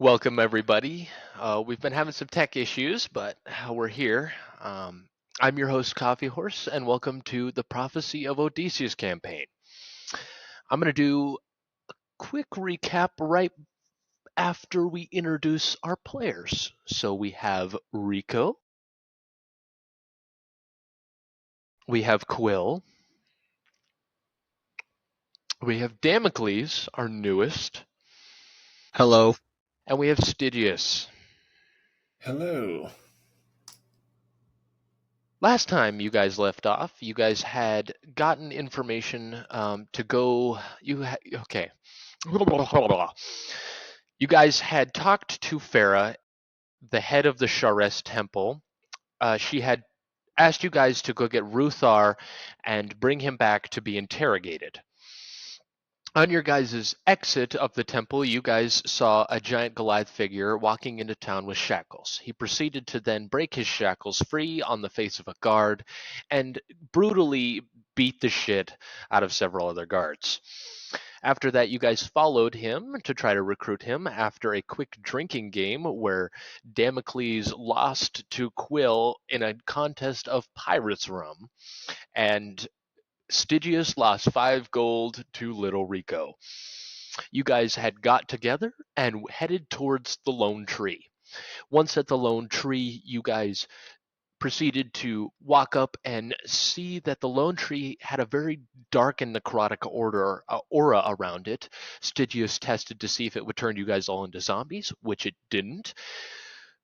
Welcome, everybody. We've been having some tech issues, but we're here. I'm your host, Coffee Horse, and welcome to the Prophecy of Odeecas campaign. I'm going to do a quick recap right after we introduce our players. So we have Rico, we have Quill, we have Damocles, our newest, Hello. and we have Stygius. Hello. Last time you guys left off, you guys had gotten information to go. Okay. You guys had talked to Farah, the head of the Shares temple. She had asked you guys to go get Ruthar and bring him back to be interrogated. On your guys' exit of the temple, you guys saw a giant Goliath figure walking into town with shackles. He proceeded to then break his shackles free on the face of a guard and brutally beat the shit out of several other guards. After that, you guys followed him to try to recruit him after a quick drinking game where Damocles lost to Quill in a contest of pirate's rum, and Stygius lost 5 gold to Little Rico. You guys had got together and headed towards the lone tree. Once at the lone tree, you guys proceeded to walk up and see that the lone tree had a very dark and necrotic aura around it. Stygius tested to see if it would turn you guys all into zombies, which it didn't.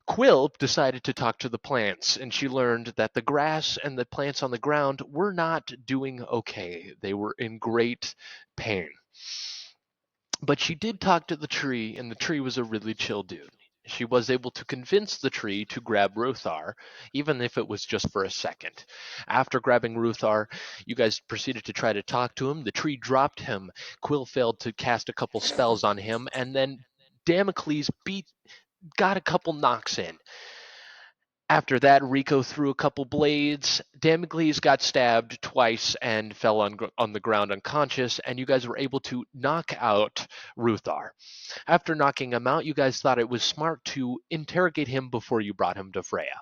Quill decided to talk to the plants, and she learned that the grass and the plants on the ground were not doing okay. They were in great pain. But she did talk to the tree, and the tree was a really chill dude. She was able to convince the tree to grab Ruthar, even if it was just for a second. After grabbing Ruthar, you guys proceeded to try to talk to him. The tree dropped him. Quill failed to cast a couple spells on him, and then Damocles got a couple knocks in. After that, Rico threw a couple blades. Damocles got stabbed twice and fell on the ground unconscious, and you guys were able to knock out Ruthar. After knocking him out, you guys thought it was smart to interrogate him before you brought him to Freya.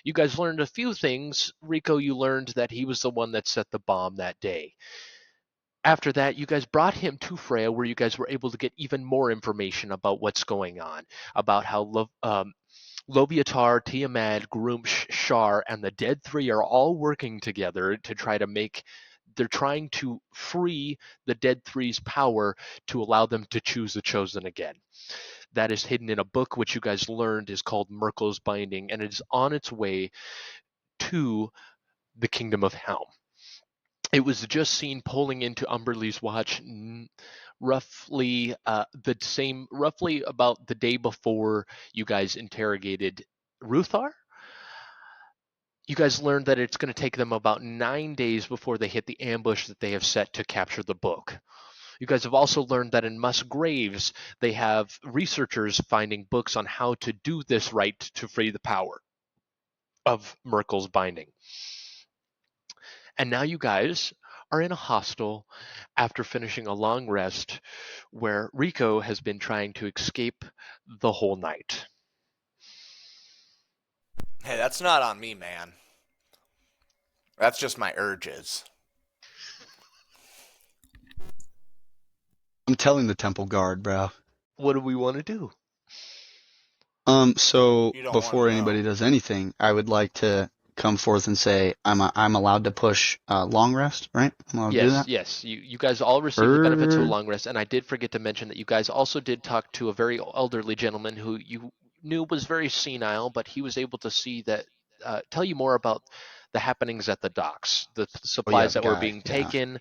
You guys learned a few things. Rico, you learned that he was the one that set the bomb that day. After that, you guys brought him to Freya, where you guys were able to get even more information about what's going on, about how Loviatar, Tiamat, Groomsh, Shar, and the Dead Three are all working together to try to make. They're trying to free the Dead Three's power to allow them to choose the Chosen again. That is hidden in a book which you guys learned is called Merkel's Binding, and it is on its way to the Kingdom of Helm. It was just seen pulling into Umberlee's watch roughly about the day before you guys interrogated Ruthar. You guys learned that it's going to take them about 9 days before they hit the ambush that they have set to capture the book. You guys have also learned that in Musgraves, they have researchers finding books on how to do this right to free the power of Merkel's binding. And now you guys are in a hostel after finishing a long rest where Rico has been trying to escape the whole night. Hey, that's not on me, man. That's just my urges. I'm telling the temple guard, bro. What do we want to do? So You don't before want to anybody know. does anything, I would like to come forth and say I'm allowed to push long rest, right? I'm allowed to do that. Yes. You guys all received the benefits of a Er, long rest, and I did forget to mention that you guys also did talk to a very elderly gentleman who you knew was very senile, but he was able to see that, tell you more about the happenings at the docks, the oh yeah, supplies the that were guy. being Yeah. taken,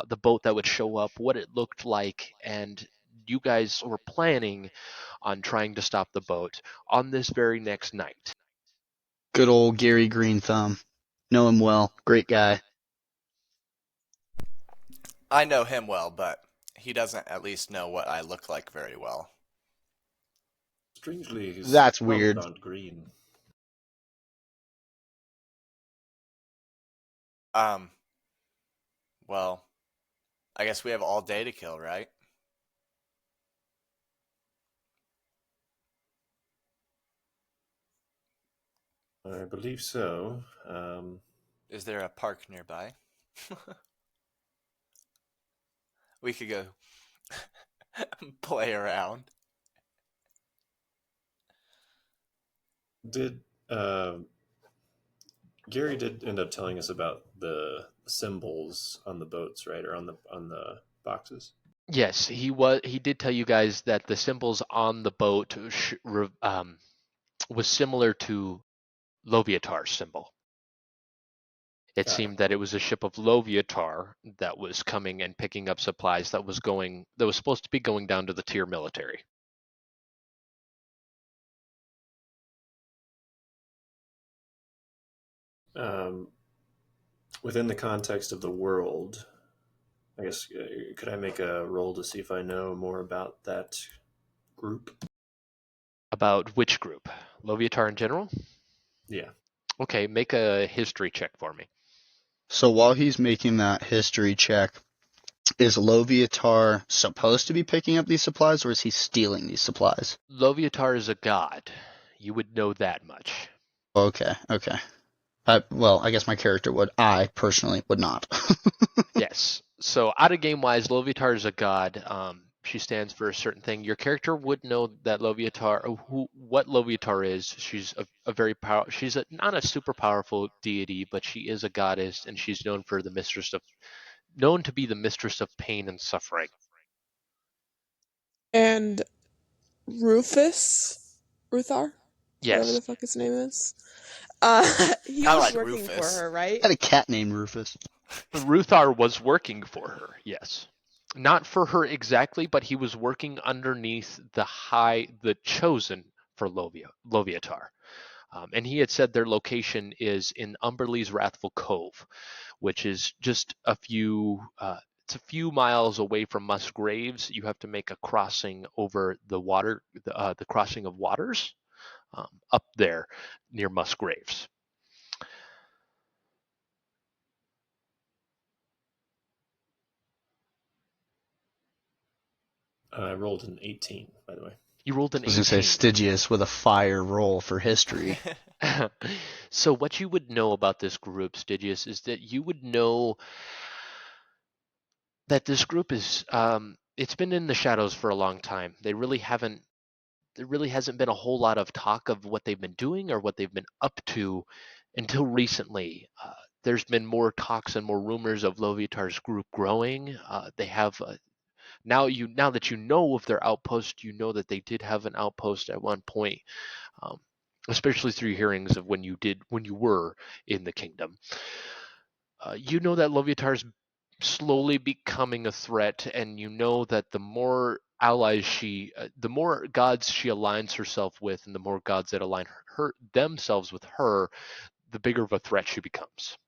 the boat that would show up, what it looked like, and you guys were planning on trying to stop the boat on this very next night. Good old Gary Green Thumb. Know him well. Great guy. I know him well, but he doesn't at least know what I look like very well. Strangely, his That's thumbs weird. aren't green. Um, well, I guess we have all day to kill, right? I believe so. Is there a park nearby? We could go play around. Did Gary did end up telling us about the symbols on the boats, right, or on the boxes? Yes, he did tell you guys that the symbols on the boat was similar to Loviatar's symbol. It Got seemed that it was a ship of Loviatar that was coming and picking up supplies that was supposed to be going down to the tier military. it. Within the context of the world, I guess could I make a roll to see if I know more about that group? About which group? Loviatar in general? Yeah. Okay, make a history check for me. So while he's making that history check, is Loviatar supposed to be picking up these supplies, or is he stealing these supplies? Loviatar is a god. You would know that much. Okay. Well, I guess my character would. I personally would not. Yes. So out of game wise, Loviatar is a god. She stands for a certain thing. Your character would know that what Loviatar is. She's a very power. She's not a super powerful deity, but she is a goddess, and she's known to be the mistress of pain and suffering. And Ruthar, whatever Yes, the fuck his name is. He Kinda was like working for Rufus. her, right? I had a cat named Rufus. Ruthar was working for her. Yes, not for her exactly, but he was working underneath the chosen for Loviatar. And he had said their location is in Umberlee's Wrathful Cove, which is just it's a few miles away from Musgraves. You have to make a crossing over the water, the crossing of waters, up there near Musgraves. I rolled an 18, by the way. You rolled an I was going to say 18. Stygius with a fire roll for history. So what you would know about this group, Stygius, is that you would know that this group is it's been in the shadows for a long time. There really hasn't been a whole lot of talk of what they've been doing or what they've been up to until recently. There's been more talks and more rumors of Loviatar's group growing. They have now that you know of their outpost, you know that they did have an outpost at one point, um, especially through hearings of when you were in the kingdom. You know that Loviatar's slowly becoming a threat, and you know that the more gods she aligns herself with, and the more gods that align her themselves with her, the bigger of a threat she becomes.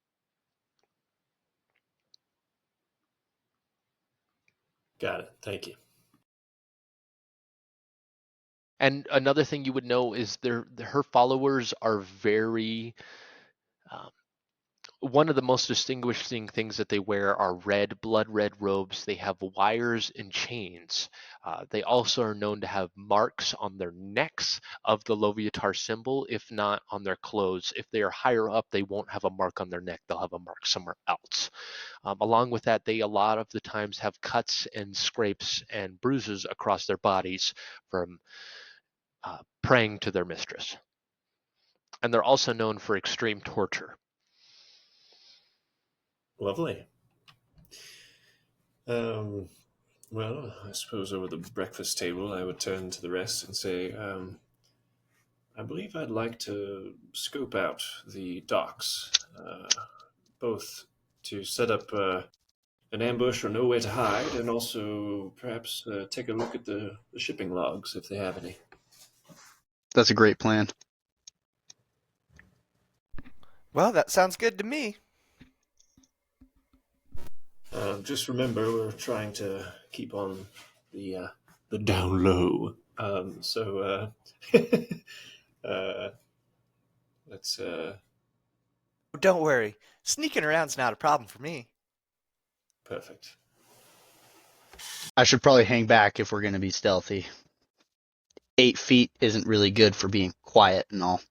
Got it. Thank you. And another thing you would know is her followers are very um, one of the most distinguishing things that they wear are blood red robes. They have wires and chains. They also are known to have marks on their necks of the Loviatar symbol, if not on their clothes. If they are higher up, they won't have a mark on their neck. They'll have a mark somewhere else. Along with that, they a lot of the times have cuts and scrapes and bruises across their bodies from praying to their mistress. And they're also known for extreme torture. Lovely. Well, I suppose over the breakfast table, I would turn to the rest and say, I believe I'd like to scope out the docks, both to set up an ambush or nowhere to hide, and also perhaps take a look at the shipping logs if they have any. That's a great plan. Well, that sounds good to me. Just remember, we're trying to keep on the down low. Uh, let's. Don't worry. Sneaking around's not a problem for me. Perfect. I should probably hang back if we're going to be stealthy. 8 feet isn't really good for being quiet and all.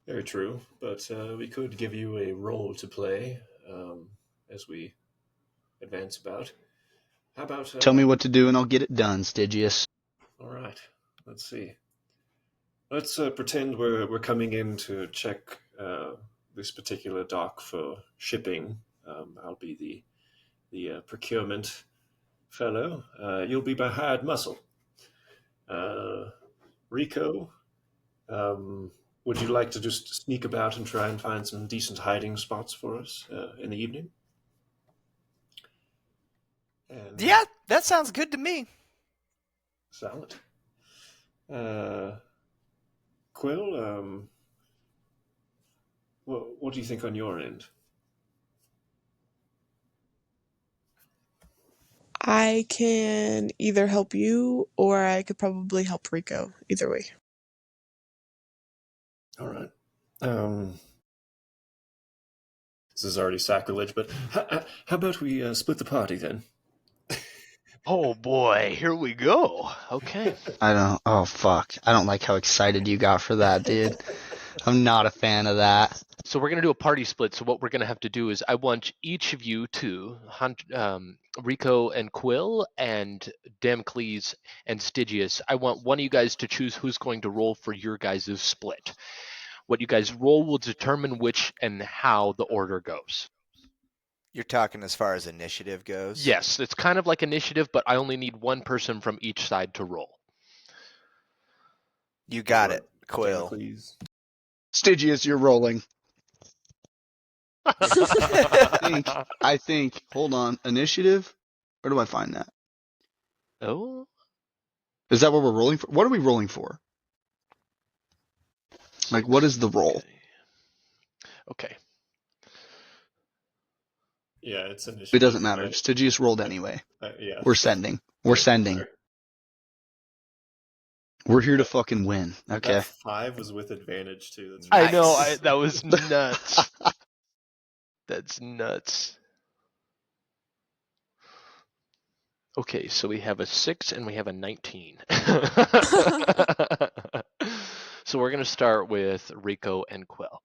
Very true, but we could give you a role to play as we advance about. How about... Tell me what to do and I'll get it done, Stygius. All right, let's see. Let's pretend we're coming in to check this particular dock for shipping. I'll be the procurement fellow. You'll be my hired muscle. Rico, would you like to just sneak about and try and find some decent hiding spots for us in the evening? And, Yeah, that sounds good to me. Solid. Quill, what do you think on your end? I can either help you or I could probably help Rico. Either way. All right. This is already sacrilege, but how about we split the party then? Oh boy, here we go. Okay. Oh fuck. I don't like how excited you got for that, dude. I'm not a fan of that. So we're going to do a party split. So what we're going to have to do is I want each of you to hunt Rico and Quill and Damocles and Stygius. I want one of you guys to choose who's going to roll for your guys' split. What you guys roll will determine which and how the order goes. You're talking as far as initiative goes? Yes, it's kind of like initiative, but I only need one person from each side to roll. You got it, Quill. Damocles. Stygius, you're rolling. I think, hold on, initiative? Where do I find that? Oh? Is that what we're rolling for? What are we rolling for? Like, what is the roll? Okay. Yeah, it's initiative. It doesn't matter. Right? Stygius rolled anyway. Yeah. We're sending. We're sending. We're here to fucking win. Okay. That 5 was with advantage too. That's I know, Nice. that was nuts. That's nuts. Okay, so we have a 6 and we have a 19. So we're going to start with Rico and Quill.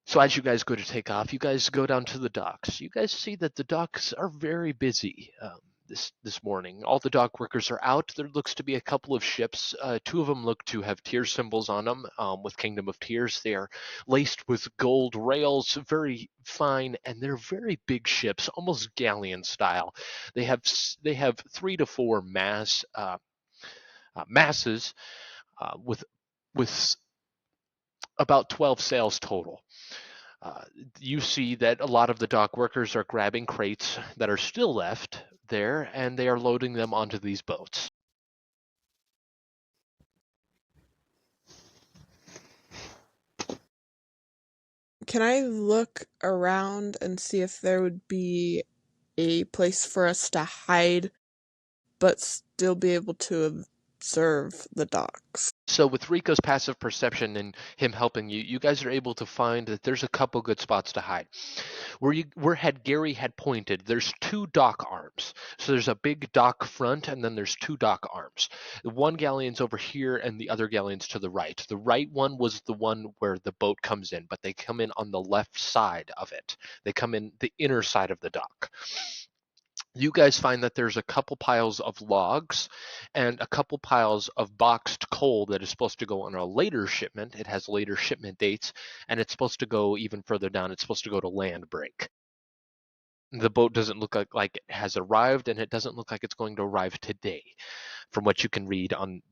So as you guys go to take off, you guys go down to the docks. You guys see that the docks are very busy this morning. All the dock workers are out. There looks to be a couple of ships. 2 of them look to have tear symbols on them with Kingdom of Tears. They are laced with gold rails, very fine, and they're very big ships, almost galleon style. They have 3 to 4 masses with about 12 sails total. You see that a lot of the dock workers are grabbing crates that are still left there, and they are loading them onto these boats. Can I look around and see if there would be a place for us to hide, but still be able to observe the docks? So with Rico's passive perception and him helping you, you guys are able to find that there's a couple good spots to hide. Where Gary had pointed, there's 2 dock arms. So there's a big dock front, and then there's 2 dock arms. The one galleon's over here, and the other galleon's to the right. The right one was the one where the boat comes in, but they come in on the left side of it. They come in the inner side of the dock. You guys find that there's a couple piles of logs and a couple piles of boxed coal that is supposed to go on a later shipment. It has later shipment dates, and it's supposed to go even further down. It's supposed to go to land break. The boat doesn't look like it has arrived, and it doesn't look like it's going to arrive today, from what you can read on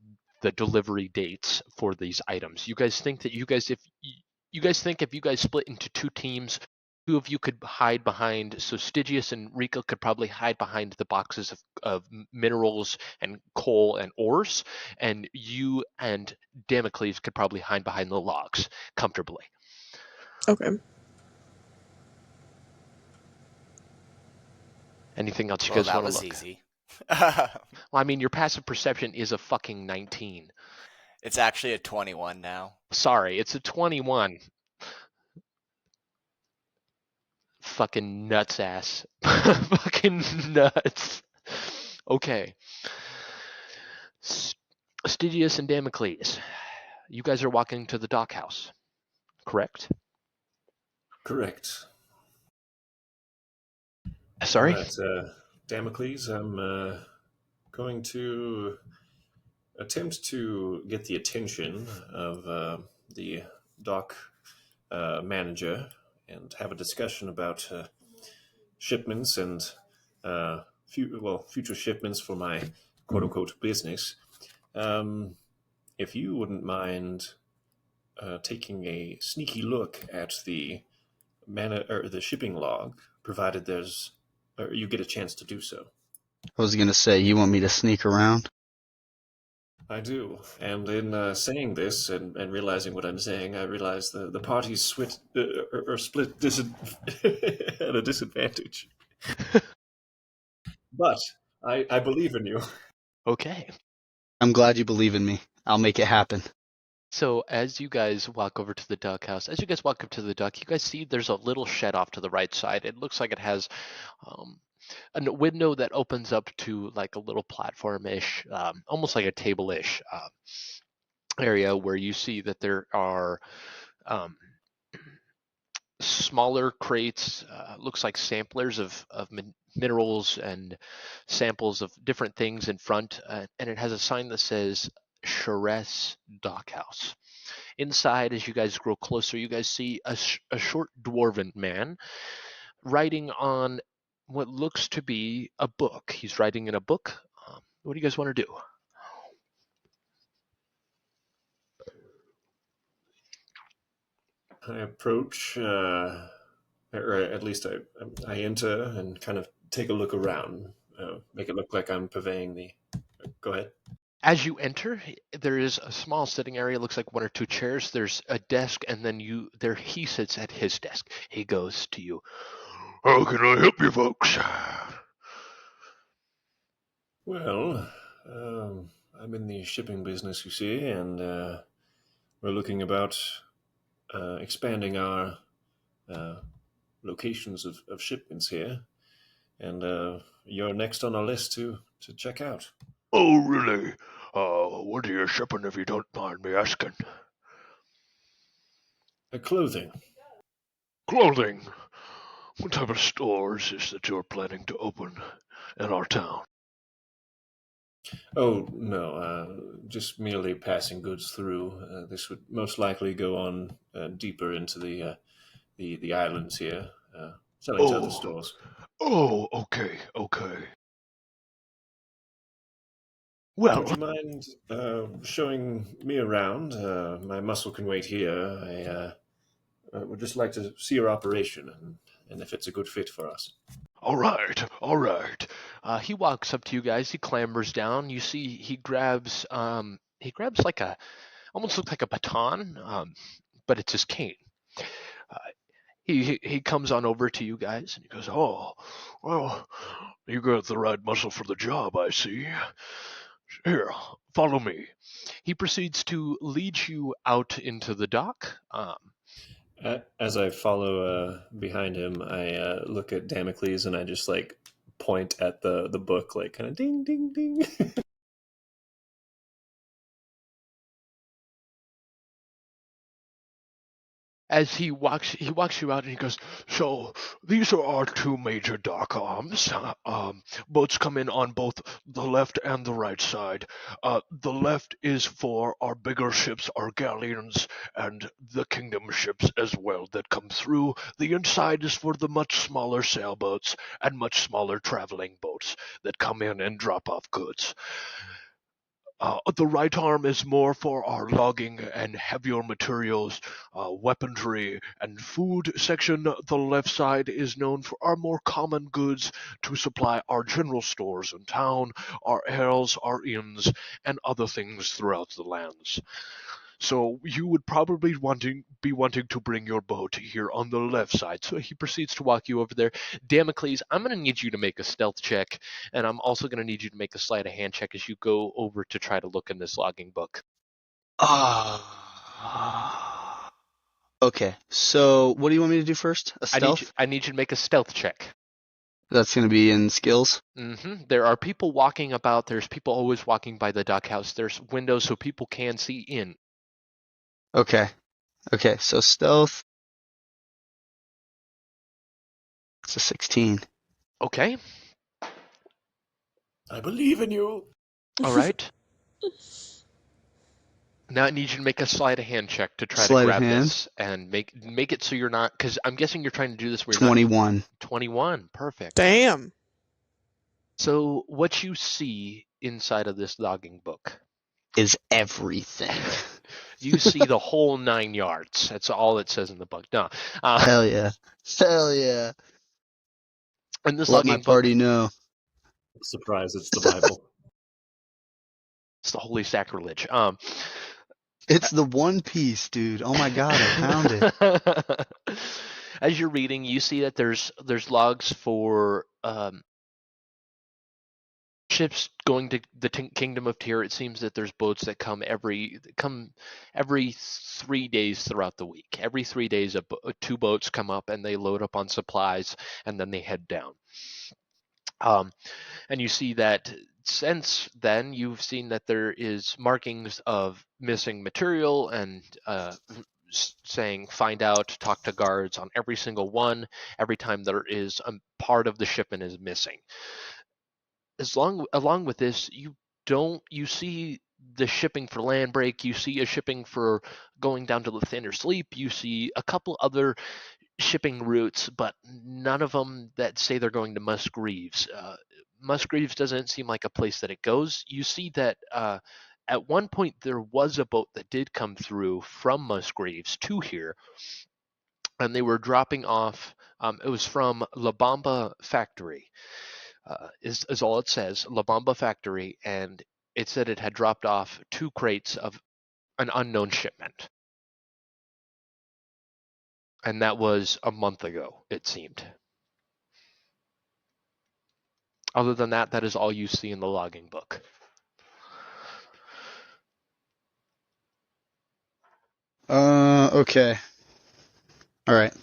the delivery dates for these items. You guys think that if you guys split into 2 teams, 2 of you could hide behind. So Stygius and Rico could probably hide behind the boxes of minerals and coal and ores, and you and Damocles could probably hide behind the logs comfortably. Okay. Anything else you Well, guys that want to was look? easy. Well, I mean, your passive perception is a fucking 19. It's actually a 21 now. Sorry, it's a 21. Fucking nuts ass. Fucking nuts. Okay. Stygius and Damocles. You guys are walking to the dock house, correct? Correct. All Sorry? right, Damocles, I'm going to attempt to get the attention of the dock manager and have a discussion about shipments and future shipments for my quote unquote business. Um, if you wouldn't mind taking a sneaky look at the or the shipping log, provided or you get a chance to do so. I was gonna say, you want me to sneak around? I do, and in saying this and realizing what I'm saying, I realize the parties are split at a disadvantage. But I believe in you. Okay. I'm glad you believe in me. I'll make it happen. So as you guys walk over to the duck house, as you guys walk up to the duck, you guys see there's a little shed off to the right side. It looks like it has a window that opens up to like a little platform-ish, almost like a table-ish area where you see that there are um, smaller crates, looks like samplers of minerals and samples of different things in front, and it has a sign that says Charest Dockhouse. Inside, as you guys grow closer, you guys see a short dwarven man writing on what looks to be a book. He's writing in a book. What do you guys want to do? I approach, or at least I enter and kind of take a look around, make it look like I'm purveying the. Go ahead. As you enter, there is a small sitting area. Looks like one or two chairs. There's a desk, and then he sits at his desk. He goes to you. How can I help you, folks? Well, I'm in the shipping business, you see, and we're looking about expanding our uh, locations of shipments here, and you're next on our list to check out. Oh, really? What are you shipping, if you don't mind me asking? Clothing. Clothing. What type of stores is that you're planning to open in our town? Oh no, just merely passing goods through. This would most likely go on deeper into the islands here, selling to other Oh, stores. okay, okay. Would Well, you mind showing me around? My muscle can wait here. I would just like to see your operation and if it's a good fit for us. all right, all right. He walks up to you guys. He clambers down. You see, he grabs like almost looks like a baton, but it's his cane. Uh, he comes on over to you guys and he goes, "Oh, well, you got the right muscle for the job, I see. Here, follow me." He proceeds to lead you out into the dock. As I follow behind him, I look at Damocles and I just like point at the book, like kind of ding ding ding. As he walks you out and he goes, "So these are our two major dock arms. Boats come in on both the left and the right side. The left is for our bigger ships, our galleons, and the kingdom ships as well that come through. The inside is for the much smaller sailboats and much smaller traveling boats that come in and drop off goods. The right arm is more for our logging and heavier materials, weaponry, and food section. The left side is known for our more common goods to supply our general stores in town, our ales, our inns, and other things throughout the lands. So you would probably be wanting to bring your boat here on the left side." So he proceeds to walk you over there. Damocles, I'm going to need you to make a stealth check, and I'm also going to need you to make a sleight of hand check as you go over to try to look in this logging book. Ah. Okay, so what do you want me to do first? A stealth? I need you to make a stealth check. That's gonna be in skills. There are people walking about. There's people always walking by the duck house. There's windows so people can see in. Okay. Okay, so stealth, it's a 16. Okay. I believe in you. All right. Now I need you to make a sleight of hand check to try to Sleight of grab hand, this and make it so you're not, because I'm guessing you're trying to do this where you're not 21. 21. Perfect. Damn. So what you see inside of this logging book, Is everything. you see the whole 9 yards. That's all it says in the book. No. Hell yeah. Hell yeah. In this Let my logging book, party know. Surprise, it's the Bible. it's the holy sacrilege. It's the One Piece, dude. Oh my god, I found it. As you're reading, you see that there's logs for ships going to the kingdom of Tyr. It seems that there's boats that come every 3 days throughout the week. Every 3 days, two boats come up and they load up on supplies and then they head down. And you see that since then, you've seen that there is markings of missing material and saying find out, talk to guards on every single one. Every time there is a part of the shipment is missing. Along with this, you see the shipping for land break, you see a shipping for going down to the thinner sleep, you see a couple other shipping routes, but none of them that say they're going to Musgreaves. Musgreaves doesn't seem like a place that it goes. You see that at one point there was a boat that did come through from Musgreaves to here, and they were dropping off. It was from La Bamba Factory, is all it says, La Bamba Factory, and it said it had dropped off 2 crates of an unknown shipment. And that was a month ago, it seemed. Other than that, that is all you see in the logging book. Okay. Alright.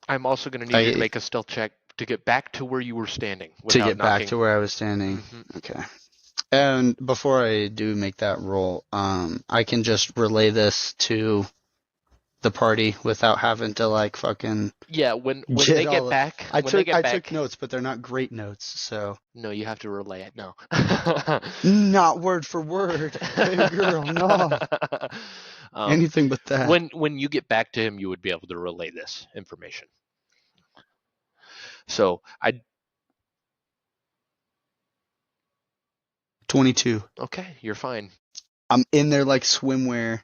I'm also going to need you to make a stealth check to get back to where you were standing To without get knocking. back to where I was standing. Mhm. Okay. And before I do make that roll, I can just relay this to the party without having to like fucking Yeah, when get they get all. back, I when they took get I back, took notes, but they're not great notes, so no, you have to relay it. No. not word for word. Hey girl, no. um, Anything but that. when you get back to him, you would be able to relay this information. So 22. okay, you're fine. I'm in there like swimwear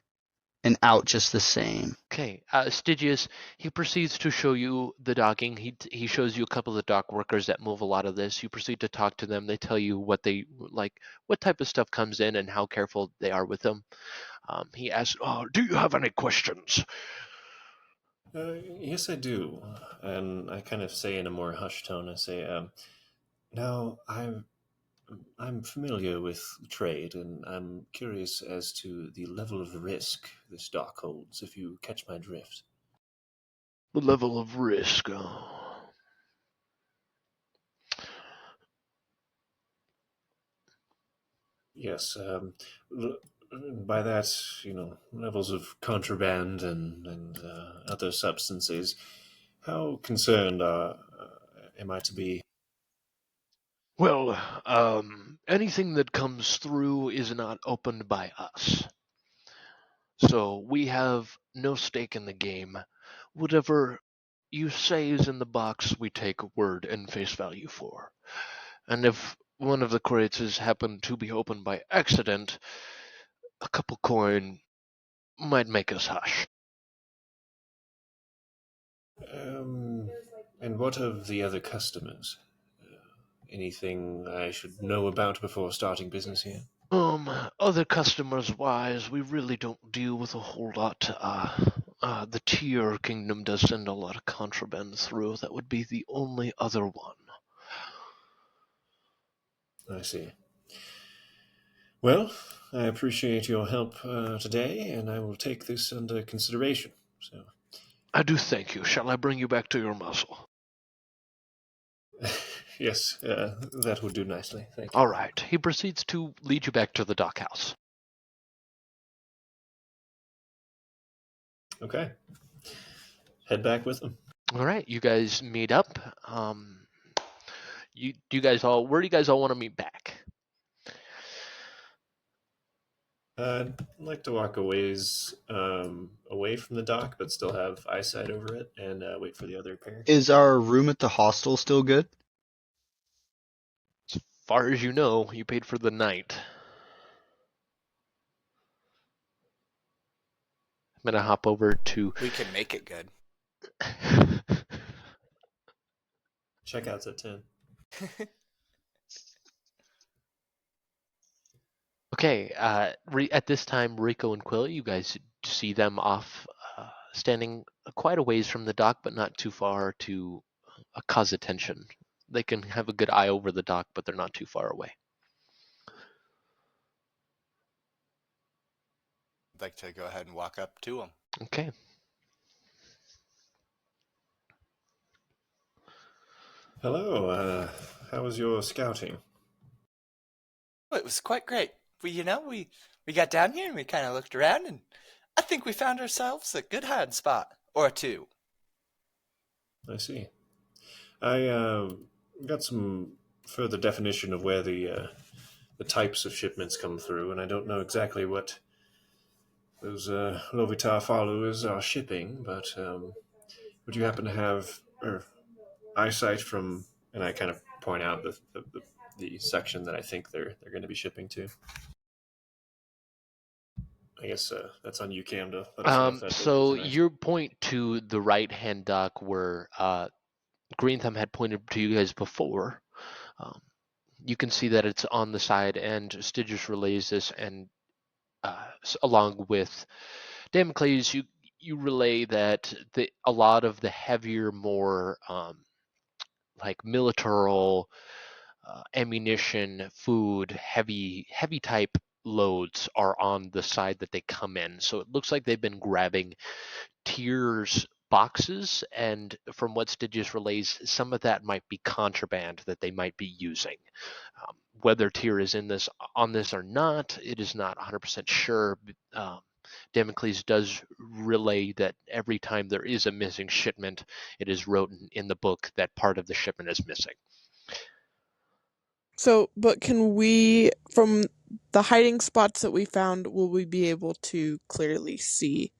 and out just the same. Okay, Stygius, he proceeds to show you the docking. He shows you a couple of the dock workers that move a lot of this. You proceed to talk to them. They tell you what they like, what type of stuff comes in, and how careful they are with them. He asks, "Oh, do you have any questions?" Yes, I do. And I kind of say in a more hushed tone, I say, now I'm familiar with trade, and I'm curious as to the level of risk this dock holds, if you catch my drift. The level of risk. Yes, by that, levels of contraband and other substances. How concerned am I to be? Well, anything that comes through is not opened by us. So we have no stake in the game. Whatever you say is in the box, we take word and face value for. And if one of the crates has happened to be opened by accident, a couple coin might make us hush. Um, and what of the other customers? Anything I should know about before starting business here? Other customers wise, we really don't deal with a whole lot. The Tyr Kingdom does send a lot of contraband through. That would be the only other one. I see. Well, I appreciate your help today, and I will take this under consideration. So, I do thank you. Shall I bring you back to your muzzle? yes, that would do nicely. Thank you. All right. He proceeds to lead you back to the dockhouse. Okay. Head back with them. All right, you guys meet up. Where do you guys all want to meet back? I'd like to walk a ways away from the dock, but still have eyesight over it, and wait for the other pair. Is our room at the hostel still good? As far as you know, you paid for the night. I'm gonna hop over to. We can make it good. Checkout's at 10. Okay, at this time, Rico and Quill, you guys see them off, standing quite a ways from the dock, but not too far to cause attention. They can have a good eye over the dock, but they're not too far away. I'd like to go ahead and walk up to them. Okay. Hello, how was your scouting? Well, it was quite great. We got down here and we kind of looked around, and I think we found ourselves a good hiding spot or two. I see. I got some further definition of where the types of shipments come through, and I don't know exactly what those Loviatar followers are shipping, but would you happen to have eyesight from? And I kind of point out the section that I think they're going to be shipping to. I guess that's on you, Cam, to let us know if that So is you point to the right-hand dock where Green Thumb had pointed to you guys before. You can see that it's on the side, and Stygius relays this, and along with Damocles, you relay that a lot of the heavier, more like militaral ammunition, food, heavy type loads are on the side that they come in. So it looks like they've been grabbing tiers boxes, and from what Stygius relays, some of that might be contraband that they might be using. Whether tier is on this or not, it is not 100% sure. Damocles does relay that every time there is a missing shipment, it is written in the book that part of the shipment is missing. So, but can we, from the hiding spots that we found, will we be able to clearly see?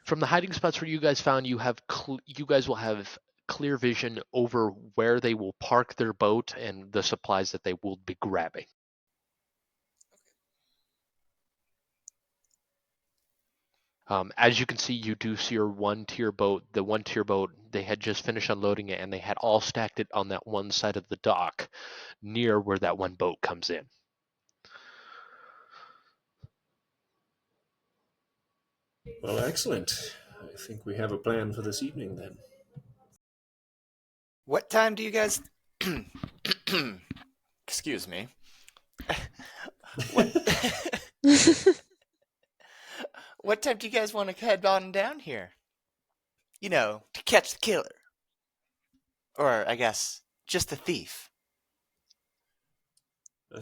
From the hiding spots where you guys found, you guys will have clear vision over where they will park their boat and the supplies that they will be grabbing. As you can see, you do see your one-tier boat. The one-tier boat, they had just finished unloading it, and they had all stacked it on that one side of the dock near where that one boat comes in. Well, excellent. I think we have a plan for this evening then. What time do you guys? Excuse me. What time do you guys want to head on down here? You know, to catch the killer, or I guess just the thief.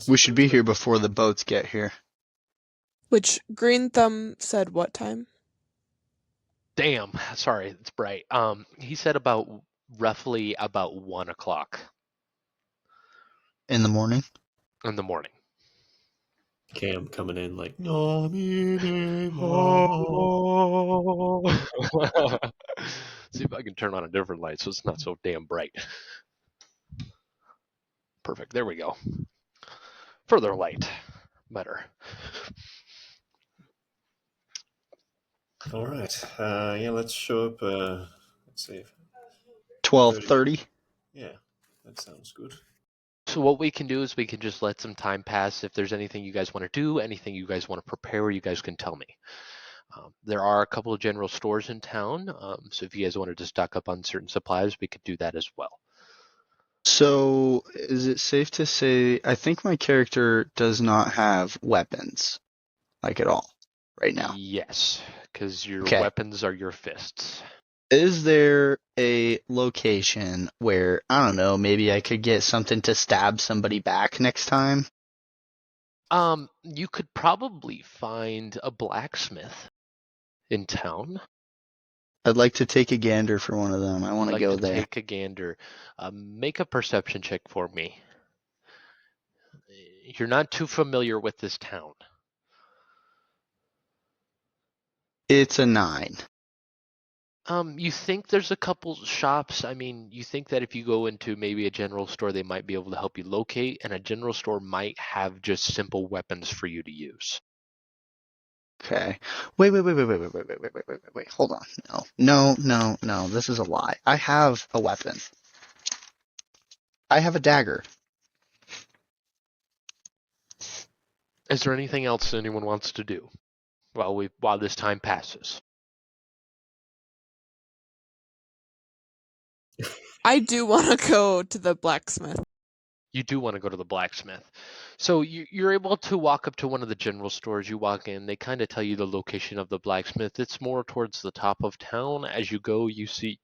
We should be here before the boats get here. Which Green Thumb said what time? Damn, sorry, it's bright. He said roughly about 1 o'clock In the morning? in the morning. Cam coming in like, no, See if I can turn on a different light so it's not so damn bright. Perfect. There we go. Further light. Better. All right. Yeah, let's show up. Let's see. 12:30? Yeah, that sounds good. So what we can do is we can just let some time pass. If there's anything you guys want to do, anything you guys want to prepare, you guys can tell me. There are a couple of general stores in town, so if you guys wanted to stock up on certain supplies, we could do that as well. So, is it safe to say, I think my character does not have weapons, like at all, right now? Yes, because your Okay. weapons are your fists. Is there a location where, I don't know, maybe I could get something to stab somebody back next time? You could probably find a blacksmith in town. I'd like to take a gander for one of them. I want to Like go to there. take a gander. Make a perception check for me. You're not too familiar with this town. It's a 9. You think there's a couple shops. I mean, you think that if you go into maybe a general store, they might be able to help you locate, and a general store might have just simple weapons for you to use. Okay. Wait. Hold on. No. This is a lie. I have a weapon. I have a dagger. Is there anything else anyone wants to do while this time passes? I do want to go to the blacksmith. You do want to go to the blacksmith. So you're able to walk up to one of the general stores. You walk in, they kind of tell you the location of the blacksmith. It's more towards the top of town. As you go, you see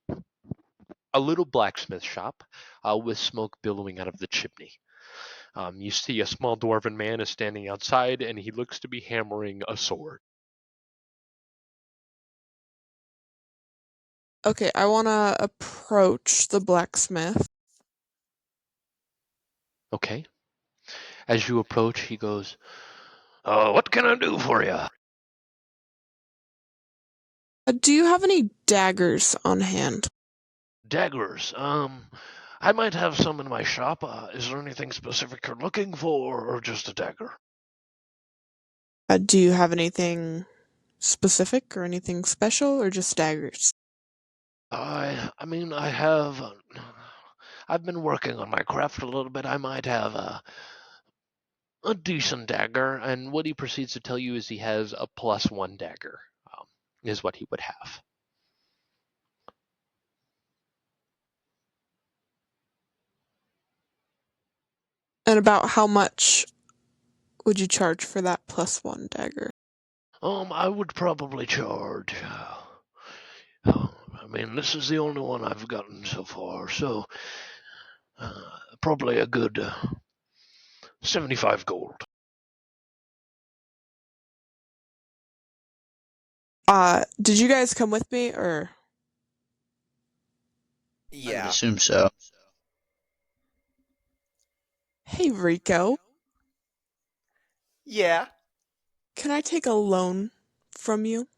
a little blacksmith shop with smoke billowing out of the chimney. You see a small dwarven man is standing outside, and he looks to be hammering a sword. Okay, I want to approach the blacksmith. Okay. As you approach, he goes, "What can I do for you?" Do you have any daggers on hand? Daggers. I might have some in my shop. Is there anything specific you're looking for, or just a dagger? Do you have anything specific or anything special, or just daggers? I mean, I have. I've been working on my craft a little bit. I might have a decent dagger, and what he proceeds to tell you is he has a +1 dagger. Is what he would have. And about how much would you charge for that +1 dagger? I would probably charge. I mean, this is the only one I've gotten so far, so probably a good 75 gold. Did you guys come with me, or? I would Yeah. assume so. Hey, Rico, Yeah. can I take a loan from you?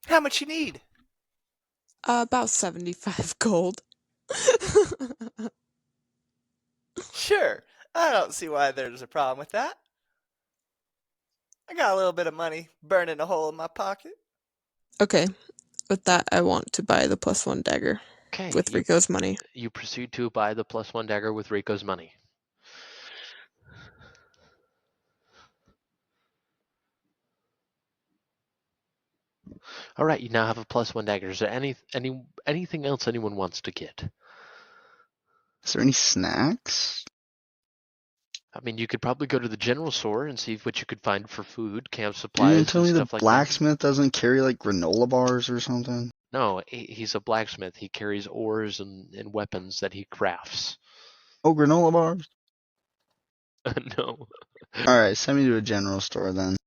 How much you need? About 75 gold. Sure. I don't see why there's a problem with that. I got a little bit of money burning a hole in my pocket. Okay, with that, I want to buy the +1 dagger Okay, with Rico's money. you proceed to buy the +1 dagger with Rico's money. All right, you now have a +1 dagger. Is there anything else anyone wants to get? Is there any snacks? I mean, you could probably go to the general store and see what you could find for food, camp You supplies, tell and me the stuff like that. blacksmith doesn't carry like granola bars or something? No, he's a blacksmith. He carries ores and weapons that he crafts. Oh, granola bars? No. Alright, send me to a general store then.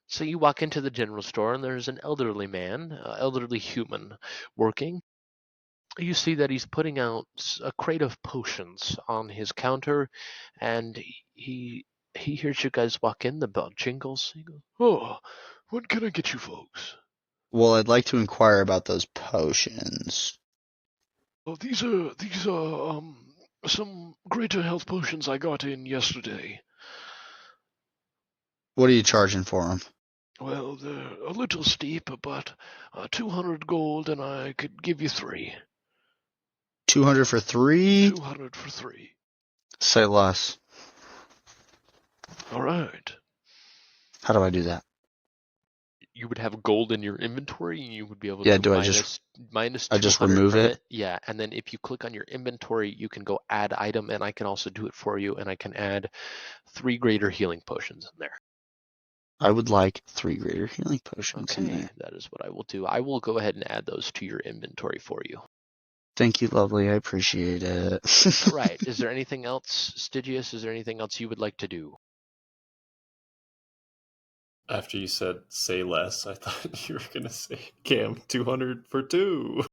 So you walk into the general store, and there's an elderly man, elderly human, working. You see that he's putting out a crate of potions on his counter, and he hears you guys walk in. The bell jingles. He goes, "Oh, what can I get you folks?" Well, I'd like to inquire about those potions. "Oh, these are some greater health potions I got in yesterday. What are you charging for them? Well, they're a little steep, but 200 gold, and I could give you 3. 200 for 3? 200 for 3. Say less. All right. How do I do that? You would have gold in your inventory, and you would be able Yeah, to do I minus I just 200 remove from it? Yeah, and then if you click on your inventory, you can go add item, and I can also do it for you, and I can add 3 greater healing potions in there. I would like 3 greater healing potions in Okay, there. that is what I will do. I will go ahead and add those to your inventory for you. Thank you, lovely. I appreciate it. All right. Is there anything else, Stygius? Is there anything else you would like to do? After you said say less, I thought you were going to say, Cam, 200 for 2.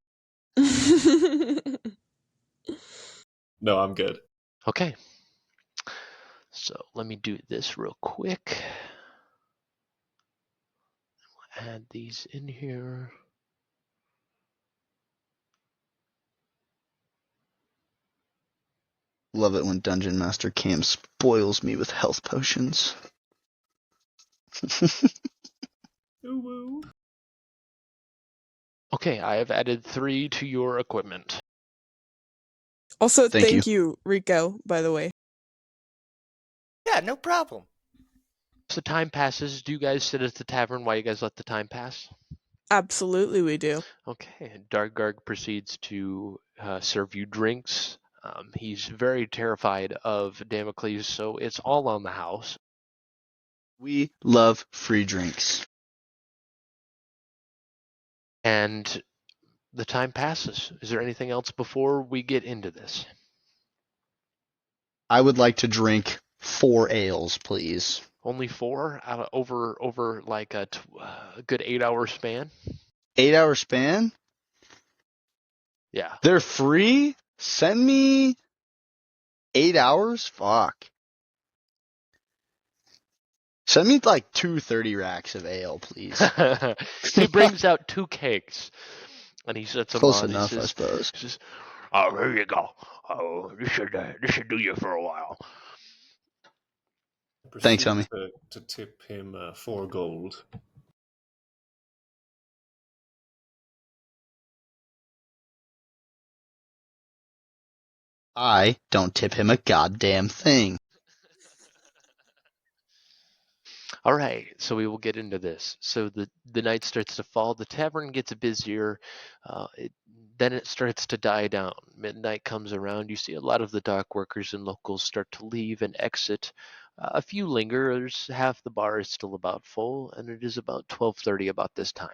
No, I'm good. Okay. So let me do this real quick. Add these in here. Love it when Dungeon Master Cam spoils me with health potions. Ooh, woo. Okay, I have added 3 to your equipment. Also, Thank thank you, Rico, by the way. Yeah, no problem. So time passes. Do you guys sit at the tavern while you guys let the time pass? Absolutely, we do. Okay. Dargarg proceeds to serve you drinks. He's very terrified of Damocles, so it's all on the house. We love free drinks. And the time passes. Is there anything else before we get into this? I would like to drink 4 ales, please. Only 4 over like a good 8-hour span? 8-hour span? Yeah. They're free? Send me 8 hours? Fuck. Send me like 2 30 racks of ale, please. He brings out 2 cakes and he sets them Close on. enough, He I suppose. says, "Oh, here you go. Oh, this should do you for a while." Thanks, Proceed homie. to tip him 4 gold. I don't tip him a goddamn thing. All right, so we will get into this. So the night starts to fall. The tavern gets busier. Then it starts to die down. Midnight comes around. You see a lot of the dock workers and locals start to leave and exit. A few lingers. Half the bar is still about full, and it is about 12:30 about this time.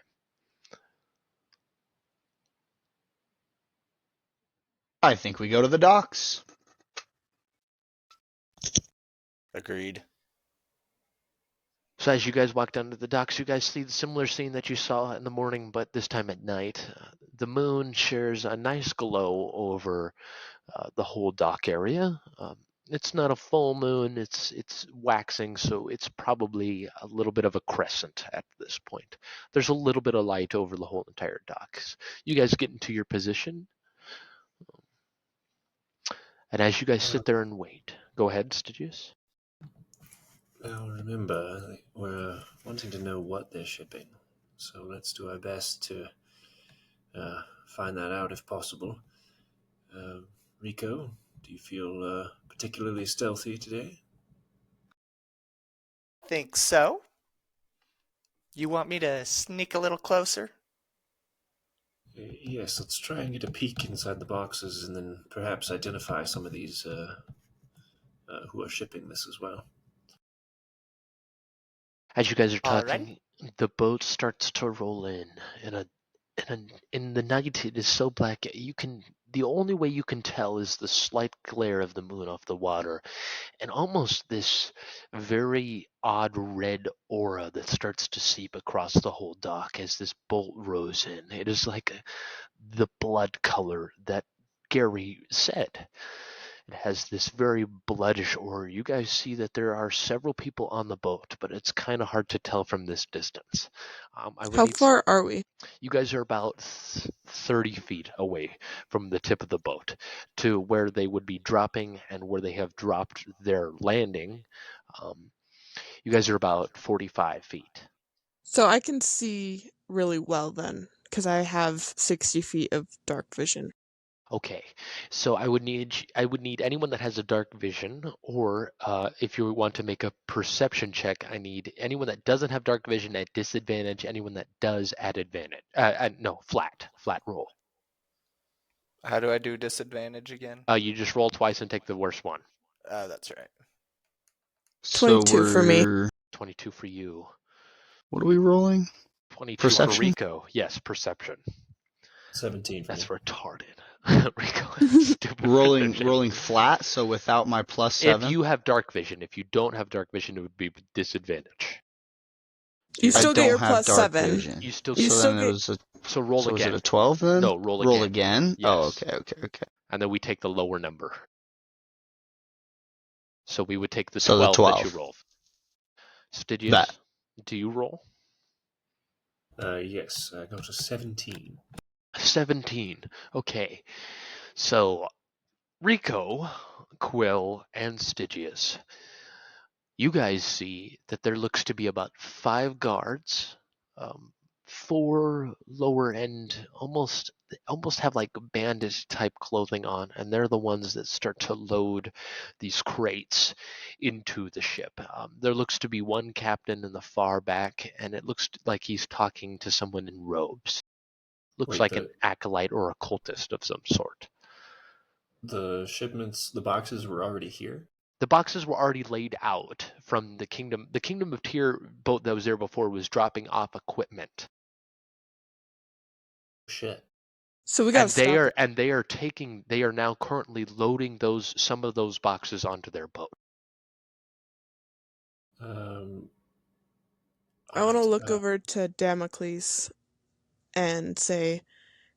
I think we go to the docks. Agreed. So as you guys walk down to the docks, you guys see the similar scene that you saw in the morning, but this time at night. The moon shares a nice glow over the whole dock area. It's not a full moon; it's waxing, so it's probably a little bit of a crescent at this point. There's a little bit of light over the whole entire docks. You guys get into your position, and as you guys sit there and wait, go ahead, Stygius. Now remember, we're wanting to know what they're shipping, so let's do our best to find that out if possible. Rico, do you feel particularly stealthy today? Think so? You want me to sneak a little closer? Yes, let's try and get a peek inside the boxes and then perhaps identify some of these who are shipping this as well. As you guys are Alrighty. talking, the boat starts to roll in the night. It is so black. The only way you can tell is the slight glare of the moon off the water, and almost this very odd red aura that starts to seep across the whole dock as this bolt rows in. It is like the blood color that Gary said. It has this very bloodish aura. You guys see that there are several people on the boat, but it's kind of hard to tell from this distance. How far are we? You guys are about 30 feet away from the tip of the boat to where they would be dropping and where they have dropped their landing. You guys are about 45 feet. So I can see really well then, because I have 60 feet of dark vision. Okay, so I would need anyone that has a dark vision, or if you want to make a perception check, I need anyone that doesn't have dark vision at disadvantage. Anyone that does at advantage. No, flat roll. How do I do disadvantage again? You just roll twice and take the worst one. That's right. So 22 for me. 22 for you. What are we rolling? 22 Perception? for Rico. Yes, perception. 17 for That's me. retarded. Rico has stupid perception. Rolling flat, so without my +7. If you have dark vision, if you don't have dark vision, it would be disadvantage. You I still get don't your have plus dark 7. vision. You still You get. So still then it get. was a. So roll So was again. it a 12 then? No, roll Roll again. again? Oh, Yes. okay. And then we take the lower number. So we would take the So the 12 that you 12. rolled. Stygius, That. do you roll? Yes, I got a 17. 17. Okay. So Rico, Quill, and Stygius, you guys see that there looks to be about 5 guards, 4 lower end, almost have like bandit type clothing on, and they're the ones that start to load these crates into the ship. There looks to be one captain in the far back, and it looks like he's talking to someone in robes. Looks Wait, like an acolyte or a cultist of some sort. the shipments, the boxes were already here? The boxes were already laid out from the kingdom. The Kingdom of Tyr boat that was there before was dropping off equipment. Shit. So we gotta stop it. They are now currently loading some of those boxes onto their boat. I want to Alright, look over to Damocles and say,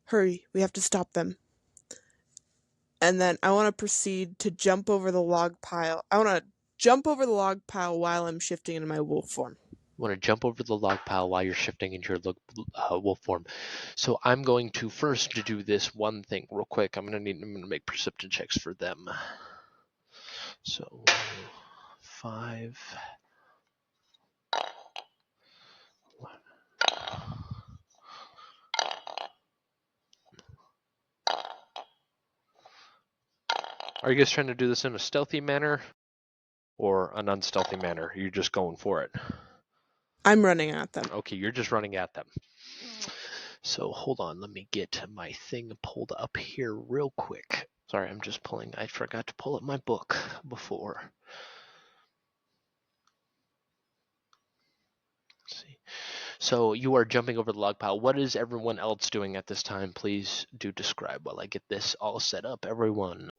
hurry, we have to stop them. And then I want to proceed to jump over the log pile. I want to jump over the log pile while I'm shifting into my wolf form. You want to jump over the log pile while you're shifting into your wolf form. So I'm going to first do this one thing real quick. I'm going to make perception checks for them. So 5. Are you guys trying to do this in a stealthy manner or an unstealthy manner? You're just going for it. I'm running at them. Okay, you're just running at them. So hold on, let me get my thing pulled up here real quick. Sorry, I'm just pulling. I forgot to pull up my book before. Let's see. So you are jumping over the log pile. What is everyone else doing at this time? Please do describe while I get this all set up, everyone.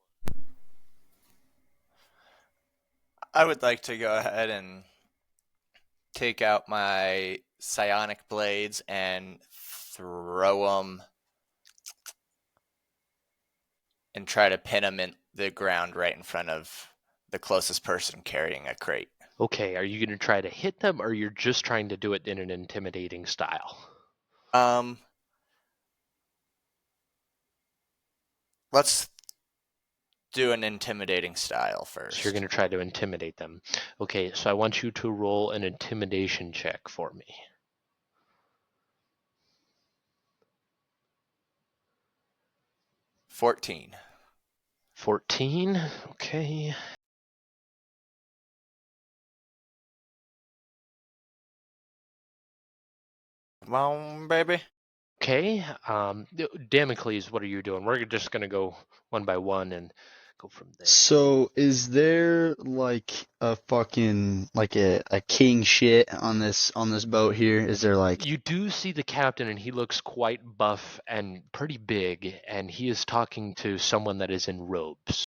I would like to go ahead and take out my psionic blades and throw them and try to pin them in the ground right in front of the closest person carrying a crate. Okay, are you going to try to hit them, or you're just trying to do it in an intimidating style? Let's do an intimidating style first. So you're going to try to intimidate them. Okay, so I want you to roll an intimidation check for me. 14. 14, okay. Come on, baby. Okay, Damocles, what are you doing? We're just going to go one by one and go from there. So is there like a fucking like a king shit on this boat here? Is there like You do see the captain, and he looks quite buff and pretty big, and he is talking to someone that is in robes.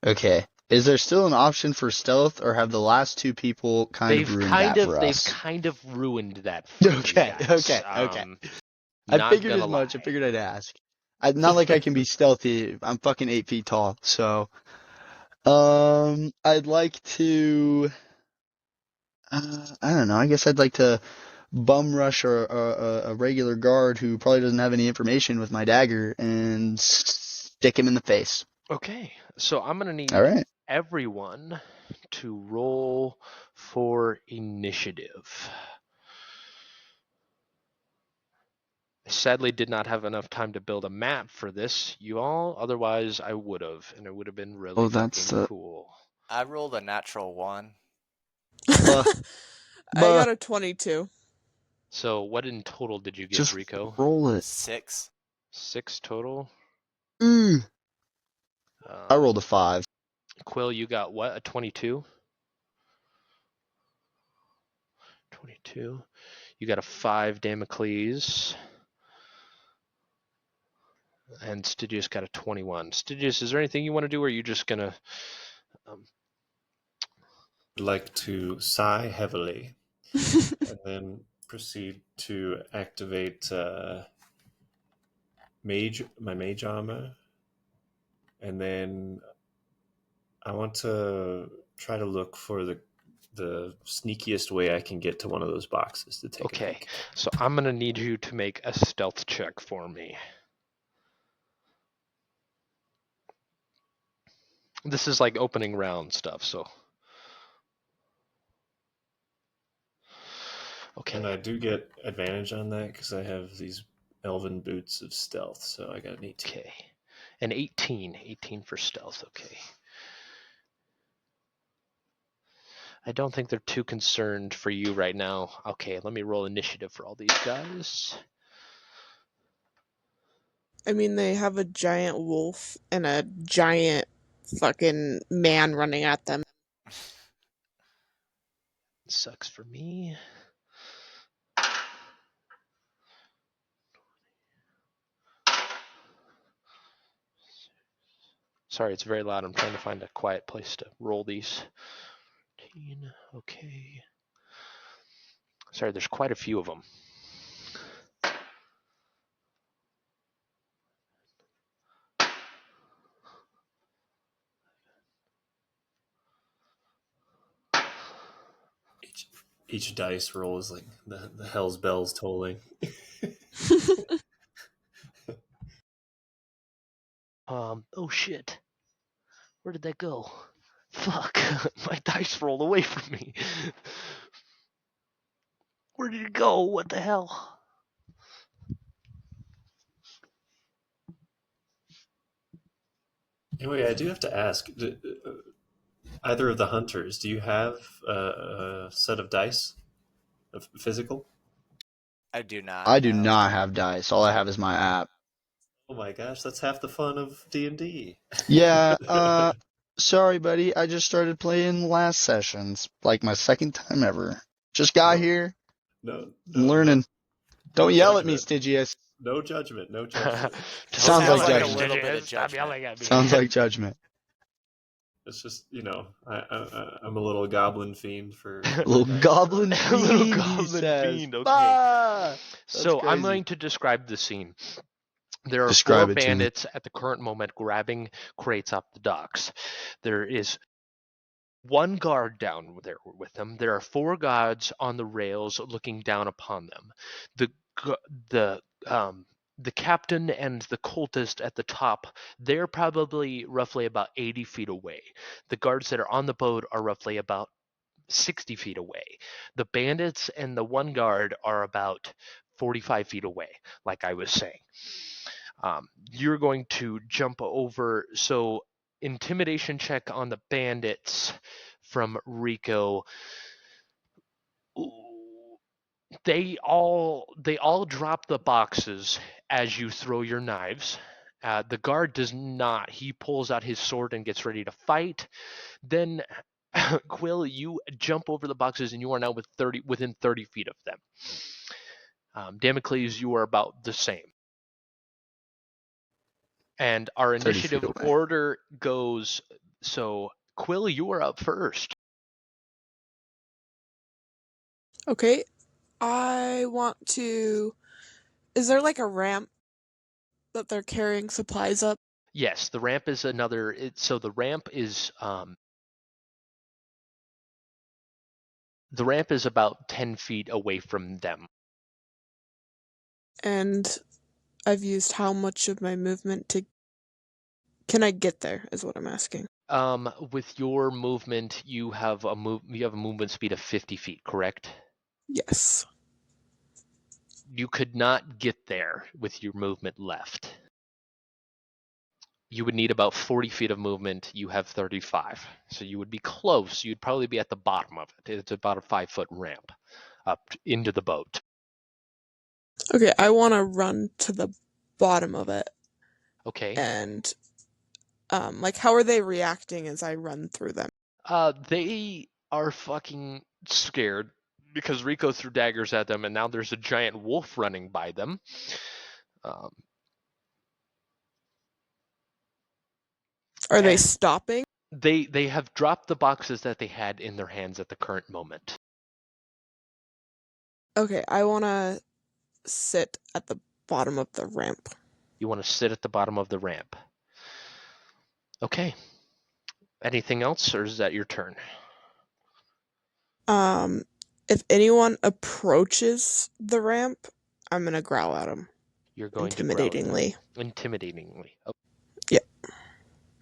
okay? Is there still an option for stealth, or have the last 2 people kind of ruined that for They've us? kind of ruined that for Okay, you guys. okay. I Not figured gonna as much. I lie. figured I'd ask. Not like I can be stealthy. I'm fucking 8 feet tall, so I'd like to. I don't know. I guess I'd like to bum rush a regular guard who probably doesn't have any information with my dagger and stick him in the face. Okay, so I'm gonna need All right. everyone to roll for initiative. I sadly did not have enough time to build a map for this, you all. Otherwise, I would have, and it would have been really fucking cool. I rolled a natural 1. Buh, I buh. got a 22. So, what in total did you get, Just Rico? roll it. 6. 6 total. I rolled a 5. Quill, you got what? A 22. 22. You got a 5, Damocles. And Stygius got a 21. Stygius, is there anything you want to do, or are you just gonna like to sigh heavily and then proceed to activate my mage armor, and then I want to try to look for the sneakiest way I can get to one of those boxes to take a Okay, peek. so I'm going to need you to make a stealth check for me. This is like opening round stuff, so. Okay. And I do get advantage on that because I have these elven boots of stealth, so I got an 18. Okay. An 18. 18 for stealth, okay. I don't think they're too concerned for you right now. Okay, let me roll initiative for all these guys. I mean, they have a giant wolf and a giant fucking man running at them. Sucks for me. Sorry, it's very loud. I'm trying to find a quiet place to roll these. Okay. Sorry, there's quite a few of them. Each dice roll is like the hell's bells tolling. Oh shit. Where did that go? Fuck. My dice rolled away from me. Where did it go? What the hell? Anyway, I do have to ask, either of the hunters, do you have a set of dice, physical? I do not I do know. not have dice. All I have is my app. Oh my gosh, that's half the fun of D&D. Yeah, sorry, buddy. I just started playing last sessions, like my second time ever. Just got no, here, no learning. Don't yell at me, judgment. Stygius. No judgment. No judgment. Sounds Sounds like like a judgment. little bit of Stop judgment. yelling at me. Sounds like judgment. It's just, I'm a little goblin fiend for Little dice. goblin A fiend, little he goblin says. fiend, okay. Bah! So I'm crazy. going to describe the scene. There are Describe four it to me. bandits at the current moment grabbing crates off the docks. There is one guard down there with them. There are four guards on the rails looking down upon them. The captain and the cultist at the top, they're probably roughly about 80 feet away. The guards that are on the boat are roughly about 60 feet away. The bandits and the one guard are about 45 feet away, like I was saying. You're going to jump over. So, intimidation check on the bandits from Rico. They all drop the boxes as you throw your knives. The guard does not. He pulls out his sword and gets ready to fight. Then Quill, you jump over the boxes and you are now within 30 feet of them. Damocles, you are about the same. And our 30 feet initiative away. order goes, so Quill, you are up first. Okay, I want to. Is there like a ramp that they're carrying supplies up? Yes, the ramp is another. So the ramp is about 10 feet away from them. And I've used how much of my movement to. Can I get there? Is what I'm asking. With your movement, you have a movement speed of 50 feet, correct? Yes. You could not get there with your movement left. You would need about 40 feet of movement. You have 35. So you would be close. You'd probably be at the bottom of it. It's about a 5-foot ramp up into the boat. Okay, I want to run to the bottom of it. Okay. And, like, how are they reacting as I run through them? They are fucking scared because Rico threw daggers at them, and now there's a giant wolf running by them. Are they stopping? They have dropped the boxes that they had in their hands at the current moment. Okay, I want to sit at the bottom of the ramp. You want to sit at the bottom of the ramp. Okay. Anything else, or is that your turn? If anyone approaches the ramp, I'm gonna growl at them. You're going to growl at them. Intimidatingly. Intimidatingly. Okay. Yep.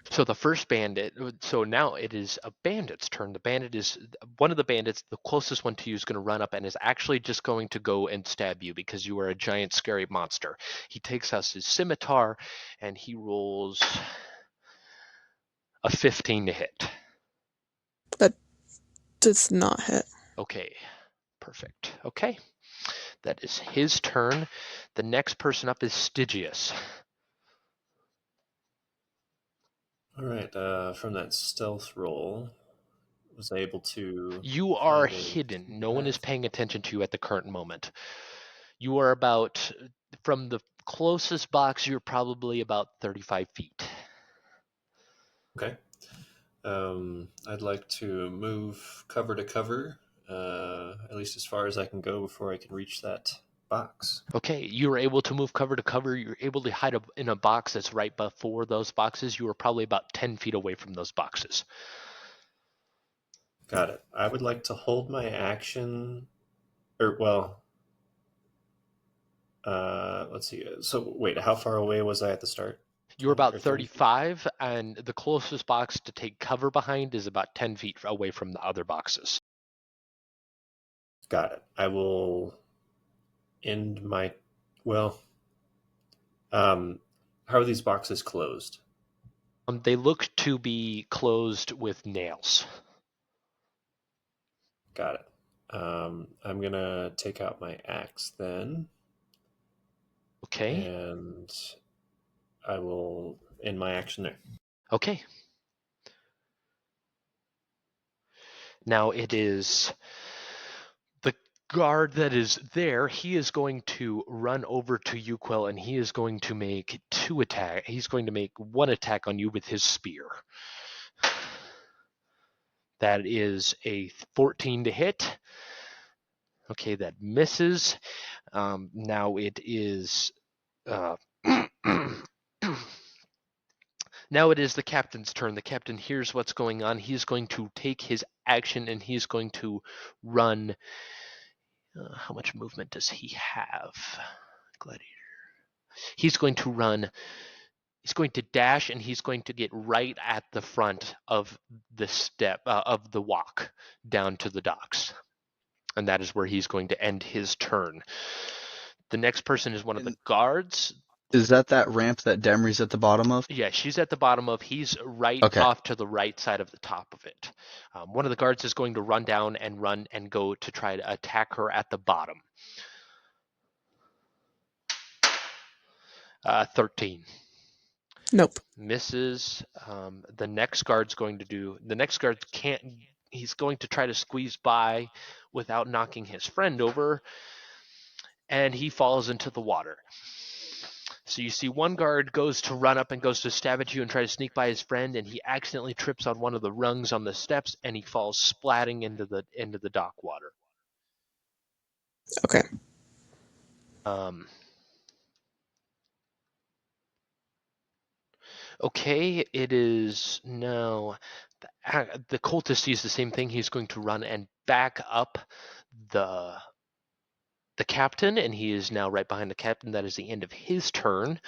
So the first bandit, so now it is a bandit's turn. The bandit is, one of the bandits, the closest one to you, is going to run up and is actually just going to go and stab you because you are a giant scary monster. He takes out his scimitar and he rolls a 15 to hit. That does not hit. Okay, perfect. Okay, that is his turn. The next person up is Stygius. All right. From that stealth roll, was I able to You are find a hidden. No one is path? paying attention to you at the current moment. You are about, from the closest box, you're probably about 35 feet. Okay. I'd like to move cover to cover, at least as far as I can go before I can reach that box. Okay, you are able to move cover to cover. You're able to hide in a box that's right before those boxes. You are probably about 10 feet away from those boxes. Got it. I would like to hold my action, or well, let's see. So wait, how far away was I at the start? You're 20 about or 30 feet? 35, and the closest box to take cover behind is about 10 feet away from the other boxes. Got it. I will end my, well, how are these boxes closed? They look to be closed with nails. Got it. I'm gonna take out my axe then, Okay. and I will end my action there. Okay. Now it is the guard that is there. He is going to run over to you, Quill, and he is going to make two attack. He's going to make one attack on you with his spear. That is a 14 to hit. Okay, that misses. Now it is. Now it is the captain's turn. The captain hears what's going on. He's going to take his action and he's going to run. How much movement does he have? Gladiator. He's going to run. He's going to dash and he's going to get right at the front of the step of the walk down to the docks. And that is where he's going to end his turn. The next person is one of the guards. Is that ramp that Demry's at the bottom of? Yeah, she's at the bottom of. He's right Okay. off to the right side of the top of it. One of the guards is going to run down and go to try to attack her at the bottom. 13. Nope. Misses. The next guard's going to do. The next guard can't. He's going to try to squeeze by without knocking his friend over, and he falls into the water. So you see one guard goes to run up and goes to stab at you and try to sneak by his friend, and he accidentally trips on one of the rungs on the steps, and he falls splatting into the dock water. Okay. Okay, it is now the cultist sees the same thing. He's going to run and back up the captain, and he is now right behind the captain. That is the end of his turn.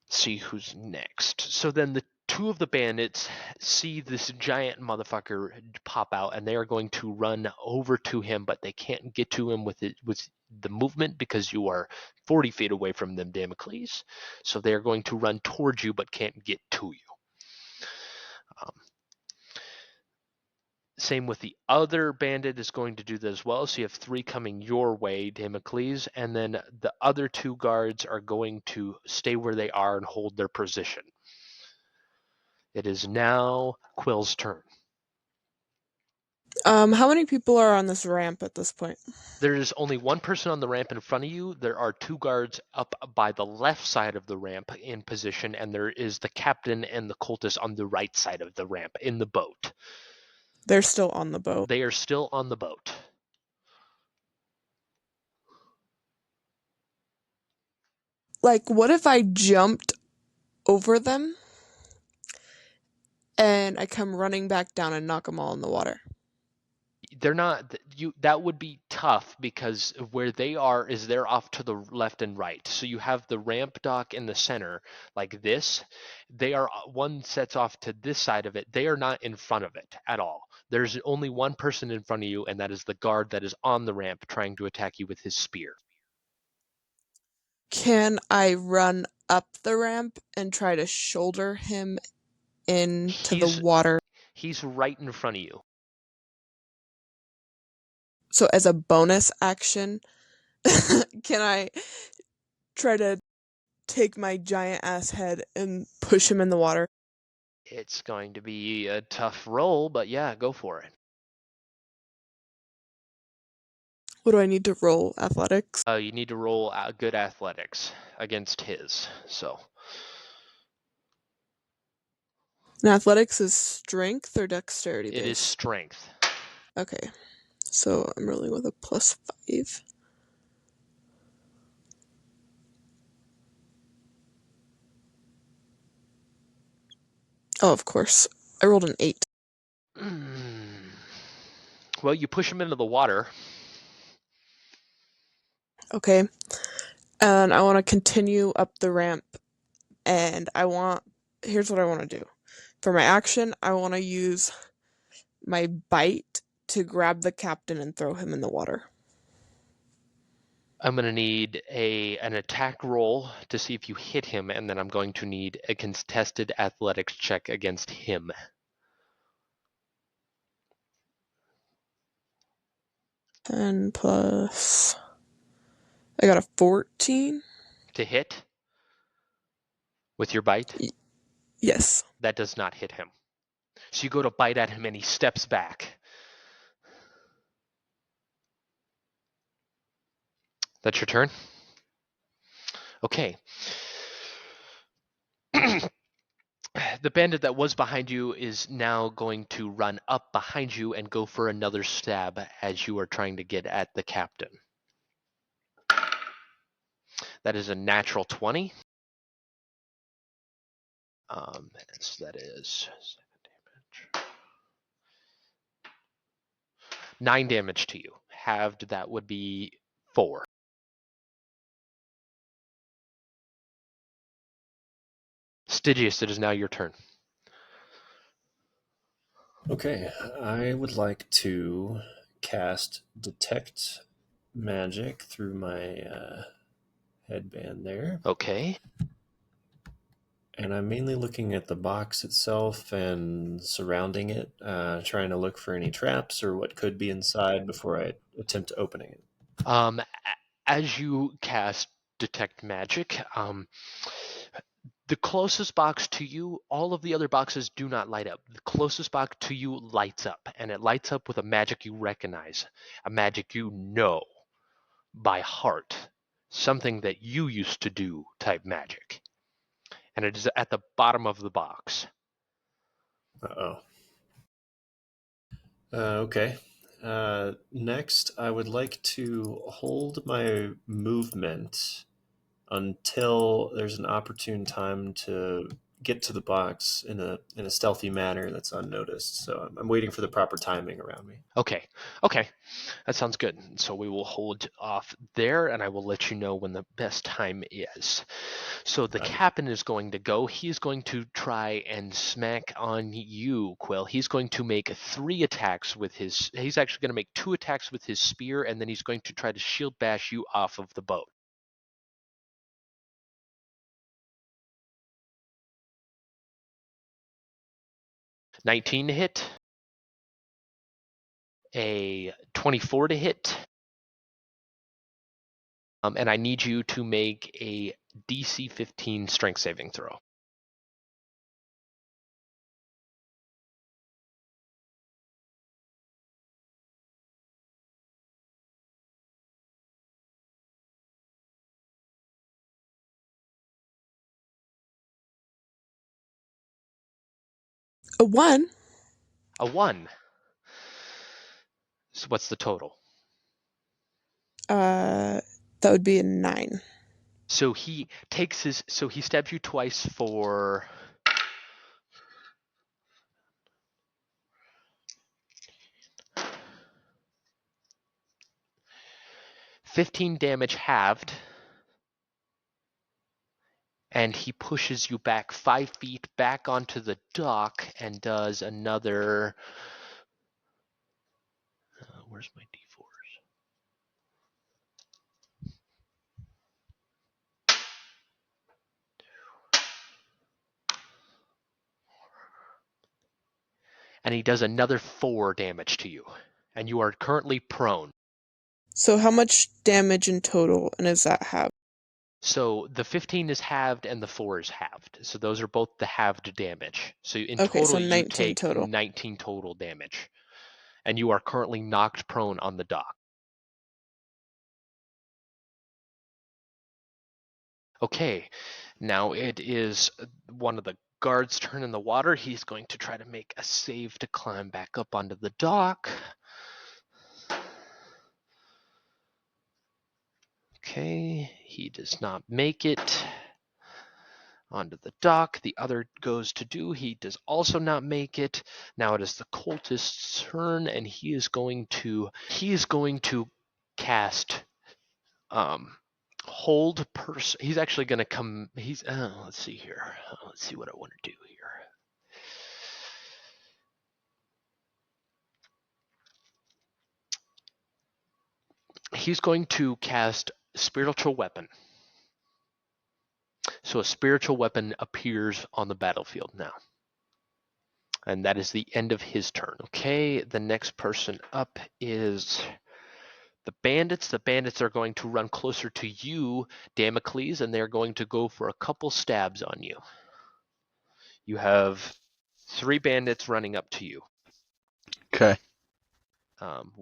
See who's next. So then the two of the bandits see this giant motherfucker pop out, and they are going to run over to him, but they can't get to him with the movement because you are 40 feet away from them, Damocles. So they are going to run towards you, but can't get to you. Same with the other bandit is going to do that as well. So you have 3 coming your way, Damocles, and then the other 2 guards are going to stay where they are and hold their position. It is now Quill's turn. How many people are on this ramp at this point? There is only one person on the ramp in front of you. There are 2 guards up by the left side of the ramp in position, and there is the captain and the cultist on the right side of the ramp in the boat. They're still on the boat. They are still on the boat. Like, what if I jumped over them and I come running back down and knock them all in the water? They're not that would be tough because where they are is they're off to the left and right. So you have the ramp dock in the center like this. They are one sets off to this side of it. They are not in front of it at all. There's only one person in front of you, and that is the guard that is on the ramp trying to attack you with his spear. Can I run up the ramp and try to shoulder him into the water? He's right in front of you. So as a bonus action, can I try to take my giant ass head and push him in the water? It's going to be a tough roll, but yeah, go for it. What do I need to roll? Athletics? You need to roll good athletics against his. So And athletics is strength or dexterity based? it is strength. Okay, so I'm rolling with a +5. Oh, of course. I rolled an 8. Well, you push him into the water. Okay. And I want to continue up the ramp. And here's what I want to do. For my action, I want to use my bite to grab the captain and throw him in the water. I'm going to need an attack roll to see if you hit him, and then I'm going to need a contested athletics check against him. And plus, I got a 14. To hit with your bite? Yes. That does not hit him. So you go to bite at him, and he steps back. That's your turn? Okay. The bandit that was behind you is now going to run up behind you and go for another stab as you are trying to get at the captain. That is a natural 20. So that is 9 damage to you. Halved, that would be 4. Stygius, it is now your turn. Okay, I would like to cast Detect Magic through my headband there. Okay. And I'm mainly looking at the box itself and surrounding it, trying to look for any traps or what could be inside before I attempt opening it. As you cast Detect Magic, the closest box to you, all of the other boxes do not light up. The closest box to you lights up, and it lights up with a magic you recognize, a magic you know by heart, something that you used to do type magic. And it is at the bottom of the box. Uh-oh. Okay. Next, I would like to hold my movement until there's an opportune time to get to the box in a stealthy manner that's unnoticed. So I'm waiting for the proper timing around me. Okay, that sounds good. So we will hold off there, and I will let you know when the best time is. So the captain is going to go. He's going to try and smack on you, Quill. He's going to make 3 attacks with his... He's actually going to make 2 attacks with his spear, and then he's going to try to shield bash you off of the boat. $19 to hit. A 24 to hit. And I need you to make a DC 15 strength saving throw. A 1. A 1. So what's the total? That would be a 9. So he stabs you twice for 15 damage halved, and he pushes you back 5 feet back onto the dock and does another. Where's my d4s? And he does another 4 damage to you, and you are currently prone. So how much damage in total, and is that halved? So the 15 is halved and the 4 is halved. So those are both the halved damage. So in Okay, so total, you 19 take total. 19 total damage. And you are currently knocked prone on the dock. Okay, now it is one of the guards' turn in the water. He's going to try to make a save to climb back up onto the dock. Okay, he does not make it onto the dock. The other goes to do. He does also not make it. Now it is the cultist's turn, and he is going to cast hold person. He's actually going to come. He's let's see here. Let's see what I want to do here. He's going to cast spiritual weapon. So a spiritual weapon appears on the battlefield now. And that is the end of his turn. Okay, the next person up is the bandits. The bandits are going to run closer to you, Damocles, and they're going to go for a couple stabs on you. You have 3 bandits running up to you. Okay.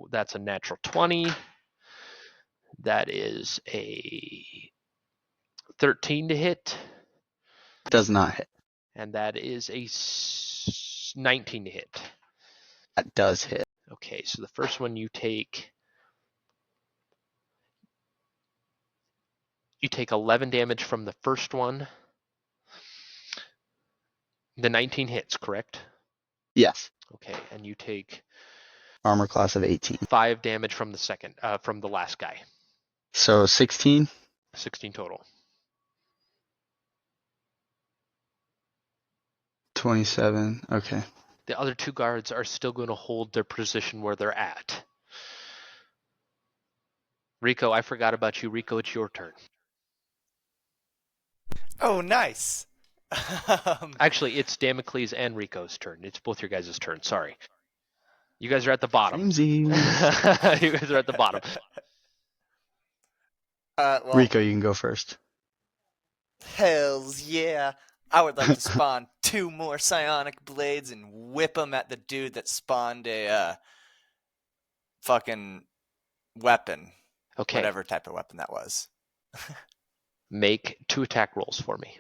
That's a natural 20. That is a 13 to hit. Does not hit. And that is a 19 to hit. That does hit. Okay, so the first one you take 11 damage from the first one. The 19 hits, correct? Yes. Okay, and you take Armor class of 18. 5 damage from the second, from the last guy. So 16? 16 total. 27. Okay. The other 2 guards are still going to hold their position where they're at. Rico, I forgot about you. Rico, it's your turn. Oh, nice. Actually, it's Damocles and Rico's turn. It's both your guys' turn. Sorry. You guys are at the bottom. You guys are at the bottom. Well, Rico, you can go first. hells yeah. I would like to spawn 2 more psionic blades and whip them at the dude that spawned a fucking weapon. Okay. Whatever type of weapon that was. Make 2 attack rolls for me.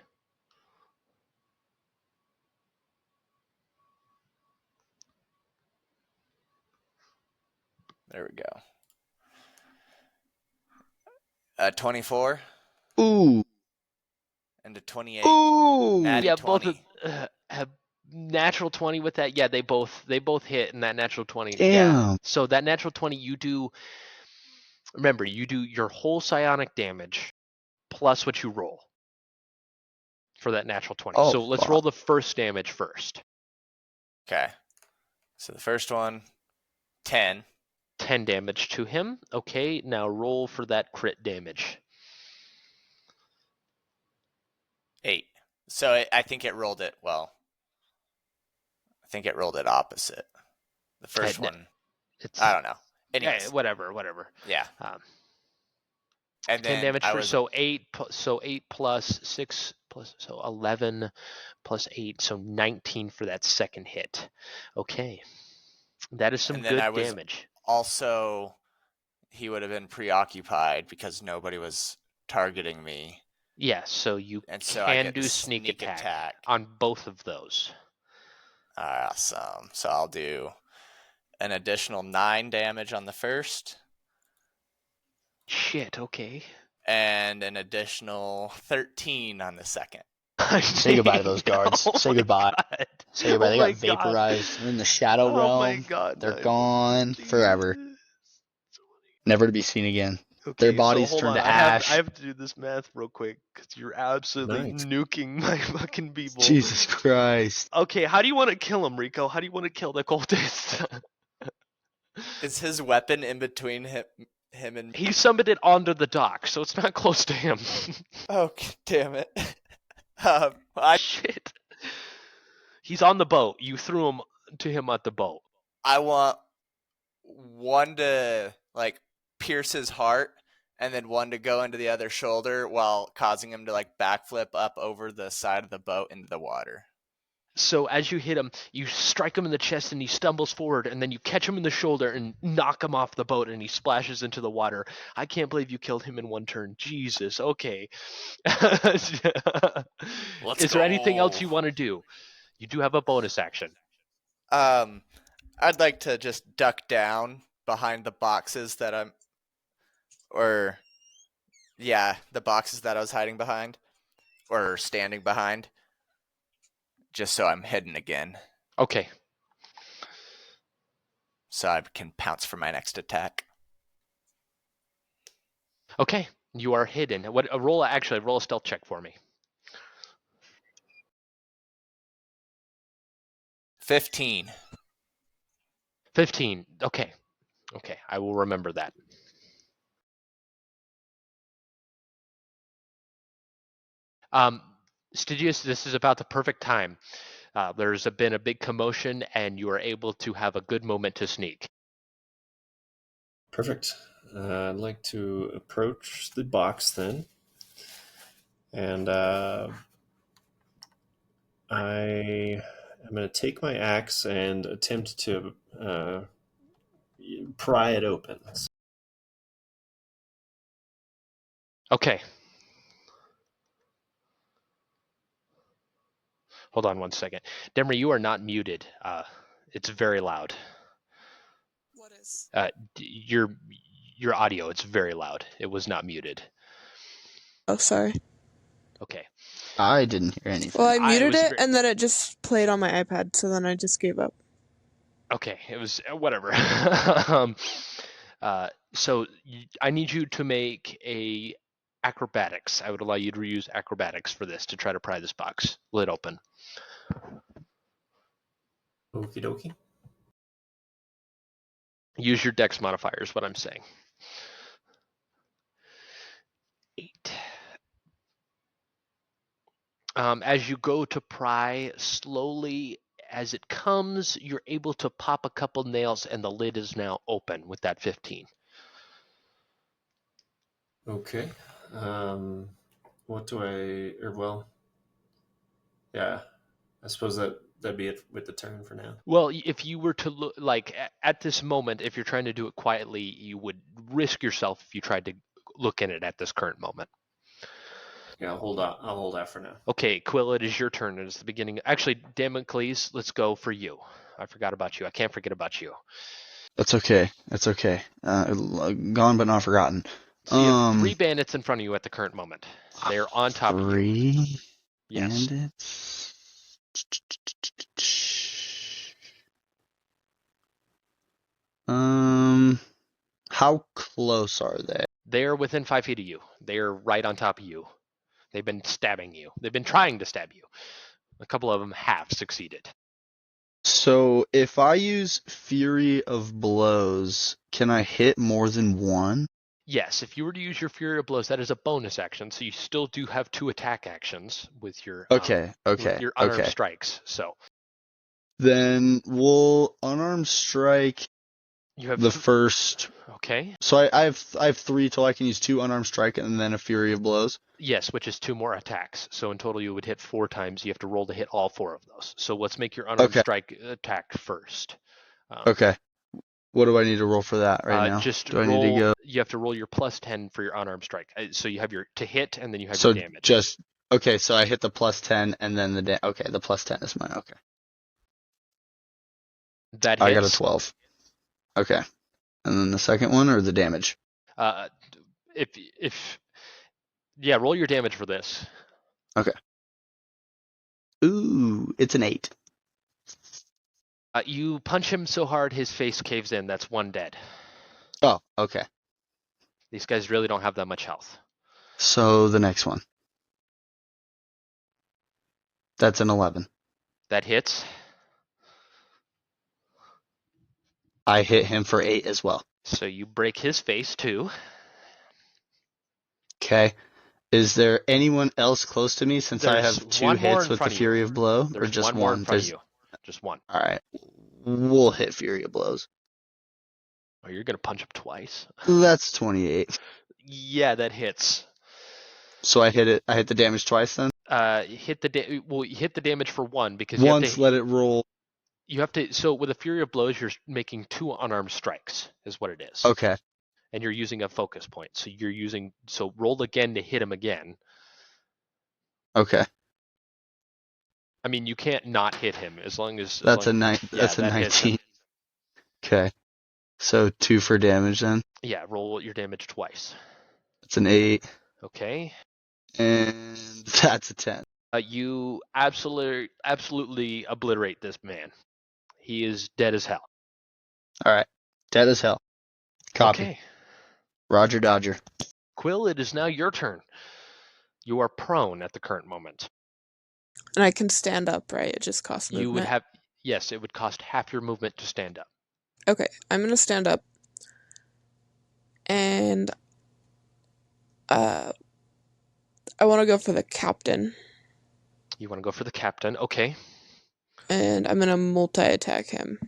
There we go. 24. Ooh. And a 28. Ooh. Natty Yeah, 20. both have natural 20 with that. Yeah, they both hit in that natural 20. Damn. Yeah. So that natural 20, remember, you do your whole psionic damage plus what you roll for that natural 20. Oh, so let's fuck. roll the first damage first. Okay. So the first one, 10. 10 damage to him. Okay, now roll for that crit damage. 8. So I think it rolled it, well, I think it rolled it opposite. The first one, I don't know. Anyways. Yeah, whatever. Yeah. And And 10 then damage I for was, so 8 plus 6 plus so 11 plus 8, so 19 for that second hit. Okay. That is some and then good I was damage. also, he would have been preoccupied because nobody was targeting me. Yes, so you And so can I get do the sneak sneak attack attack. on both of those. Awesome. So I'll do an additional 9 damage on the first, Shit, okay. and an additional 13 on the second. Say goodbye to those guards. Oh Say my goodbye. God. Say goodbye. Oh They my got God. vaporized. They're in the shadow Oh my realm. God. They're gone forever, never to be seen again. Their Okay, so bodies hold turned on. to I ash. have to do this math real quick because you're absolutely Nice. nuking my fucking people. Jesus Christ. Okay, how do you want to kill him, Rico? How do you want to kill the cultist? Is his weapon in between him and... He summoned it onto the dock, so it's not close to him. Oh, damn it. Shit. He's on the boat. You threw him to him at the boat. I want one to, like, pierce his heart, and then one to go into the other shoulder while causing him to, like, backflip up over the side of the boat into the water. So as you hit him, you strike him in the chest and he stumbles forward, and then you catch him in the shoulder and knock him off the boat and he splashes into the water. I can't believe you killed him in one turn. Jesus, okay. Let's Is there anything else go. you want to do? You do have a bonus action. I'd like to just duck down behind the boxes that I'm... Or... Yeah, the boxes that I was hiding behind. Or standing behind. Just so I'm hidden again. Okay. So I can pounce for my next attack. Okay. You are hidden. Roll a stealth check for me. 15. 15. Okay. Okay. I will remember that. Stygius, this is about the perfect time. There's been a big commotion, and you are able to have a good moment to sneak. Perfect. I'd like to approach the box then. And I am going to take my axe and attempt to pry it open. Okay. Hold on one second. Demry, you are not muted. It's very loud. What is? Your audio, it's very loud. It was not muted. Oh, sorry. Okay. I didn't hear anything. Well, I muted was it, very- and then it just played on my iPad, so then I just gave up. Okay, it was whatever. So I need you to make a acrobatics. I would allow you to use acrobatics for this to try to pry this box lid open. Okie dokie. Use your dex modifier is what I'm saying. 8. As you go to pry, slowly as it comes, you're able to pop a couple nails and the lid is now open with that 15. Okay. What do yeah, I suppose that'd be it with the turn for now. Well, if you were to look, like at this moment, if you're trying to do it quietly, you would risk yourself if you tried to look in it at this current moment. Yeah, I'll hold out for now. Okay, Quill, it is your turn. It is the beginning. Actually, Damocles, let's go for you. I forgot about you. I can't forget about you. That's okay. That's okay. Gone but not forgotten. So you have 3 bandits in front of you at the current moment. They are on top of you. 3 Yes. bandits. How close are they? They are within 5 feet of you. They are right on top of you. They've been stabbing you. They've been trying to stab you. A couple of them have succeeded. So if I use Fury of Blows, can I hit more than one? Yes, if you were to use your Fury of Blows, that is a bonus action, so you still do have 2 attack actions with your Okay. with your unarmed strikes. So then we'll unarmed strike you have the first. Okay. So I have 3 till I can use 2 unarmed strike and then a Fury of Blows. Yes, which is 2 more attacks. So in total, you would hit 4 times. You have to roll to hit all 4 of those. So let's make your unarmed strike attack first. Okay. What do I need to roll for that right now? Just do I roll. need to go? You have to roll your plus 10 for your unarmed strike. So you have your to hit, and then you have So your damage. just okay. So I hit the plus 10, and then the plus 10 is mine. Okay. That I got a hits. 12. Okay. And then the second one, or the damage? Uh, if yeah, roll your damage for this. Okay. Ooh, it's an 8. You punch him so hard his face caves in. That's one dead. Oh, okay. These guys really don't have that much health. So the next one. That's an 11. That hits. I hit him for 8 as well. So you break his face too. Okay. Is there anyone else close to me since I There's have 2 one more hits in with the front of you. Fury of Blow? Or There's just one more in one? front of you. Just one. All right. We'll hit Fury of Blows. Oh, you're gonna punch him twice. That's 28. Yeah, that hits. So I hit the damage twice then? You hit the damage for one because Once, let it roll. you have to. So with a Fury of Blows, you're making 2 unarmed strikes, is what it is. Okay. And you're using a focus point. So roll again to hit him again. Okay. I mean, you can't not hit him as long as. That's a Yeah, that's a that hits him. 19. Okay. So 2 for damage then. Yeah, roll your damage twice. That's an 8. Okay. And that's a 10. You absolutely obliterate this man. He is dead as hell. All right. Dead as hell. Copy. Okay. Roger Dodger. Quill, it is now your turn. You are prone at the current moment. And I can stand up, right? It just costs movement. You would have, yes, it would cost half your movement to stand up. Okay, I'm gonna stand up. And I want to go for the captain. You want to go for the captain. Okay. And I'm gonna multi-attack him.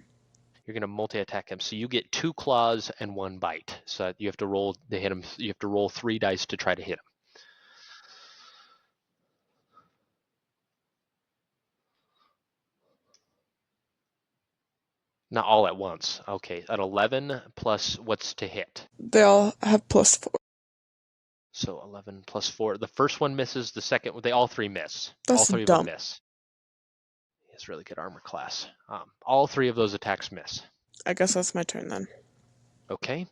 You're going to multi-attack him. So you get 2 claws and 1 bite. So you have to roll to hit him. You have to roll 3 dice to try to hit him. Not all at once. Okay. An 11 plus what's to hit? They all have +4. So 11 plus 4. The first one misses. The second, they all 3 miss. That's All 3 dumb. of them miss. He has really good armor class. All 3 of those attacks miss. I guess that's my turn then. Okay.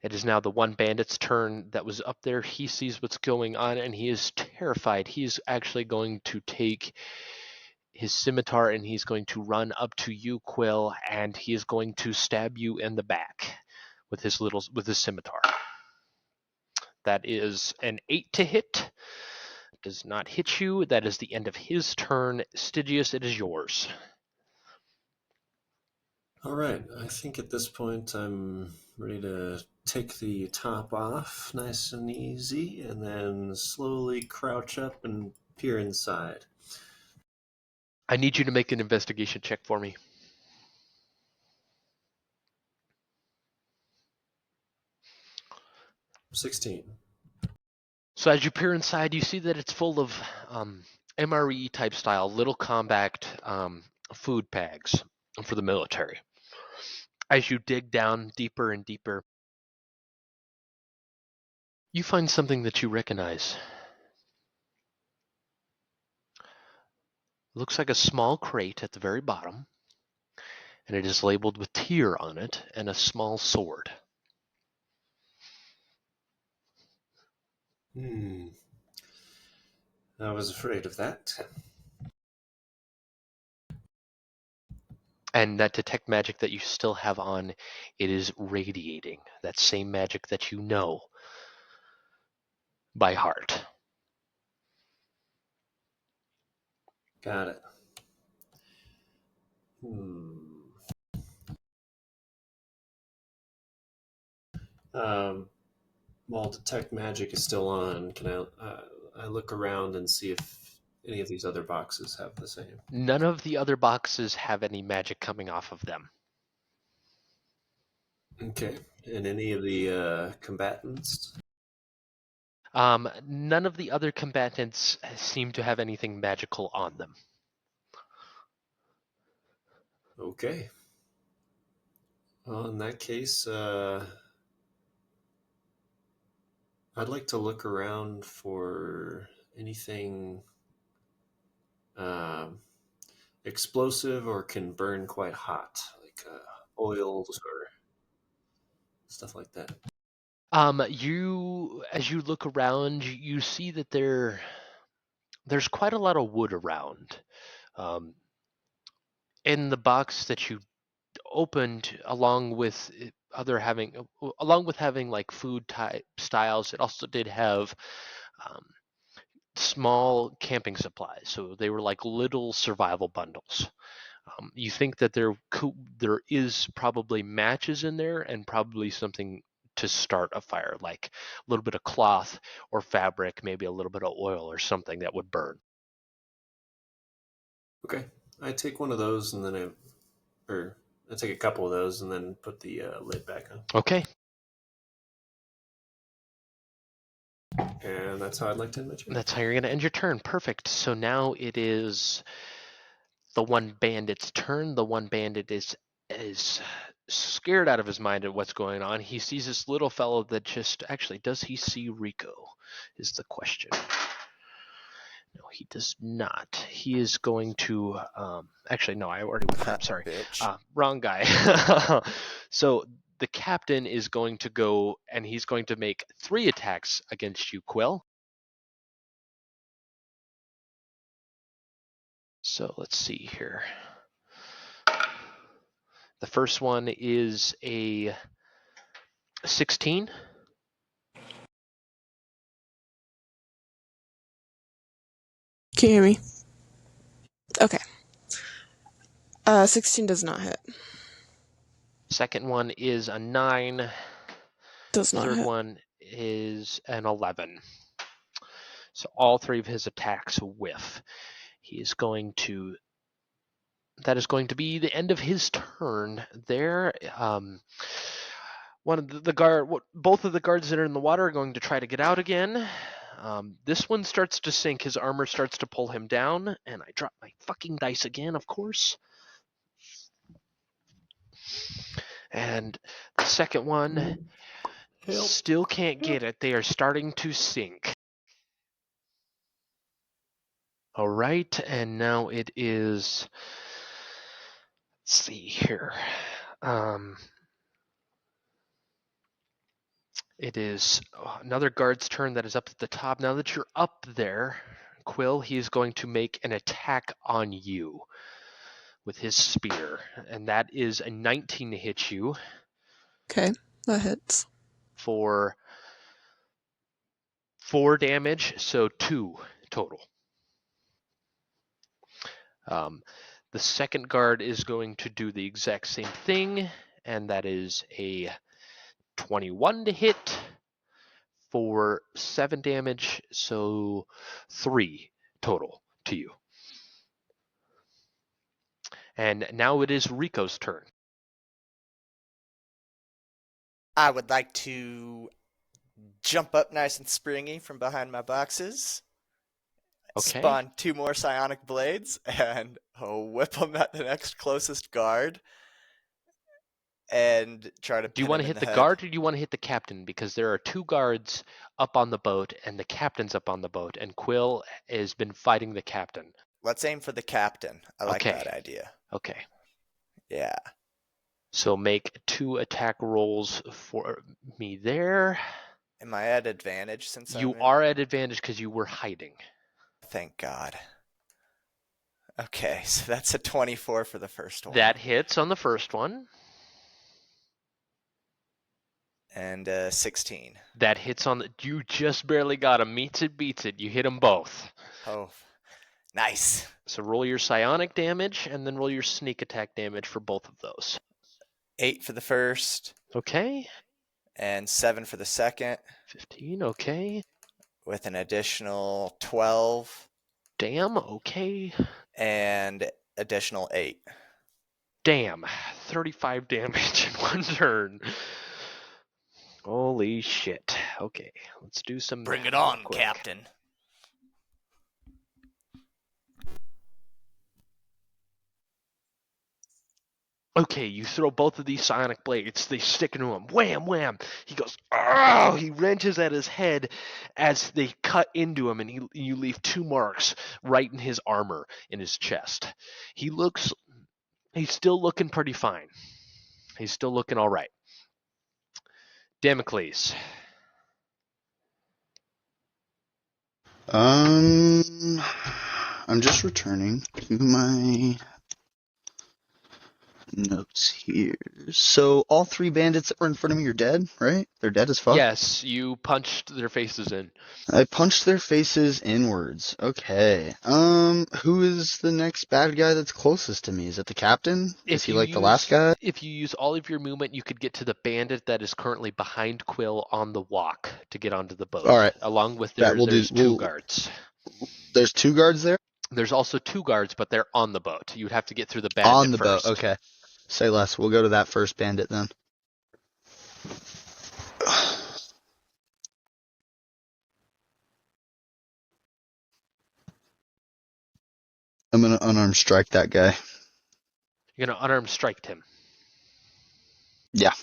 It is now the one bandit's turn that was up there. He sees what's going on and he is terrified. He's actually going to take his scimitar and he's going to run up to you, Quill, and he is going to stab you in the back with his scimitar. That is an 8 to hit. Does not hit you. That is the end of his turn. Stygius, it is yours. All right, I think at this point I'm ready to take the top off nice and easy and then slowly crouch up and peer inside. I need you to make an investigation check for me. 16. So as you peer inside, you see that it's full of MRE type style, little compact food bags for the military. As you dig down deeper and deeper, you find something that you recognize. It looks like a small crate at the very bottom, and it is labeled with Tyr on it and a small sword. I was afraid of that. And that detect magic that you still have on, it is radiating. That same magic that you know by heart. Got it. While detect magic is still on, can I look around and see if any of these other boxes have the same? None of the other boxes have any magic coming off of them. Okay. And any of the combatants? None of the other combatants seem to have anything magical on them. Okay. Well, in that case, I'd like to look around for anything. explosive or can burn quite hot, like oils or stuff like that. As you look around, you see that there's quite a lot of wood around. Um, in the box that you opened, along with having like food type styles, it also did have um, small camping supplies. So they were like little survival bundles. You think that there is probably matches in there and probably something to start a fire, like a little bit of cloth or fabric, maybe a little bit of oil or something that would burn. Okay, I take one of those and then I take a couple of those and then put the lid back on. Okay. And that's how I'd like to end my turn. That's how you're going to end your turn. Perfect. So now it is the one bandit's turn. The one bandit is scared out of his mind at what's going on. He sees this little fellow that just actually does he see Rico? Is the question. No, he does not. He is going to actually no, I already went for him. Sorry, Bitch. wrong guy. So the captain is going to go and he's going to make 3 attacks against you, Quill. So let's see here. The first one is a 16. Can you hear me? Okay. 16 does not hit. Second one is a 9. Does not Third hit. one is an 11. So all 3 of his attacks whiff. That is going to be the end of his turn there. One of both of the guards that are in the water are going to try to get out again. This one starts to sink. His armor starts to pull him down, and I drop my fucking dice again, of course. And the second one Help. still can't get it. They are starting to sink. All right, and now it is. Let's see here. It is another guard's turn that is up at the top. Now that you're up there, Quill, he's going to make an attack on you with his spear, and that is a 19 to hit you. Okay, that hits. For 4 damage, so 2 total. The second guard is going to do the exact same thing, and that is a 21 to hit for 7 damage, so 3 total to you. And now it is Rico's turn. I would like to jump up nice and springy from behind my boxes. Okay. Spawn 2 more psionic blades and whip them at the next closest guard and try to Do you pin want him to in hit the head. guard or do you want to hit the captain? Because there are 2 guards up on the boat and the captain's up on the boat, and Quill has been fighting the captain. Let's aim for the captain. I like Okay. that idea. Okay. Yeah. So make 2 attack rolls for me there. Am I at advantage since You I'm in? are at advantage because you were hiding. Thank God. Okay, so that's a 24 for the first one. That hits on the first one. And 16. That hits on the. You just barely got him. Meets it, beats it. You hit them both. Oh, nice. So roll your psionic damage and then roll your sneak attack damage for both of those. 8 for the first. Okay. And 7 for the second. 15. Okay. With an additional 12. Damn. Okay. And additional 8. Damn. 35 damage in one turn. Holy shit. Okay. Let's do some. Bring it real on, quick. Captain. Okay, you throw both of these psionic blades. They stick into him. Wham, wham. He goes, oh! He wrenches at his head as they cut into him, and you leave 2 marks right in his armor, in his chest. He's still looking pretty fine. He's still looking all right. Damocles. I'm just returning to my notes here. So all 3 bandits that were in front of me are dead, right? They're dead as fuck? Yes, you punched their faces in. I punched their faces inwards. Okay. Who is the next bad guy that's closest to me? Is it the captain? Is he like the last guy? If you use all of your movement, you could get to the bandit that is currently behind Quill on the walk to get onto the boat. Alright. Along with That we'll there's do. 2 guards. There's 2 guards there? There's also 2 guards, but they're on the boat. You would have to get through the bandit On the first. boat, okay. Say less. We'll go to that first bandit then. I'm gonna unarmed strike that guy. You're going to unarmed strike him. Yeah.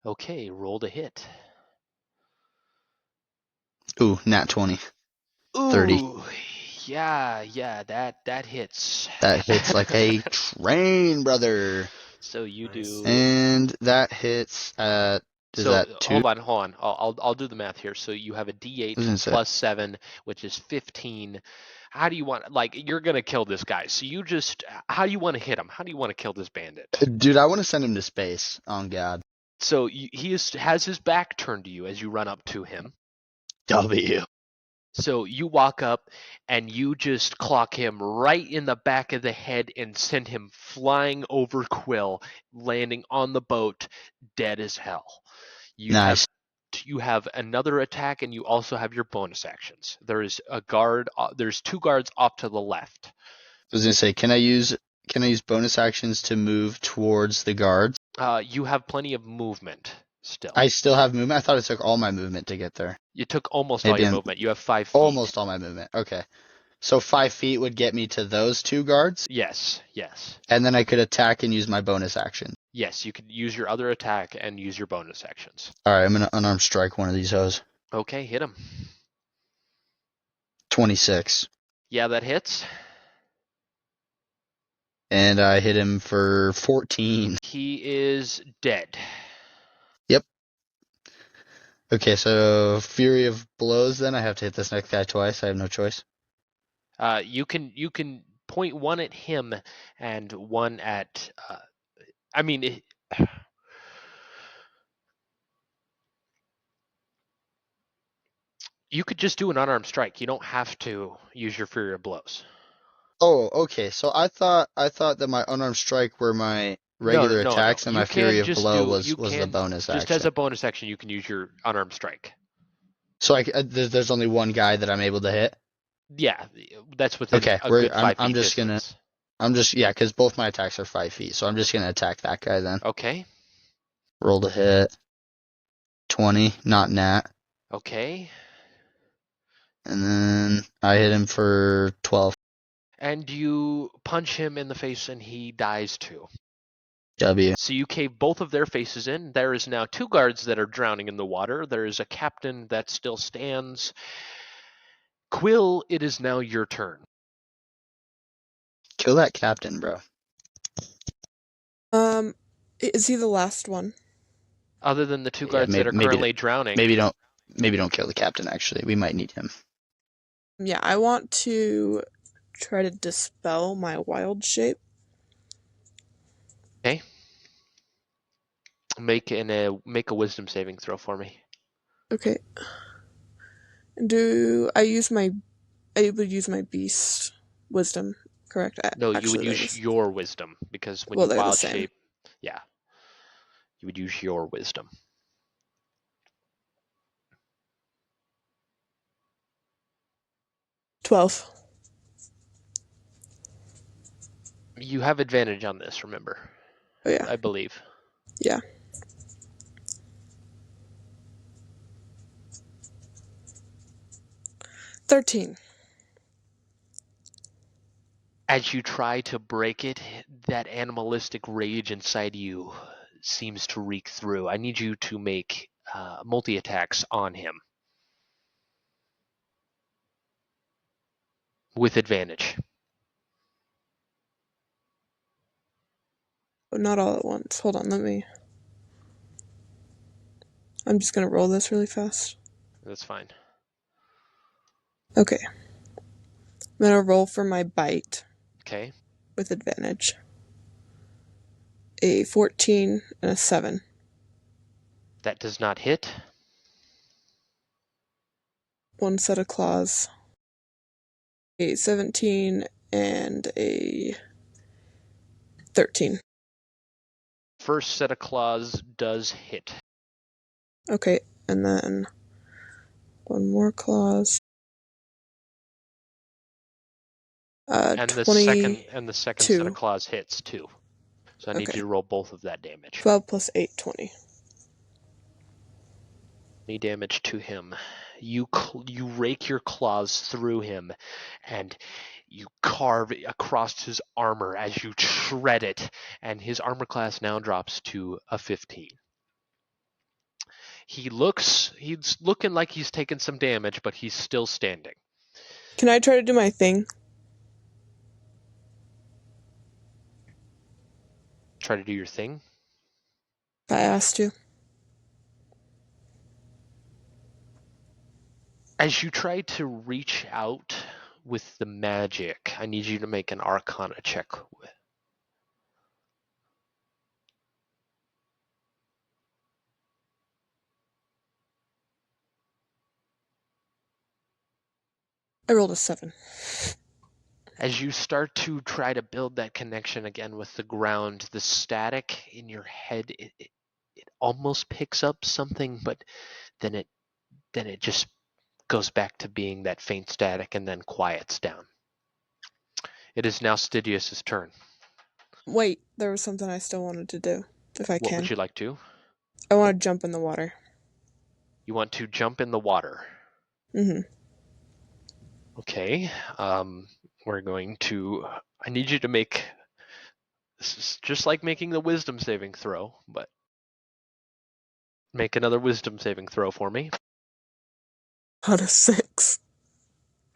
Okay, roll to hit. Ooh, nat 20. Ooh, 30. Yeah, that hits. That hits like a train, brother. So you Nice. do. And that hits at. Is So that 2? hold on. I'll do the math here. So you have a I was gonna D8 say. plus 7, which is 15. How do you want? Like, you're gonna kill this guy. So you just. How do you want to hit him? How do you want to kill this bandit? Dude, I want to send him to space. On God. So has his back turned to you as you run up to him. W. So you walk up and you just clock him right in the back of the head and send him flying over Quill, landing on the boat, dead as hell. Nice. You have another attack, and you also have your bonus actions. There is a guard. There's 2 guards off to the left. I was gonna say, can I use bonus actions to move towards the guards? You have plenty of movement still. I still have movement. I thought it took all my movement to get there. You took almost all your movement. You have 5 feet. Almost all my movement. Okay. So 5 feet would get me to those 2 guards, Yes. and then I could attack and use my bonus action. Yes, you could use your other attack and use your bonus actions. All right, I'm gonna unarmed strike one of these hoes. Okay, hit him. 26, Yeah, that hits. and I hit him for 14. He is dead. Yep. Okay, so Fury of Blows. Then I have to hit this next guy twice. I have no choice. You can point 1 at him and 1 at. You could just do an unarmed strike. You don't have to use your Fury of Blows. Oh, okay. So I thought that my unarmed strike were my regular attacks, and my Fury of Blow was the bonus action. Just as a bonus action, you can use your unarmed strike. So there's only one guy that I'm able to hit. Yeah, that's within okay, a good 5 feet I'm just distance. because both my attacks are 5 feet, so I'm just gonna attack that guy then. Okay. Roll to hit. 20, not nat. Okay. And then I hit him for 12. And you punch him in the face, and he dies too. W. So you cave both of their faces in. There is now 2 guards that are drowning in the water. There is a captain that still stands. Quill, it is now your turn. Kill that captain, bro. Is he the last one? Other than the 2 guards that are currently drowning. Maybe don't kill the captain, actually. We might need him. Yeah, I want to try to dispel my wild shape. Okay. Make a wisdom saving throw for me. Okay. I would use my beast wisdom, correct? No, you would use your wisdom, because when you wild shape, yeah, you would use your wisdom. $12. You have advantage on this, remember? Oh yeah. I believe. Yeah. $13. As you try to break it, that animalistic rage inside you seems to reek through. I need you to make multi-attacks on him with advantage. But not all at once. Hold on, I'm just gonna roll this really fast. That's fine. Okay. I'm gonna roll for my bite Okay. with advantage. A 14 and a 7. That does not hit. One set of claws. A 17 and a 13. First set of claws does hit. Okay, and then one more claws. And the 22. second set of claws hits too. So I need Okay. you to roll both of that damage. 12 plus 8, 20. Any damage to him. You rake your claws through him, and you carve across his armor as you shred it, and his armor class now drops to a 15. He's looking like he's taken some damage, but he's still standing. Can I try to do my thing? Try to do your thing. If I asked you. As you try to reach out with the magic, I need you to make an Arcana check. I rolled a 7. As you start to try to build that connection again with the ground, the static in your head, it almost picks up something, but then it just goes back to being that faint static and then quiets down. It is now Stidious's turn. Wait, there was something I still wanted to do, if I What can. would you like to? I want to jump in the water. You want to jump in the water. Mm-hmm. Okay. We're going to. I need you to make. This is just like making the wisdom saving throw, but make another wisdom saving throw for me. Out of 6.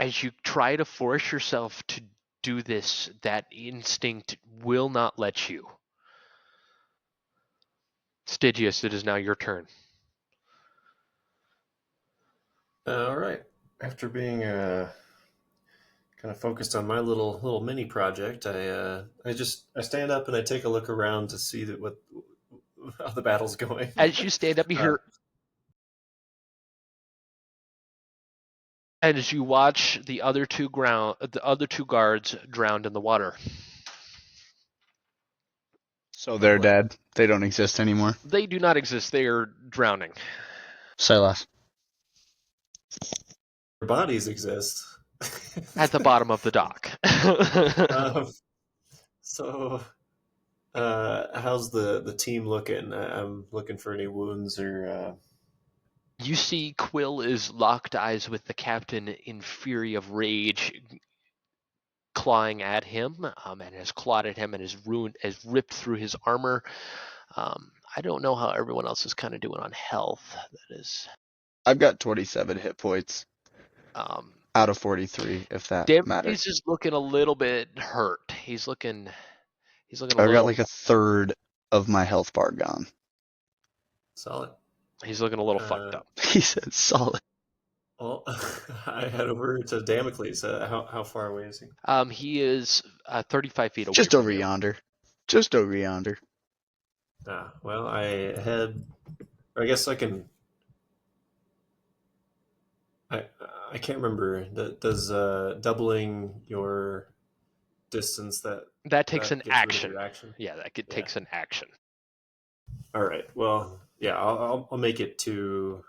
As you try to force yourself to do this, that instinct will not let you. Stygius, it is now your turn. All right. After being kind of focused on my little mini project, I stand up and I take a look around to see what how the battle's going. As you stand up, you hear. And as you watch the other two guards drowned in the water. So they're boy. dead. They don't exist anymore. They do not exist. They are drowning. Silas. Their bodies exist At the bottom of the dock. So, how's the team looking? I'm looking for any wounds or. You see Quill is locked eyes with the captain in fury of rage, clawing at him, and has clawed at him and has ripped through his armor. I don't know how everyone else is kind of doing on health. That is. I've got 27 hit points out of 43, if that matters. Damocles is looking a little bit hurt. He's looking a I've got little. like a third of my health bar gone. Solid. He's looking a little fucked up. He said solid. Well, I head over to Damocles. How far away is he? He is 35 feet away. Just from over you. yonder. Just over yonder. Well, I head. I guess I can. I can't remember. Does doubling your distance that takes an gets rid of action. your action? Yeah, takes an action. All right. Well, yeah, I'll make it to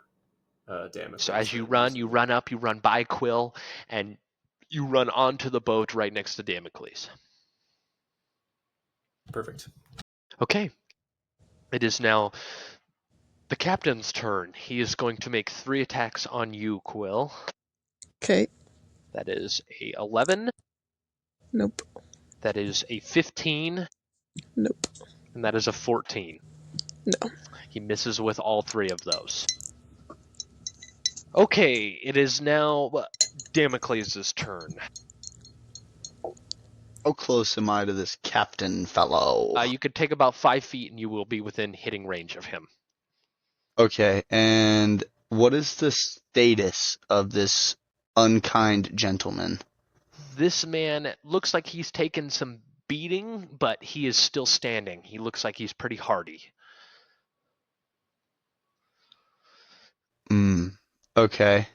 Damocles. So as you run up, you run by Quill, and you run onto the boat right next to Damocles. Perfect. Okay. It is now the captain's turn. He is going to make 3 attacks on you, Quill. Okay. That is a 11. Nope. That is a 15. Nope. And that is a 14. No. He misses with all 3 of those. Okay, it is now Damocles' turn. How close am I to this captain fellow? You could take about 5 feet and you will be within hitting range of him. Okay, and what is the status of this unkind gentleman? This man looks like he's taken some beating, but he is still standing. He looks like he's pretty hardy. Okay.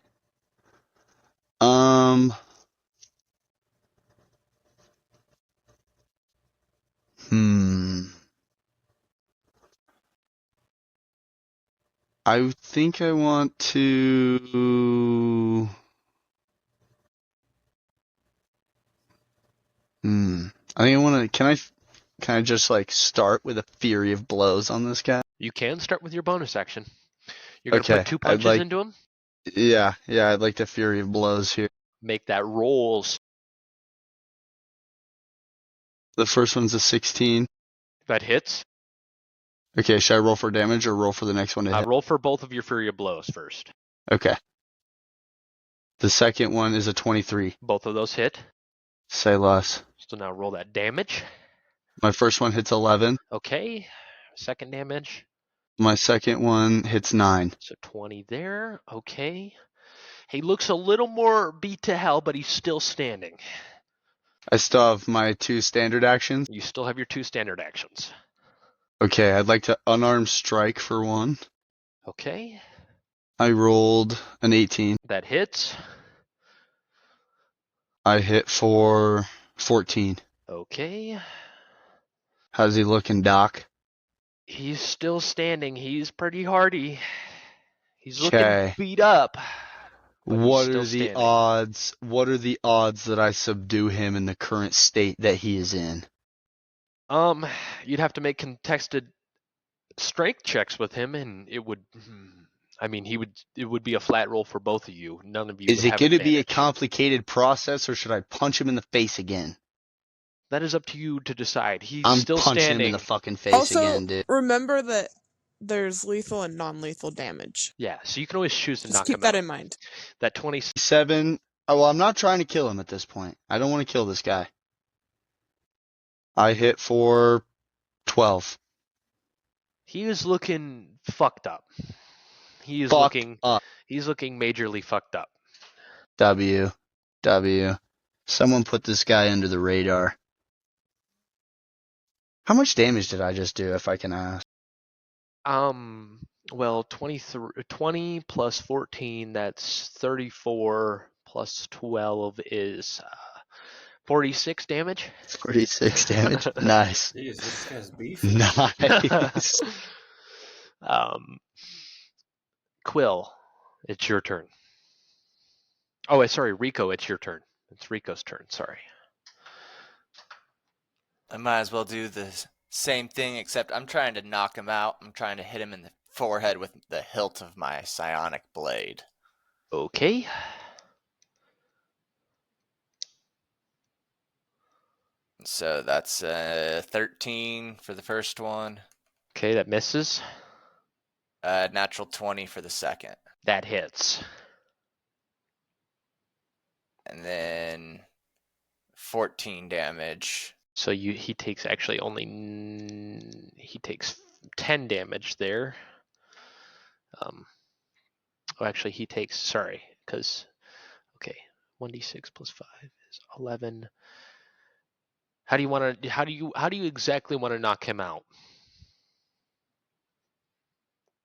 I think I want to. I think I want to. Can I just like start with a fury of blows on this guy? You can start with your bonus action. You're going to Okay, put 2 punches into him? Yeah, I'd like to fury of blows here. Make that roll. The first one's a 16. That hits. Okay, should I roll for damage or roll for the next one to hit? Roll for both of your fury of blows first. Okay. The second one is a 23. Both of those hit. Say less. So now roll that damage. My first one hits 11. Okay. Second damage. My second one hits 9. So 20 there. Okay. He looks a little more beat to hell, but he's still standing. I still have my 2 standard actions. You still have your 2 standard actions. Okay, I'd like to unarmed strike for 1. Okay. I rolled an 18. That hits. I hit for 14. Okay. How's he looking, Doc? He's still standing. He's pretty hardy. He's looking beat up. What are the odds? What are the odds that I subdue him in the current state that he is in? You'd have to make contested strength checks with him, and it would. I mean, it would be a flat roll for both of you. None of you. Is it going to be a complicated process, or should I punch him in the face again? That is up to you to decide. He's I'm still punching standing. him in the fucking face again, dude. Remember that there's lethal and non-lethal damage. Yeah, so you can always choose to knock him out. Just keep that in mind. That 27. Oh, well, I'm not trying to kill him at this point. I don't want to kill this guy. I hit for 12. He is looking fucked up. He's looking majorly fucked up. W. Someone put this guy under the radar. How much damage did I just do, if I can ask? Well, 20 plus 14, that's 34, plus 12 is 46 damage. 46 damage. Nice. Jeez, this guy's beefy. Nice. Quill, it's your turn. Oh, sorry, Rico, it's your turn. It's Rico's turn, sorry. I might as well do the same thing, except I'm trying to knock him out. I'm trying to hit him in the forehead with the hilt of my psionic blade. Okay. So that's 13 for the first one. Okay, that misses. Natural 20 for the second. That hits. And then 14 damage. So he takes 10 damage there. Actually he takes, sorry, because 1d6 plus 5 is 11. How do you exactly want to knock him out?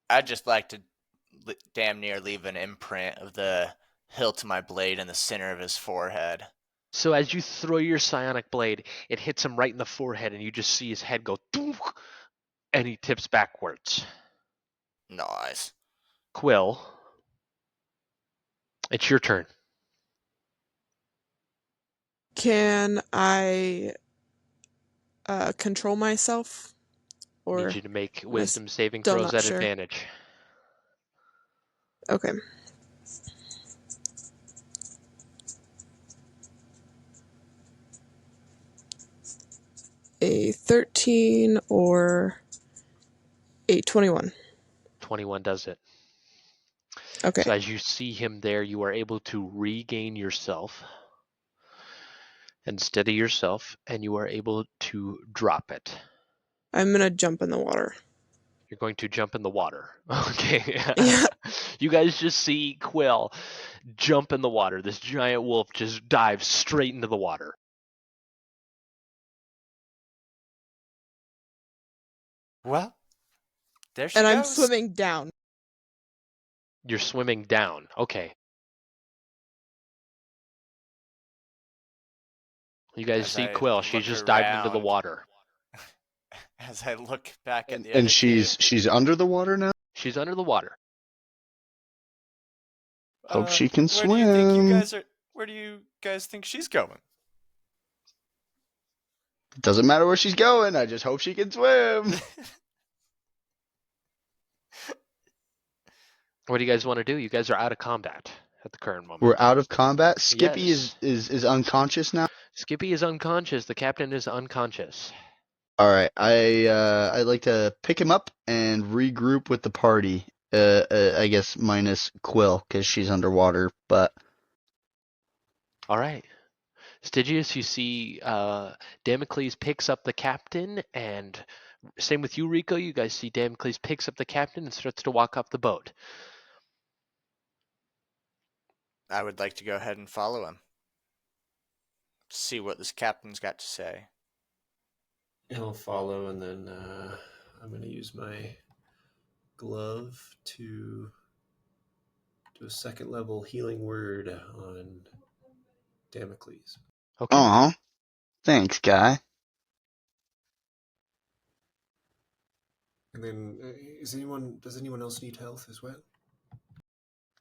I'd just like to damn near leave an imprint of the hilt of my blade in the center of his forehead. So as you throw your psionic blade, it hits him right in the forehead, and you just see his head go, and he tips backwards. Nice. Quill, it's your turn. Can I control myself? Or Need you to make wisdom saving still throws not at sure. advantage. Okay. a 13 or a 21. 21 does it. Okay. So as you see him there, you are able to regain yourself and steady yourself, and you are able to drop it. I'm gonna jump in the water. You're going to jump in the water. Okay. Yeah. You guys just see Quill jump in the water. This giant wolf just dives straight into the water. Well, there she And I'm goes. swimming down. You're swimming down. Okay. You guys As see I Quill. She's look just dived into the around, water. as I look back at the And other two. she's under the water now? She's under the water. Hope she can Where do you think you swim. guys are? Where do you guys think she's going? It doesn't matter where she's going. I just hope she can swim. What do you guys want to do? You guys are out of combat at the current moment. We're out of combat. Skippy Yes. is unconscious now. Skippy is unconscious. The captain is unconscious. All right, I'd like to pick him up and regroup with the party. I guess minus Quill because she's underwater. But All right. Stygius, you see Damocles picks up the captain, and same with you, Rico. You guys see Damocles picks up the captain and starts to walk off the boat. I would like to go ahead and follow him. See what this captain's got to say. I'll follow, and then I'm going to use my glove to do a second level healing word on Damocles. Okay. aw, thanks, guy. And then, does anyone else need health as well?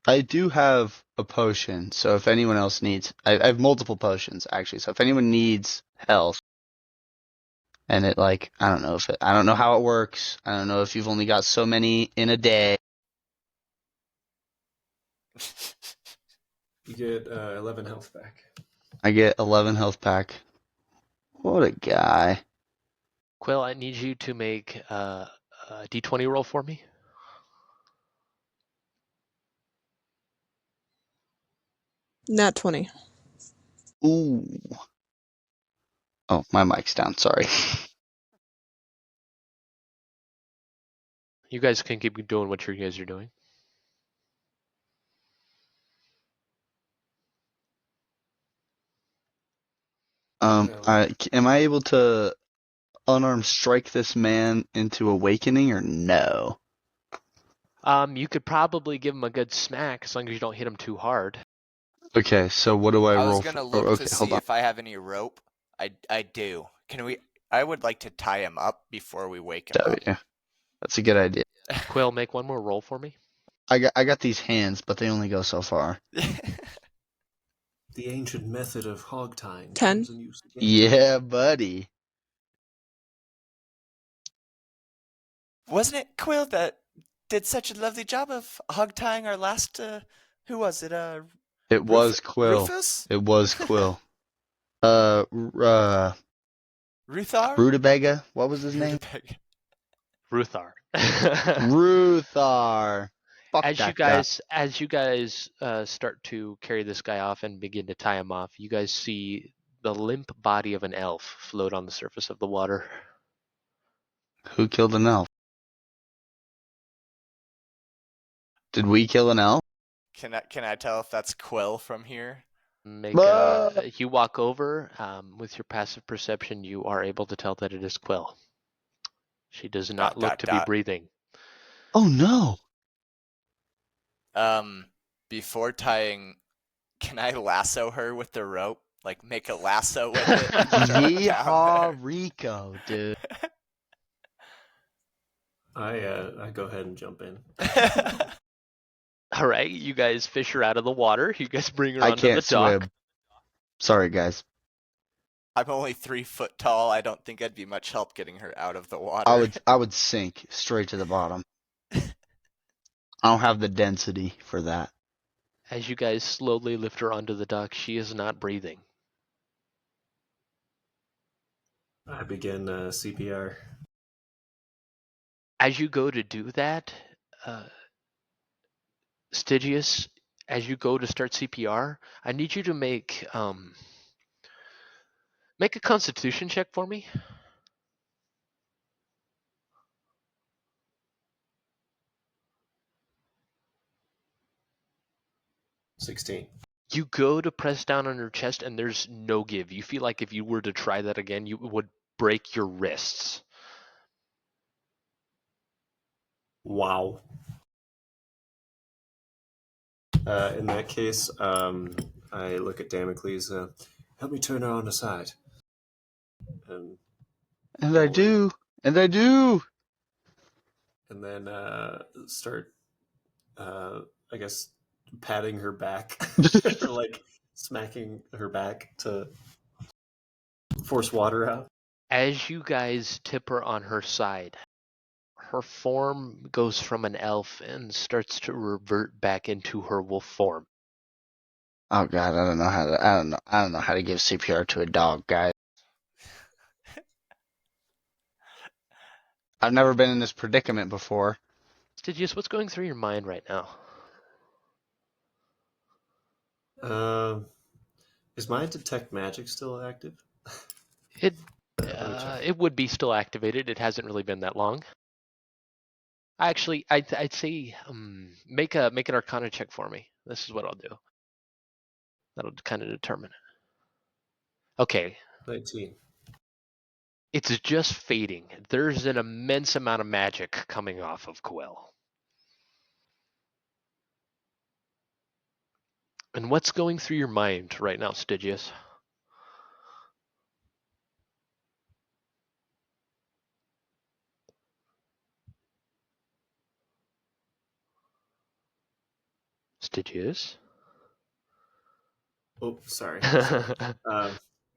I do have a potion, so if anyone else needs, I have multiple potions actually. So if anyone needs health, and it like I don't know how it works. I don't know if you've only got so many in a day. You get 11 health back. I get 11 health back. What a guy. Quill, I need you to make a d20 roll for me. Nat 20. Ooh. Oh, my mic's down. Sorry. You guys can keep doing what you guys are doing. Am I able to unarmed strike this man into awakening or no? You could probably give him a good smack as long as you don't hit him too hard. Okay, so what do I I roll was gonna for? look Oh, to okay, hold see on. if I have any rope. I do. I would like to tie him up before we wake him up. Yeah, that's a good idea. Quill, make one more roll for me. I got these hands, but they only go so far. The ancient method of hog tying 10. comes in use again. Yeah, buddy. Wasn't it Quill that did such a lovely job of hog tying our last? Who was it? It was Quill. Rufus? It was Quill. Ruthar? Rutabaga. What was his name? Ruthar. Ruthar. Fuck As that guy. you guys start to carry this guy off and begin to tie him off, you guys see the limp body of an elf float on the surface of the water. Who killed an elf? Did we kill an elf? Can I tell if that's Quill from here? You walk over with your passive perception. You are able to tell that it is Quill. She does not look to be breathing. Oh no! Before tying, can I lasso her with the rope? Like make a lasso with it? Yeehaw, Rico, dude. I go ahead and jump in. All right, you guys fish her out of the water. You guys bring her I onto the can't dock. swim. Sorry, guys. I'm only 3 foot tall. I don't think I'd be much help getting her out of the water. I would sink straight to the bottom. I don't have the density for that. As you guys slowly lift her onto the dock, she is not breathing. I begin CPR. As you go to do that, uh, Stygius, as you go to start CPR, I need you to make a Constitution check for me. 16. You go to press down on her chest, and there's no give. You feel like if you were to try that again, you would break your wrists. Wow. In that case, I look at Damocles. Help me turn her on the side. And And I roll in. do. And I do. And then start, I guess, patting her back. Or like smacking her back to force water out. As you guys tip her on her side, her form goes from an elf and starts to revert back into her wolf form. Oh God, I don't know how to give CPR to a dog, guys. I've never been in this predicament before. Stygius, what's going through your mind right now? Is my detect magic still active? It Let me check. it would be still activated. It hasn't really been that long. Actually, I'd say make an Arcana check for me. This is what I'll do. That'll kind of determine it. Okay, 19. it's just fading. There's an immense amount of magic coming off of Quill. And what's going through your mind right now, Stygius? Stygius? Oh, sorry. I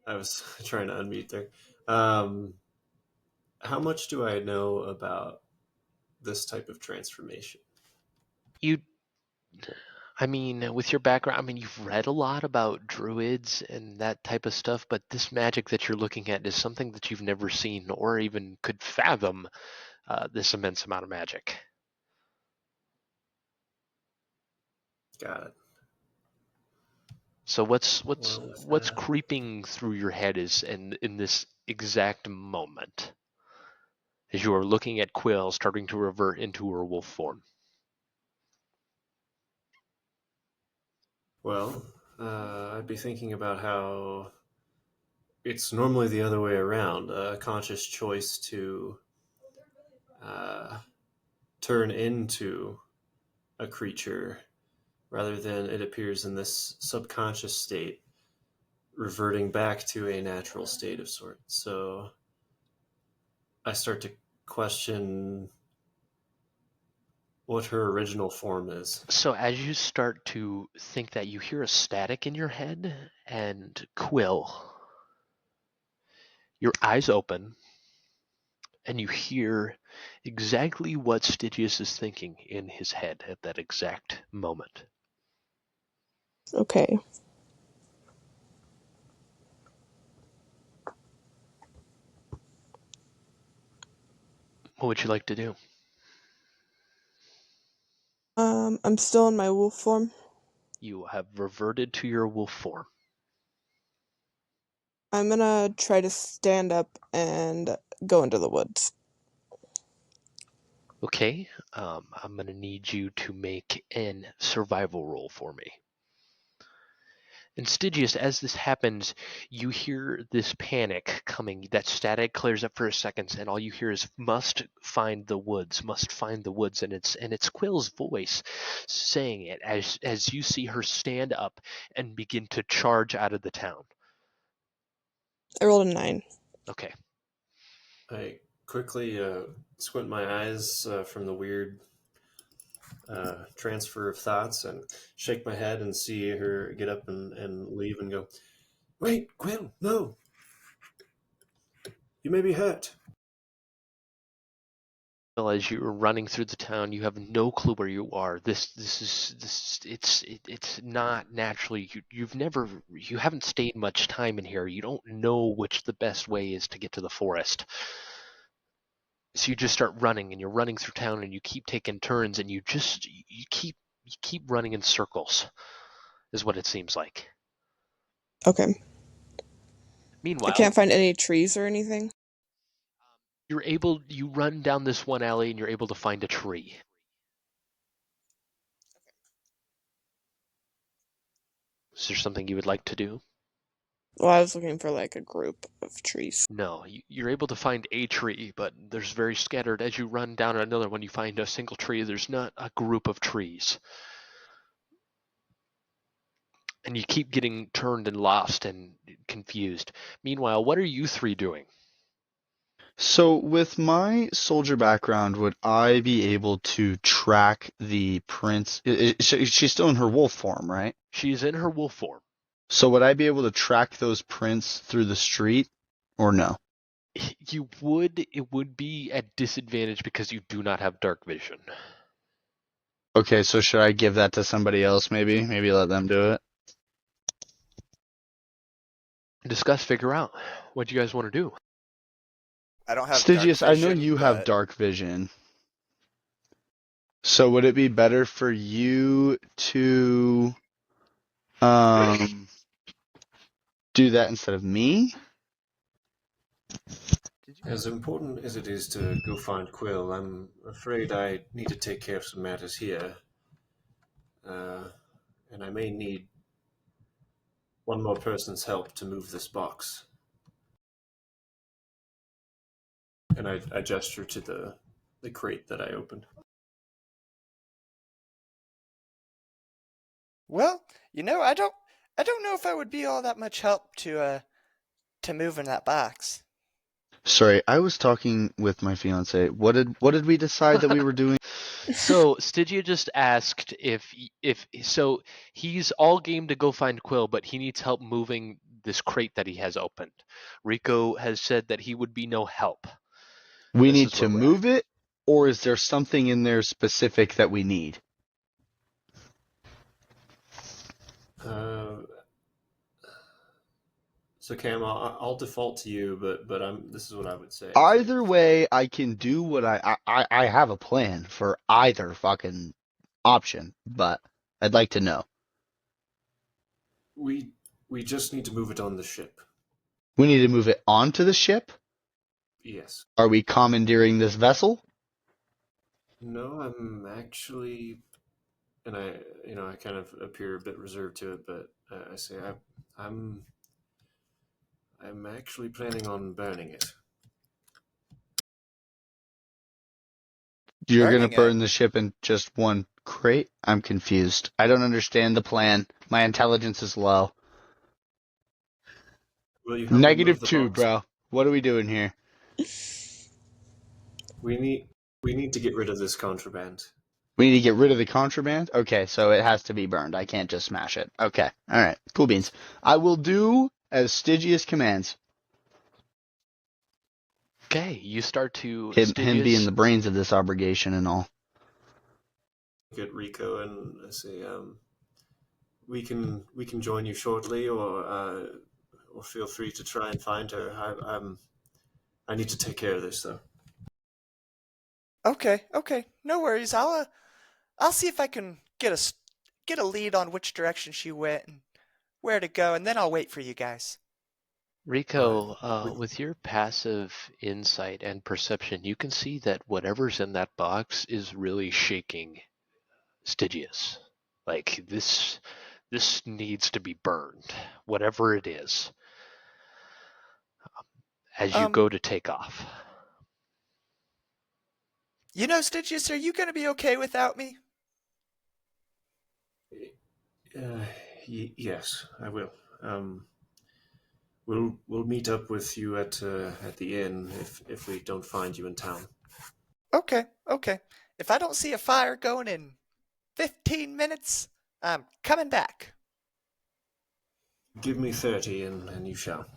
was trying to unmute there. How much do I know about this type of transformation? you I mean, with your background, I mean, you've read a lot about druids and that type of stuff, but this magic that you're looking at is something that you've never seen or even could fathom this immense amount of magic. Got it. So what's Well, with what's that, creeping through your head is in this exact moment as you are looking at Quill starting to revert into her wolf form. well, I'd be thinking about how it's normally the other way around, a conscious choice to uh, turn into a creature rather than it appears in this subconscious state, reverting back to a natural state of sorts. So I start to question what her original form is. So as you start to think that, you hear a static in your head, and Quill, your eyes open, and you hear exactly what Stygius is thinking in his head at that exact moment. Okay. What would you like to do? I'm still in my wolf form. You have reverted to your wolf form. I'm gonna try to stand up and go into the woods. Okay, I'm going to need you to make an survival roll for me. And Stygius, as this happens, you hear this panic coming. That static clears up for a second, and all you hear is "must find the woods, must find the woods," and it's Quill's voice saying it as you see her stand up and begin to charge out of the town. I rolled a 9. Okay. I quickly squint my eyes from the weird transfer of thoughts and shake my head and see her get up and leave and go, Wait, Quill, no. You may be hurt. As you're running through the town, you have no clue where you are. It's not naturally. You haven't stayed much time in here. You don't know which the best way is to get to the forest. So you just start running, and you're running through town, and you keep taking turns, and you keep running in circles, is what it seems like. Okay. I Meanwhile, can't find any trees or anything. you run down this one alley, and you're able to find a tree. Is there something you would like to do? Well, I was looking for like a group of trees. No, you're able to find a tree, but there's very scattered. As you run down another one, you find a single tree. There's not a group of trees. And you keep getting turned and lost and confused. Meanwhile, what are you three doing? So, with my soldier background, would I be able to track the prince? She's still in her wolf form, right? She's in her wolf form. So, would I be able to track those prints through the street, or no? It would be at disadvantage because you do not have dark vision. Okay, so should I give that to somebody else, maybe? Maybe let them do it? Discuss, figure out. What do you guys want to do? I don't have Stygius, dark I know vision, you have but dark vision. So would it be better for you to do that instead of me? As important as it is to go find Quill, I'm afraid I need to take care of some matters here. And I may need one more person's help to move this box. And I gesture to the crate that I opened. well, I don't know if I would be all that much help to move in that box. Sorry, I was talking with my fiance. What did we decide that we were doing? So Stygia just asked if so he's all game to go find Quill, but he needs help moving this crate that he has opened. Rico has said that he would be no help. We This need is to where we're move it, or is there something in there specific that we need? So Cam, I'll default to you, but this is what I would say. Either way, I can do what I have a plan for either fucking option, but I'd like to know. We just need to move it on the ship. We need to move it onto the ship? Yes. Are we commandeering this vessel? No, I'm actually, and I kind of appear a bit reserved to it, but I say I'm actually planning on burning it. You're gonna Burning it. burn the ship in just one crate? I'm confused. I don't understand the plan. My intelligence is low. Will you help me move the -2, box? bro. What are we doing here? We need to get rid of this contraband. We need to get rid of the contraband? Okay, so it has to be burned. I can't just smash it. Okay, alright. Cool beans. I will do as Stygius commands. okay. You start to Him being Stygius. the brains of this obligation and all. Look at Rico and I say, we can join you shortly, or feel free to try and find her. I need to take care of this though. Okay, no worries. I'll see if I can get a lead on which direction she went and where to go, and then I'll wait for you guys. Rico, Right. with your passive insight and perception, you can see that whatever's in that box is really shaking Stygius. Like this needs to be burned, whatever it is, as you go to take off. Stygius, are you gonna be okay without me? Yes, I will. We'll meet up with you at the inn if we don't find you in town. Okay. If I don't see a fire going in 15 minutes, I'm coming back. Give me 30 and you shall.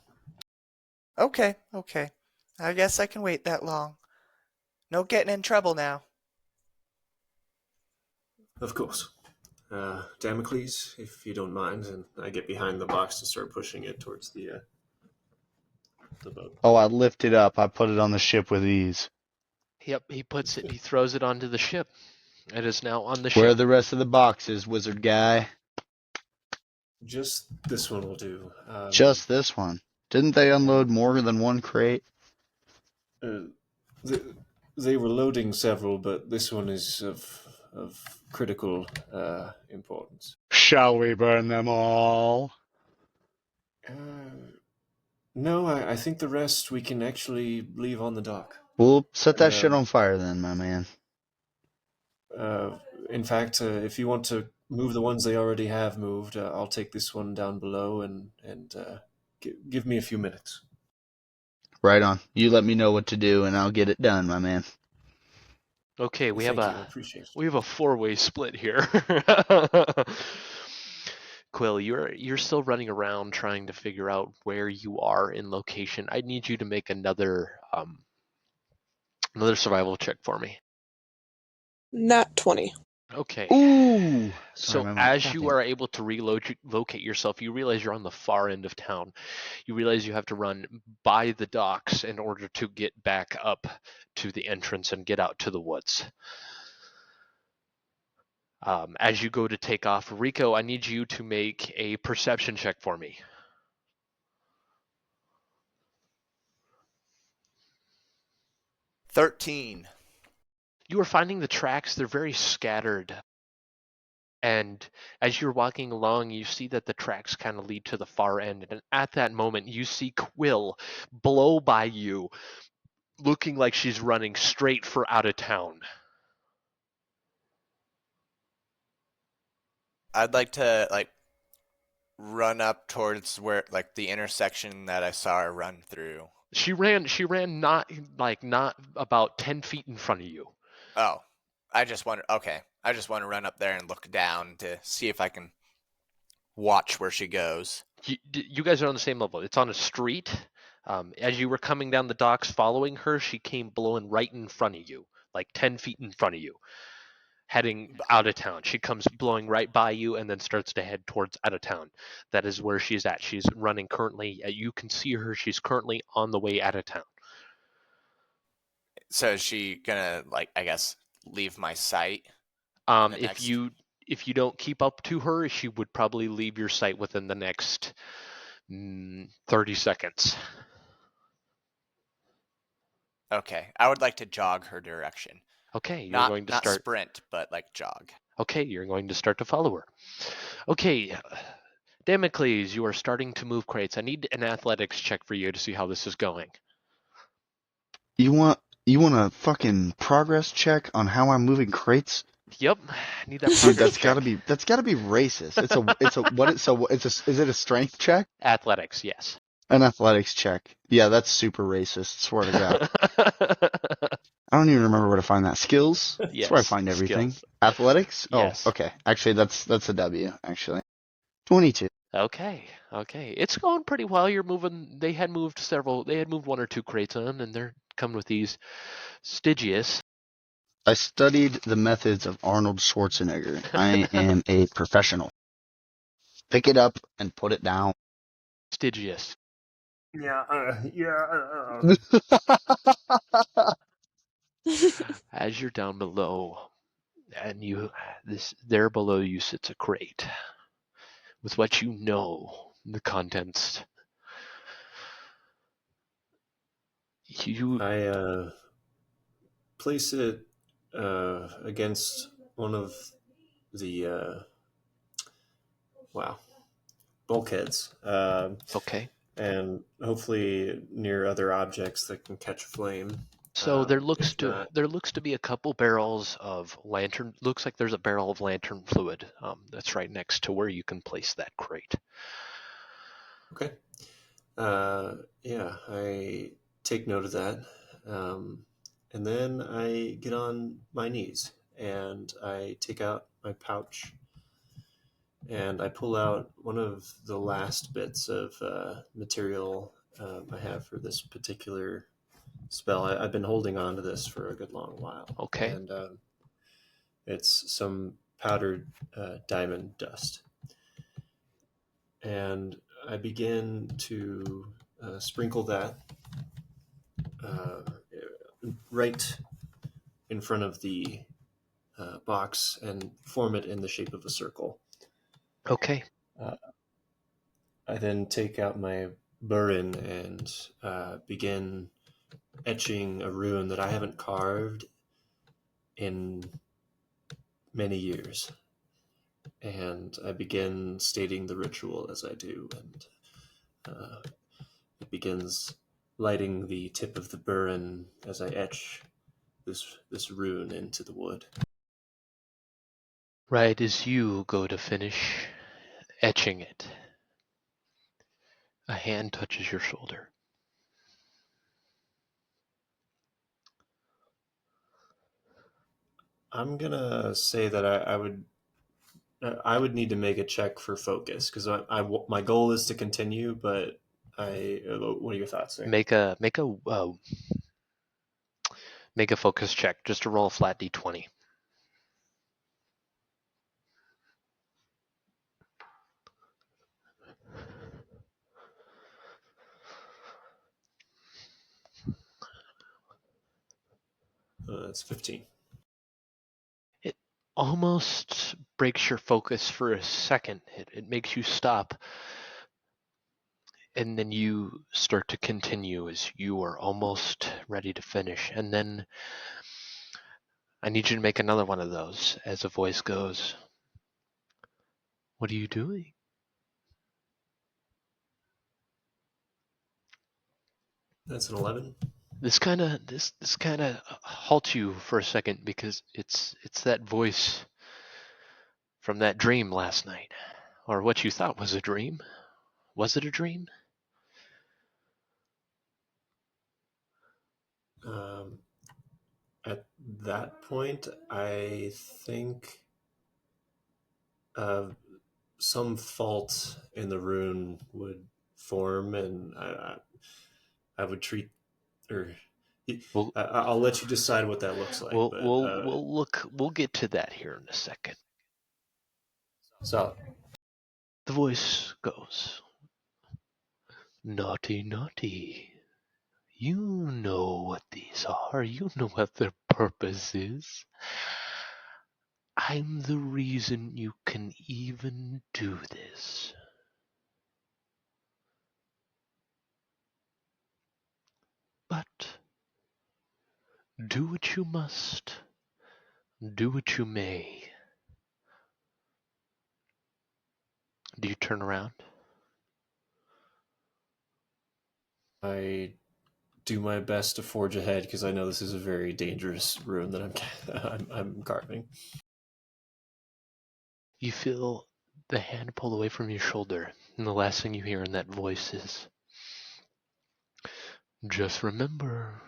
Okay. I guess I can wait that long. No getting in trouble now. Of course. Damocles, if you don't mind, and I get behind the box to start pushing it towards the boat. Oh, I lift it up. I put it on the ship with ease. Yep, he throws it onto the ship. It is now on the Where are ship. the rest of the boxes, wizard guy? Just this one will do. Just this one. Didn't they unload more than one crate? Uh, they were loading several, but this one is of critical importance. Shall we burn them all? No, I think the rest we can actually leave on the dock. We'll set that shit Um, on fire then, my man. in fact, if you want to move the ones they already have moved, I'll take this one down below and give me a few minutes. Right on. You let me know what to do, and I'll get it done, my man. Okay, we Thank have you, I appreciate it. a 4-way split here. Quill, you're still running around trying to figure out where you are in location. I need you to make another survival check for me. Nat 20. Okay. Ooh! Sorry, So my mic. as you are able to locate yourself, you realize you're on the far end of town. You realize you have to run by the docks in order to get back up to the entrance and get out to the woods. As you go to take off, Rico, I need you to make a perception check for me. 13. You are finding the tracks, they're very scattered. And as you're walking along, you see that the tracks kind of lead to the far end. And at that moment, you see Quill blow by you, looking like she's running straight for out of town. I'd like to run up towards where the intersection that I saw her run through. She ran not about 10 feet in front of you. Oh, I just want to run up there and look down to see if I can watch where she goes. You guys are on the same level. It's on a street. As you were coming down the docks following her, she came blowing right in front of you, like 10 feet in front of you, heading out of town. She comes blowing right by you and then starts to head towards out of town. That is where she's at. She's running currently. You can see her. She's currently on the way out of town. So is she gonna I guess leave my sight? If you don't keep up to her, she would probably leave your sight within the next 30 seconds. Okay, I would like to jog her direction. Okay, you're Not going to not start. sprint, but jog. Okay, you're going to start to follow her. Okay, Damocles, you are starting to move crates. I need an athletics check for you to see how this is going. You want a fucking progress check on how I'm moving crates? Yep, I need that Dude, progress that's gotta check. be racist. Is it a strength check? Athletics, yes. An athletics check. Yeah, that's super racist. Swear to God. I don't even remember where to find that. Skills? That's where I Yes, find everything. skills. Athletics? Yes. Oh, okay. Actually, that's a W, actually. 22. Okay. It's going pretty well. You're moving. They had moved 1 or 2 crates on, and they're coming with these Stygius. I studied the methods of Arnold Schwarzenegger. I am a professional. Pick it up and put it down. Stygius. Yeah. As you're down below, and there below you sits a crate with what you know, the contents. I place it against one of the bulkheads, Okay. and hopefully near other objects that can catch flame. So there looks If not, to be a couple barrels of lantern. Looks like there's a barrel of lantern fluid that's right next to where you can place that crate. okay. Yeah, I take note of that, and then I get on my knees and I take out my pouch and I pull out one of the last bits of material I have for this particular spell. I've been holding on to this for a good long while. Okay. And it's some powdered diamond dust. And I begin to sprinkle that uh, right in front of the box and form it in the shape of a circle. Okay. I then take out my burin and begin etching a rune that I haven't carved in many years. And I begin stating the ritual as I do, and it begins lighting the tip of the burin as I etch this rune into the wood. Right as you go to finish etching it, a hand touches your shoulder. I'm gonna say that I would need to make a check for focus because my goal is to continue, but what are your thoughts there? Make a focus check just to roll a flat d20. It's 15. It almost breaks your focus for a second. It makes you stop, and then you start to continue as you are almost ready to finish. And then I need you to make another one of those as a voice goes, "What are you doing?" That's an 11. This kind of halts you for a second because it's that voice from that dream last night, or what you thought was a dream. Was it a dream? Um, at that point, I think uh, some fault in the rune would form, and I would treat, or We'll I'll let you decide what that looks like. But we'll get to that here in a second. so The voice goes, "Naughty, naughty. You know what these are. You know what their purpose is. I'm the reason you can even do this. But do what you must. Do what you may." Do you turn around? I do my best to forge ahead because I know this is a very dangerous rune that I'm carving. You feel the hand pulled away from your shoulder, and the last thing you hear in that voice is, "Just remember,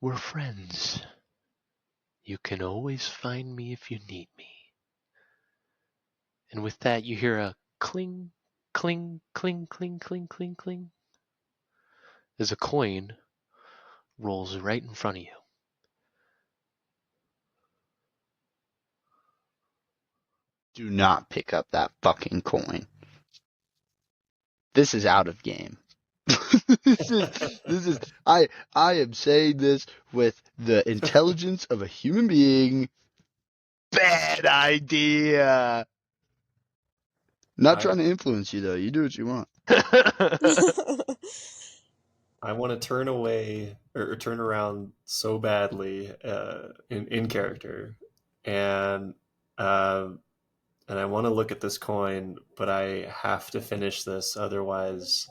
we're friends. You can always find me if you need me." And with that, you hear a cling, cling, cling, cling, cling, cling, cling, as a coin rolls right in front of you. Do not pick up that fucking coin. This is out of game. this is I am saying this with the intelligence of a human being. Bad idea. Not I trying to influence you though. You do what you want. I want to turn away or turn around so badly in character, and um, and I want to look at this coin, but I have to finish this, otherwise,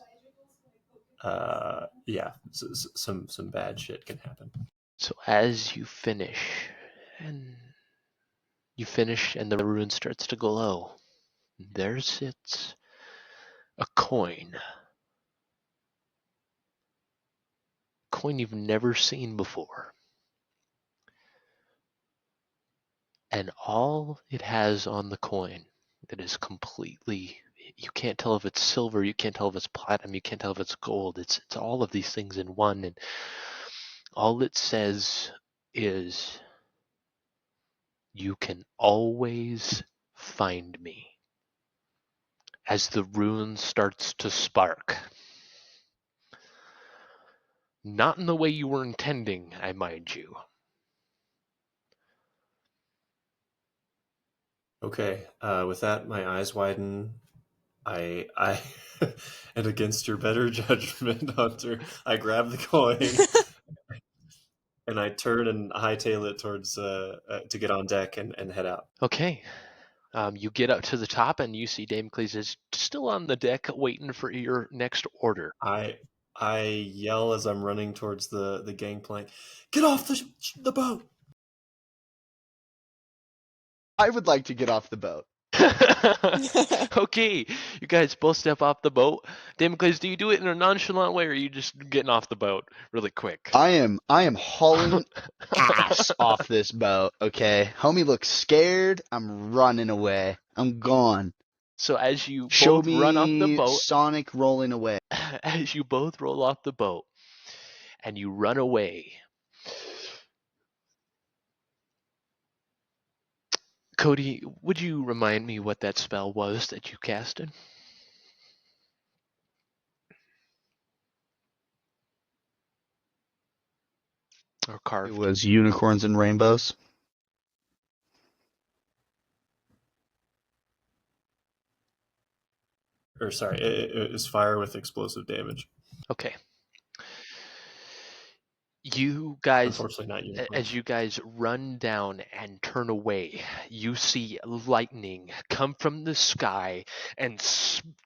yeah, some bad shit can happen. So as you finish, and the rune starts to glow, there sits a coin. Coin you've never seen before. And all it has on the coin that is completely You can't tell if it's silver, you can't tell if it's platinum, you can't tell if it's gold. It's all of these things in one, and all it says is, you can always find me. As the rune starts to spark. Not in the way you were intending, I mind you. Okay. With that, my eyes widen. I and against your better judgment, Hunter, I grab the coin and I turn and hightail it towards to get on deck and head out. Okay. You get up to the top and you see Damocles is still on the deck waiting for your next order. I yell as I'm running towards the gangplank, "Get off the boat!" I would like to get off the boat. Okay, you guys both step off the boat. Damocles, do you do it in a nonchalant way, or are you just getting off the boat really quick? I am hauling ass off this boat, okay? Homie looks scared. I'm running away. I'm gone. So as you Show both run off the me boat, Sonic rolling away. as you both roll off the boat, and you run away, Cody, would you remind me what that spell was that you casted? Or It carved? was unicorns and rainbows. Or sorry, it is fire with explosive damage. Okay. You guys, Unfortunately, not as unicorns. you guys run down and turn away, you see lightning come from the sky and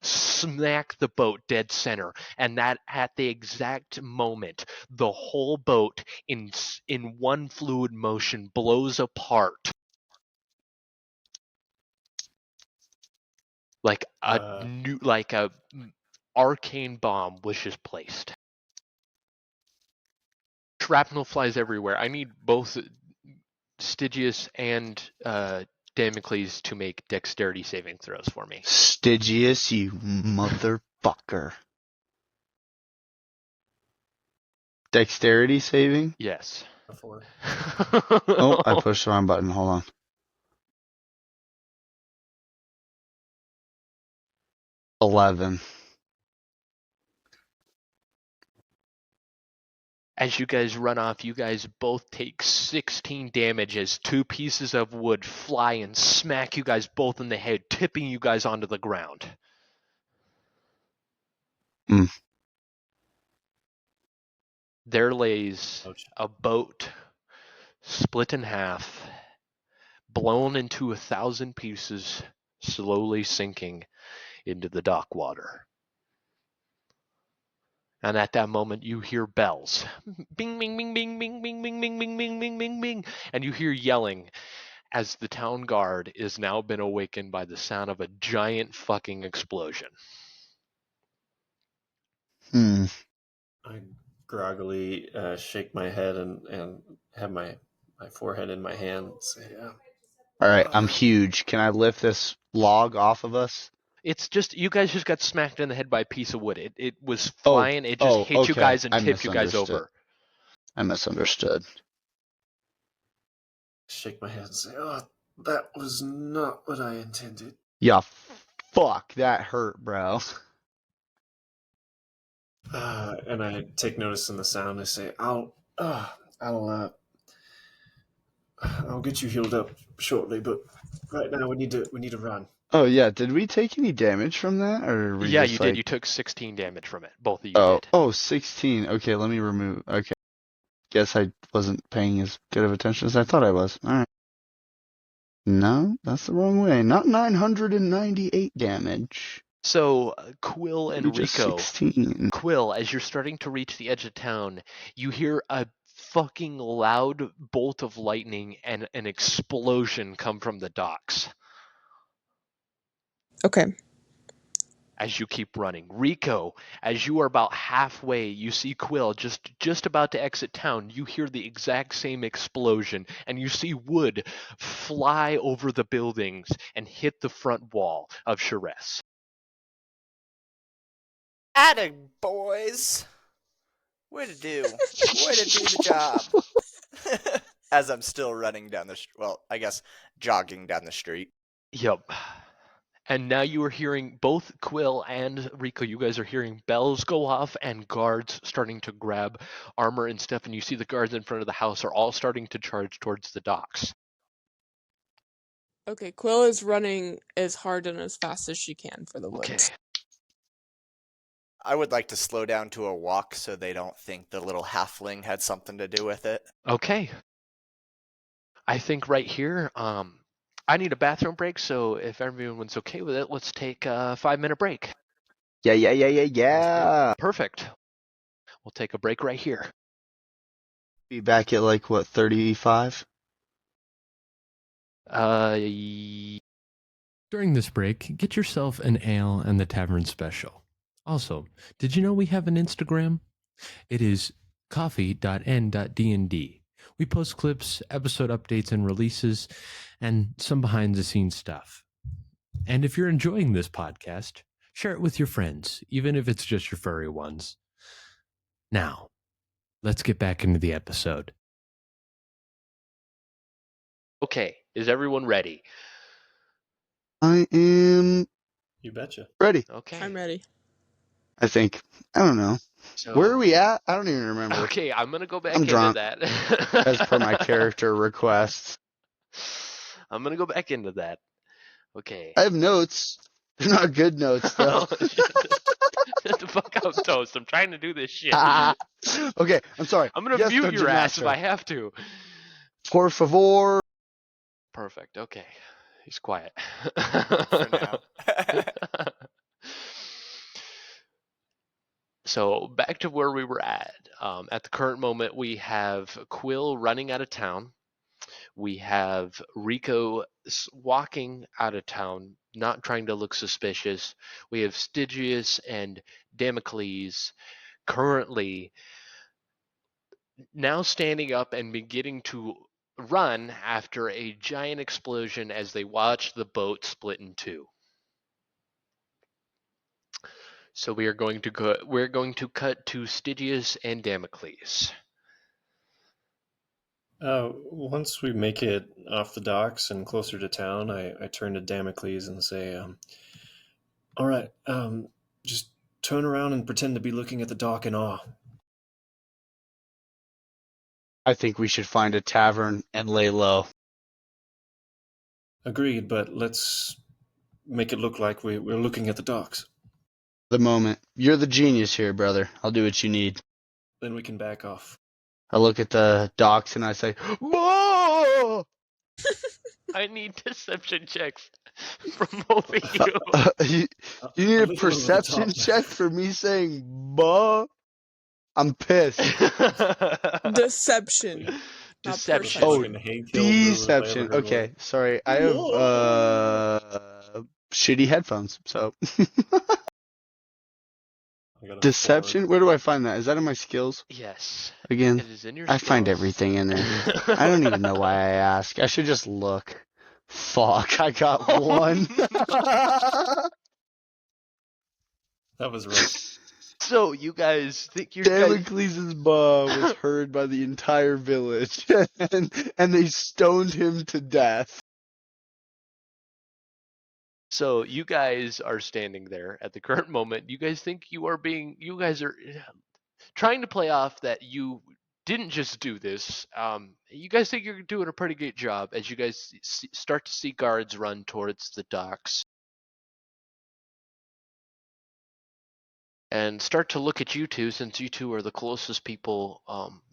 smack the boat dead center. And that at the exact moment, the whole boat in one fluid motion blows apart. Like a arcane bomb was just placed. Shrapnel flies everywhere. I need both Stygius and Damocles to make dexterity saving throws for me. Stygius, you motherfucker. Dexterity saving? Yes. Before. Oh, I pushed the wrong button. Hold on. 11. As you guys run off, you guys both take 16 damage as two pieces of wood fly and smack you guys both in the head, tipping you guys onto the ground. There lays a boat split in half, blown into 1,000 pieces, slowly sinking into the dock water. And at that moment, you hear bells. Bing, bing, bing, bing, bing, bing, bing, bing, bing, bing, bing, bing, bing. And you hear yelling as the town guard is now been awakened by the sound of a giant fucking explosion. I groggily shake my head and have my forehead in my hand and say, Alright, I'm huge. Can I lift this log off of us? It's just, you guys just got smacked in the head by a piece of wood. It was flying, it just hit you okay. guys and I tipped you guys over. I misunderstood. shake my head and say, that was not what I intended. Yeah, fuck, that hurt, bro. And I take notice in the sound. I say, I'll get you healed up shortly, but right now we need to run. Oh yeah, did we take any damage from that, or were Yeah, just you did. You took 16 damage from it. Both of you did. 16. Okay, let me remove. Okay, guess I wasn't paying as good of attention as I thought I was. All right. No, that's the wrong way. Not 998 damage. So, Quill and Just Rico. 16. Quill, as you're starting to reach the edge of town, you hear a fucking loud bolt of lightning and an explosion come from the docks. Okay. As you keep running. Rico, as you are about halfway, you see Quill just about to exit town. You hear the exact same explosion, and you see wood fly over the buildings and hit the front wall of Charesse. Atta boys. Way to do the job. As I'm still running down the I guess jogging down the street. Yep. And now you are hearing both Quill and Rico. You guys are hearing bells go off and guards starting to grab armor and stuff. And you see the guards in front of the house are all starting to charge towards the docks. Okay, Quill is running as hard and as fast as she can for the Okay. woods. I would like to slow down to a walk so they don't think the little halfling had something to do with it. Okay. I think right here, I need a bathroom break. So if everyone's okay with it, let's take a 5-minute break. Yeah. Perfect. We'll take a break right here. Be back at like what, 35? During this break, get yourself an ale and the tavern special. Also, did you know we have an Instagram? It is coffee.n.dnd. We post clips, episode updates and releases, and some behind the scenes stuff. And if you're enjoying this podcast, share it with your friends, even if it's just your furry ones. Now, let's get back into the episode. Okay, is everyone ready? I am You betcha. ready, Okay. I'm ready. I think. I don't know. So, Where are we at? I don't even remember. Okay, I'm gonna go back I'm into drunk. that. As per my character requests. I'm gonna go back into that. Okay. I have notes. They're not good notes, though. Shut the fuck up, Toast. I'm trying to do this shit. Okay, I'm sorry. I'm gonna Yes, mute Dungeon your ass if Master. I have to. Por favor. Perfect. Okay. He's quiet. For now. So back to where we were at. At the current moment, we have Quill running out of town. We have Rico walking out of town, not trying to look suspicious. We have Stygius and Damocles currently now standing up and beginning to run after a giant explosion as they watch the boat split in two. So we're going to cut to Stygius and Damocles. Once we make it off the docks and closer to town, I turn to Damocles and say, all right, just turn around and pretend to be looking at the dock in awe. I think we should find a tavern and lay low. Agreed, but let's make it look like we're looking at the docks. The moment. You're the genius here, brother. I'll do what you need. Then we can back off. I look at the docks and I say, whoa! I need deception checks from both of you. You need a little over the perception top. check for me saying, "Buh." I'm pissed. Deception. Not Deception. Oh, perception. Hank Hill brew if I ever deception. heard one. Okay, sorry. I have shitty headphones. So I got a deception. Where do I find that? Is that in my skills Yes. again? It is in your I find skills. everything in there. I don't even know why I ask. I should just look. Fuck, I got one. That was rough. So you guys think you guys Damocles' bow was heard by the entire village, and they stoned him to death. So you guys are standing there at the current moment. You guys think you guys are trying to play off that you didn't just do this. You guys think you're doing a pretty good job as you guys start to see guards run towards the docks and start to look at you two, since you two are the closest people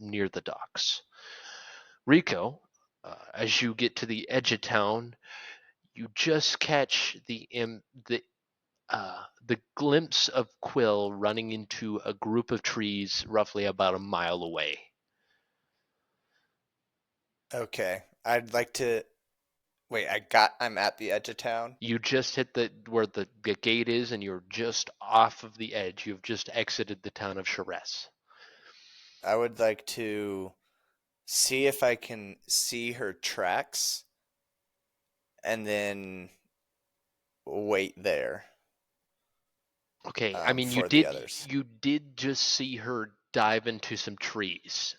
near the docks. Rico, as you get to the edge of town, you just catch the glimpse of Quill running into a group of trees roughly about a mile away. Okay. I'd like to wait, I'm at the edge of town. You just hit where the gate is, and you're just off of the edge. You've just exited the town of Charesse. I would like to see if I can see her tracks and then wait there. Okay, I mean for the others. you did just see her dive into some trees,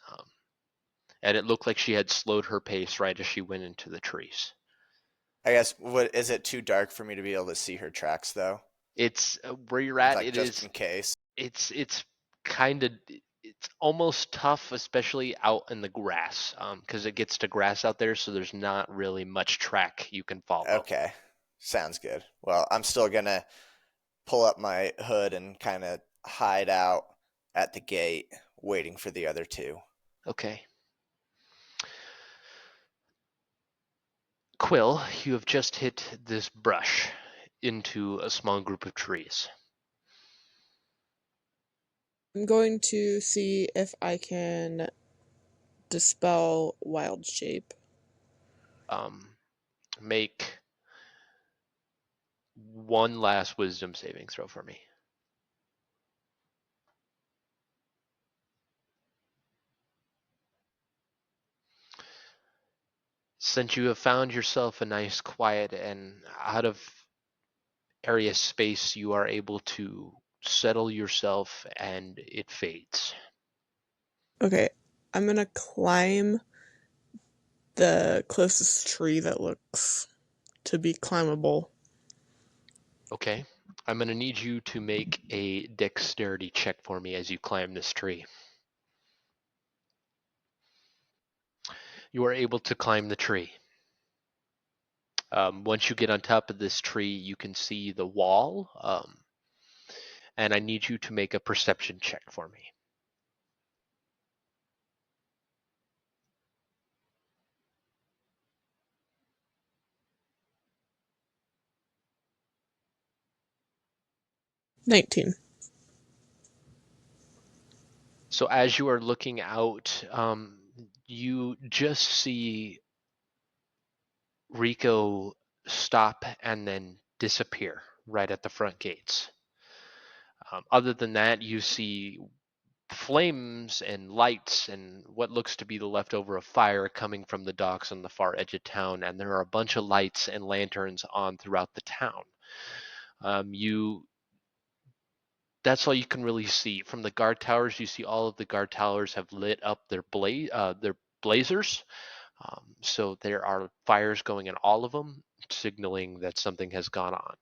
and it looked like she had slowed her pace right as she went into the trees. I guess, what is it too dark for me to be able to see her tracks though? It's where you're at. Like just in case. It's kind of it's almost tough, especially out in the grass, because it gets to grass out there, so there's not really much track you can follow. Okay, sounds good. Well, I'm still gonna pull up my hood and kind of hide out at the gate, waiting for the other two. Okay. Quill, you have just hit this brush into a small group of trees. I'm going to see if I can dispel wild shape. Make one last wisdom saving throw for me. Since you have found yourself a nice, quiet, and out of area space, you are able to settle yourself and it fades. Okay, I'm gonna climb the closest tree that looks to be climbable. Okay. I'm going to need you to make a dexterity check for me as you climb this tree. You are able to climb the tree. Once you get on top of this tree, you can see the wall, and I need you to make a perception check for me. $19. So as you are looking out, you just see Rico stop and then disappear right at the front gates. Other than that, you see flames and lights and what looks to be the leftover of fire coming from the docks on the far edge of town, and there are a bunch of lights and lanterns on throughout the town. You That's all you can really see from the guard towers. You see all of the guard towers have lit up their blazers. So there are fires going in all of them, signaling that something has gone on.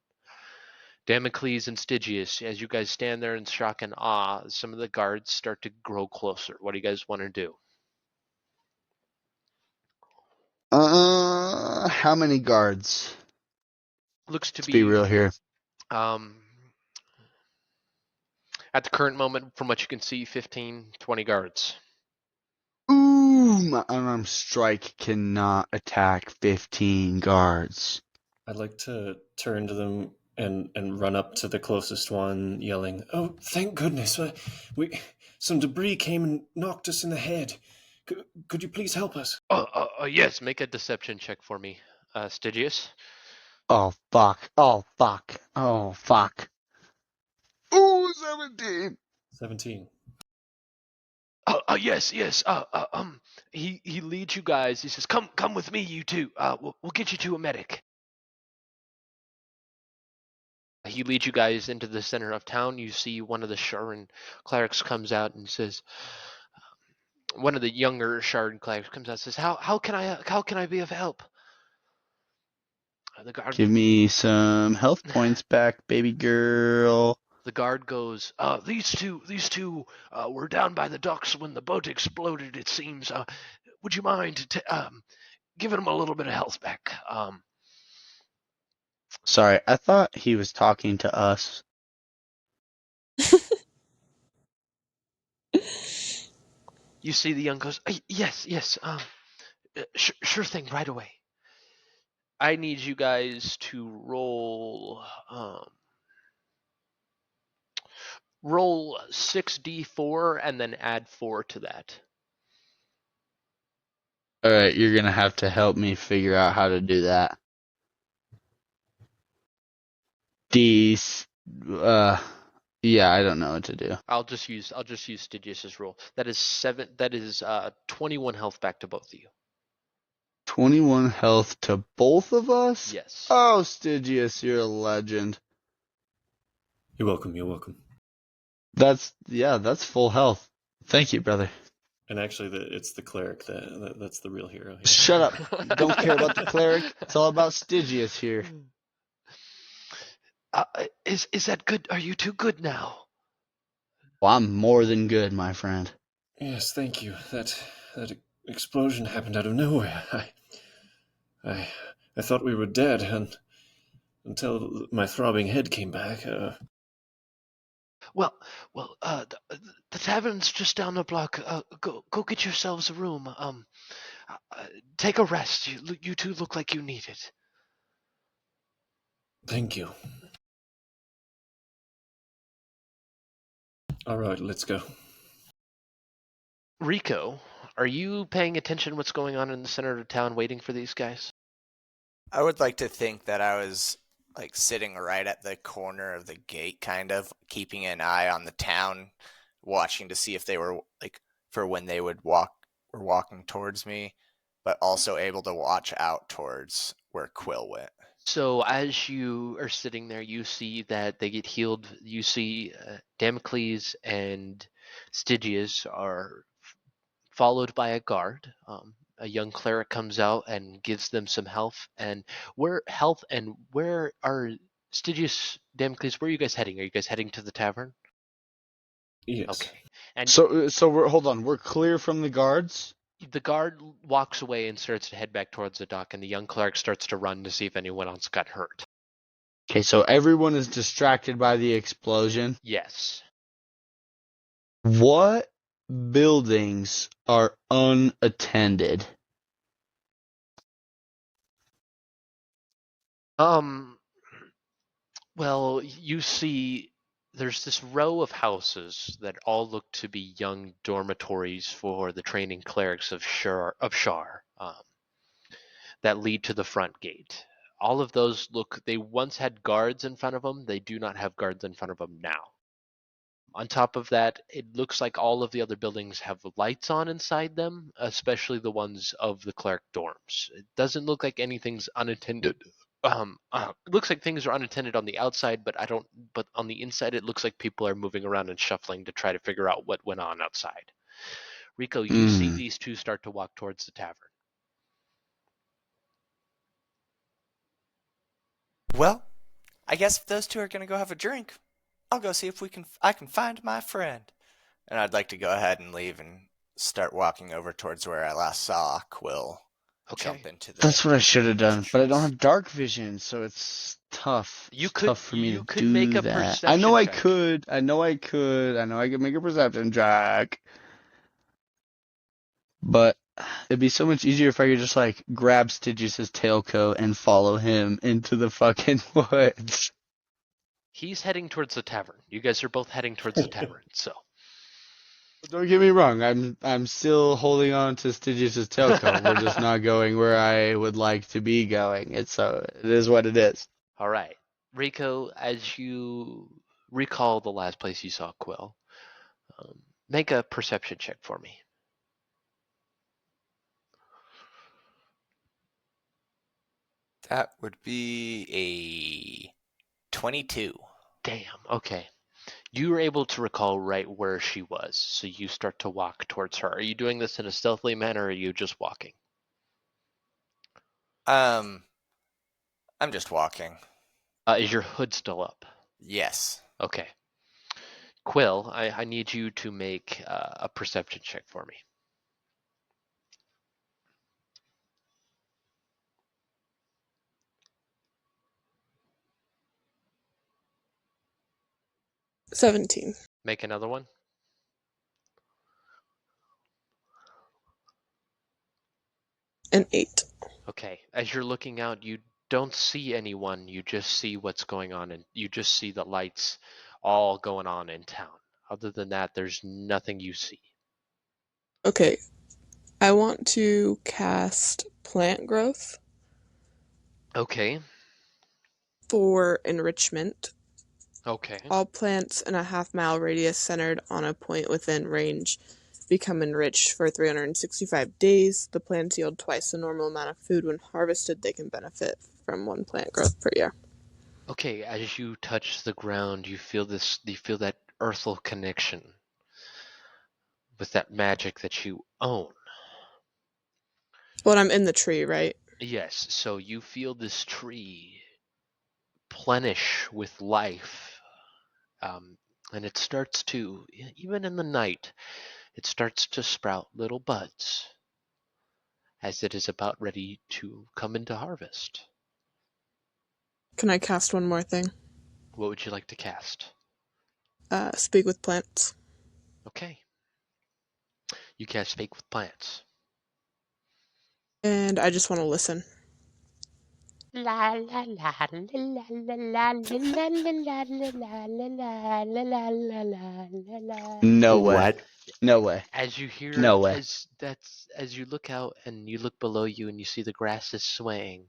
Damocles and Stygius, as you guys stand there in shock and awe, some of the guards start to grow closer. What do you guys want to do? How many guards? Looks to Let's be be, real here. um, at the current moment, from what you can see, 15, 20 guards. Ooh, my unarmed strike cannot attack 15 guards. I'd like to turn to them and run up to the closest one, yelling, "Oh, thank goodness! Some debris came and knocked us in the head. Could you please help us?" Yes, make a deception check for me, Stygius. Oh, fuck. Oh, fuck. Oh, fuck. Ooh, 17. 17. Yes, yes. He leads you guys. He says, "Come with me, you two. We'll get you to a medic." He leads you guys into the center of town. You see one of the Sharon clerics comes out and says, one of the younger Sharon clerics comes out and says, how can I be of help? The guard Give me some health points back, baby girl. The guard goes, these two were down by the docks when the boat exploded, it seems. Would you mind giving them a little bit of health back? Sorry, I thought he was talking to us. You see the young goes, yes, sure thing, right away. I need you guys to roll 6d4 and then add 4 to that. Alright, you're gonna have to help me figure out how to do that. Yeah, I don't know what to do. I'll just use Stygius's roll. That is 21 health back to both of you. 21 health to both of us? Yes. Oh, Stygius, you're a legend. You're welcome. You're welcome. That's full health. Thank you, brother. And actually, it's the cleric that's the real hero here. Shut up. Don't care about the cleric. It's all about Stygius here. Is that good? Are you too good now? Well, I'm more than good, my friend. Yes, thank you. That explosion happened out of nowhere. I thought we were dead until my throbbing head came back. Well, the tavern's just down the block. Go get yourselves a room. Take a rest. You two look like you need it. Thank you. All right, let's go. Rico, are you paying attention to what's going on in the center of town waiting for these guys? I would like to think that I was like sitting right at the corner of the gate, kind of keeping an eye on the town, watching to see if they were like for when they were walking towards me, but also able to watch out towards where Quill went. So as you are sitting there, you see that they get healed. You see Damocles and Stygius are followed by a guard. A young cleric comes out and gives them some health. And where are Stygius, Damocles? Where are you guys heading? Are you guys heading to the tavern? Yes. Okay. And So hold on. We're clear from the guards? the guard walks away and starts to head back towards the dock, and the young cleric starts to run to see if anyone else got hurt. Okay, so everyone is distracted by the explosion. Yes. What buildings are unattended? Well, you see there's this row of houses that all look to be young dormitories for the training clerics of Shar, that lead to the front gate. All of those they once had guards in front of them. They do not have guards in front of them now. On top of that, it looks like all of the other buildings have lights on inside them, especially the ones of the cleric dorms. It doesn't look like anything's unattended. It looks like things are unattended on the outside, but But on the inside, it looks like people are moving around and shuffling to try to figure out what went on outside. Rico, you see these two start to walk towards the tavern. Well, I guess if those two are gonna go have a drink, I'll go see if I can find my friend. And I'd like to go ahead and leave and start walking over towards where I last saw Quill jump into the. That's what I should have done, but I don't have dark vision, so it's tough. You It's could tough for me you to could do make a that. perception I know I check. could. I know I could make a perception check. But it'd be so much easier if I could just like grab Stygius' tailcoat and follow him into the fucking woods. He's heading towards the tavern. You guys are both heading towards the tavern, so. Don't get me wrong, I'm still holding on to Stygius' tailcoat. We're just not going where I would like to be going. It is what it is. All right. Rico, as you recall the last place you saw Quill, make a perception check for me. That would be a 22. Damn, okay. You were able to recall right where she was, so you start to walk towards her. Are you doing this in a stealthy manner, or are you just walking? I'm just walking. Is your hood still up? Yes. Okay. Quill, I need you to make a perception check for me. $17. Make another one. An 8. Okay. As you're looking out, you don't see anyone. You just see what's going on, and you just see the lights all going on in town. Other than that, there's nothing you see. Okay. I want to cast plant growth Okay. for enrichment. Okay. All plants in a half-mile radius centered on a point within range become enriched for 365 days. The plants yield twice the normal amount of food when harvested. They can benefit from 1 plant growth per year. Okay, as you touch the ground, you feel that earthly connection with that magic that you own. When I'm in the tree, right? Yes, so you feel this tree plenish with life, and it starts to, even in the night, it starts to sprout little buds as it is about ready to come into harvest. Can I cast one more thing? What would you like to cast? Speak with plants. Okay, you cast Speak with Plants. And I just want to listen. La la la la la la la la la la la la la la. No way. What? No way. As you hear, No way. as you look out and you look below you and you see the grass is swaying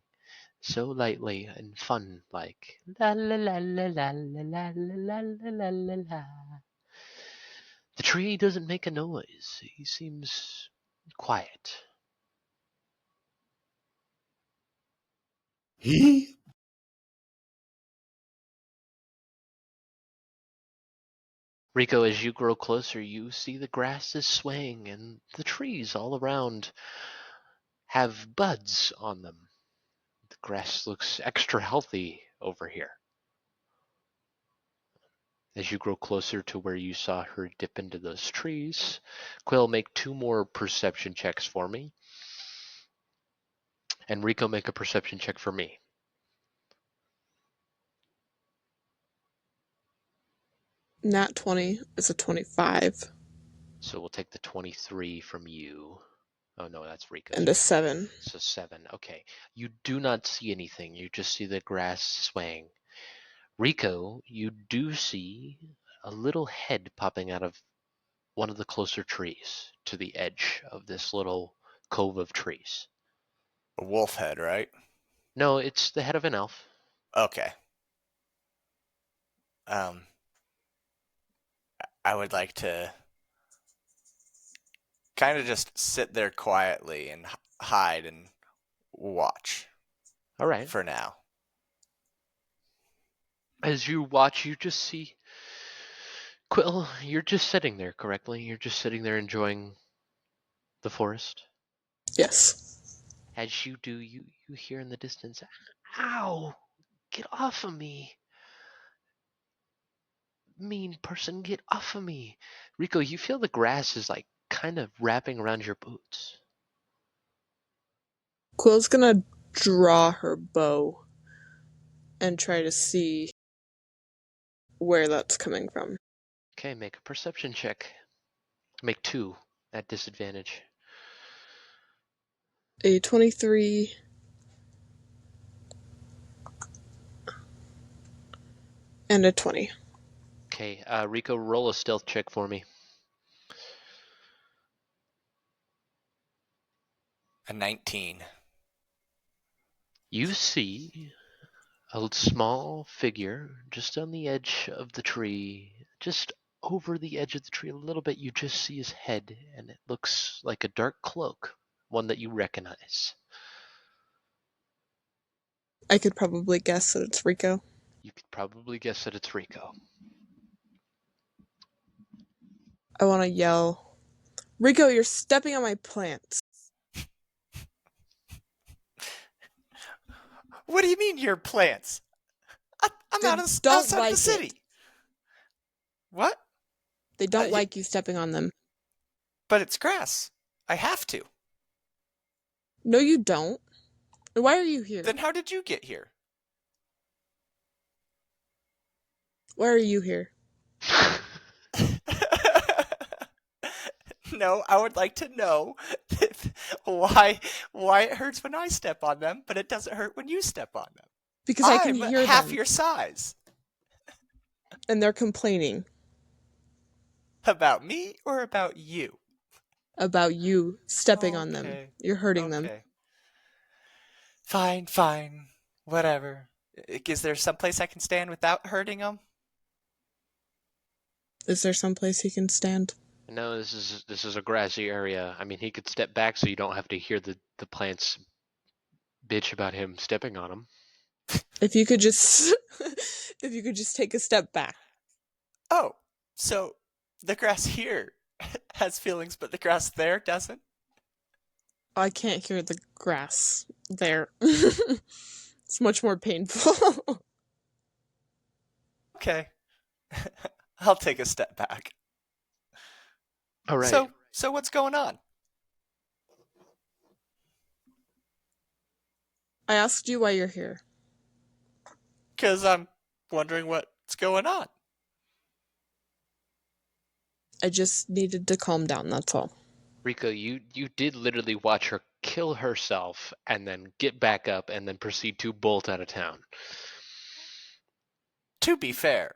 so lightly and fun like. La la la la la la la la la la la. The tree doesn't make a noise. He seems quiet. He? Rico, as you grow closer, you see the grass is swaying and the trees all around have buds on them. The grass looks extra healthy over here. As you grow closer to where you saw her dip into those trees, Quill, make 2 more perception checks for me. And Rico, make a perception check for me. Nat 20 is a 25. So we'll take the 23 from you. Oh no, that's Rico's. And a 7. So 7. Okay. You do not see anything. You just see the grass swaying. Rico, you do see a little head popping out of one of the closer trees to the edge of this little cove of trees. A wolf head, right? No, it's the head of an elf. Okay. I would like to kind of just sit there quietly and hide and watch All right. for now. As you watch, you just see Quill. You're just sitting there, correctly? You're just sitting there enjoying the forest. Yes. As you do, you hear in the distance, "Ow! Get off of me! Mean person, get off of me!" Rico, you feel the grass is like kind of wrapping around your boots. Quill's gonna draw her bow and try to see where that's coming from. Okay, make a perception check. Make 2 at disadvantage. A 23 and a 20. Okay, Rico, roll a stealth check for me. A 19. You see a small figure just on the edge of the tree, just over the edge of the tree a little bit. You just see his head, and it looks like a dark cloak, one that you recognize. I could probably guess that it's Rico. You could probably guess that it's Rico. I want to yell, Rico, you're stepping on my plants. What do you mean your plants? I'm They out don't outside of like the city. it. What? They don't you- like you stepping on them. But it's grass. I have to. No, you don't. Why are you here? Then how did you get here? Why are you here? No, I would like to know why it hurts when I step on them, but it doesn't hurt when you step on them. Because I can I'm hear half them. your size. And they're complaining About me or about you? about you stepping on them. Okay. You're hurting them. Fine. Whatever. Is there someplace I can stand without hurting them? Is there someplace he can stand? No, this is a grassy area. I mean, he could step back so you don't have to hear the plants bitch about him stepping on them. If you could just take a step back. Oh, so the grass here has feelings, but the grass there doesn't? I can't hear the grass there. It's much more painful. Okay. I'll take a step back. All right. So what's going on? I asked you why you're here. Because I'm wondering what's going on. I just needed to calm down, that's all. Rico, you did literally watch her kill herself and then get back up and then proceed to bolt out of town. To be fair,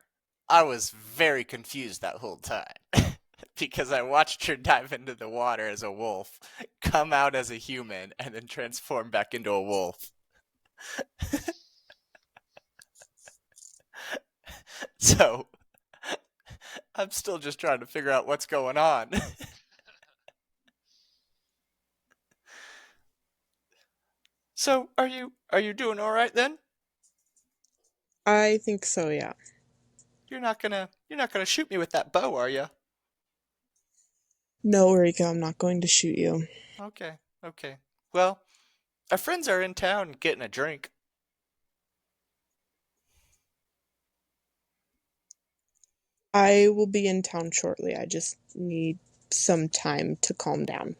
I was very confused that whole time. Because I watched her dive into the water as a wolf, come out as a human, and then transform back into a wolf. So, I'm still just trying to figure out what's going on. So, are you doing all right then? I think so, yeah. You're not gonna shoot me with that bow, are you? No, Rico, I'm not going to shoot you. Okay. Well, our friends are in town getting a drink. I will be in town shortly. I just need some time to calm down.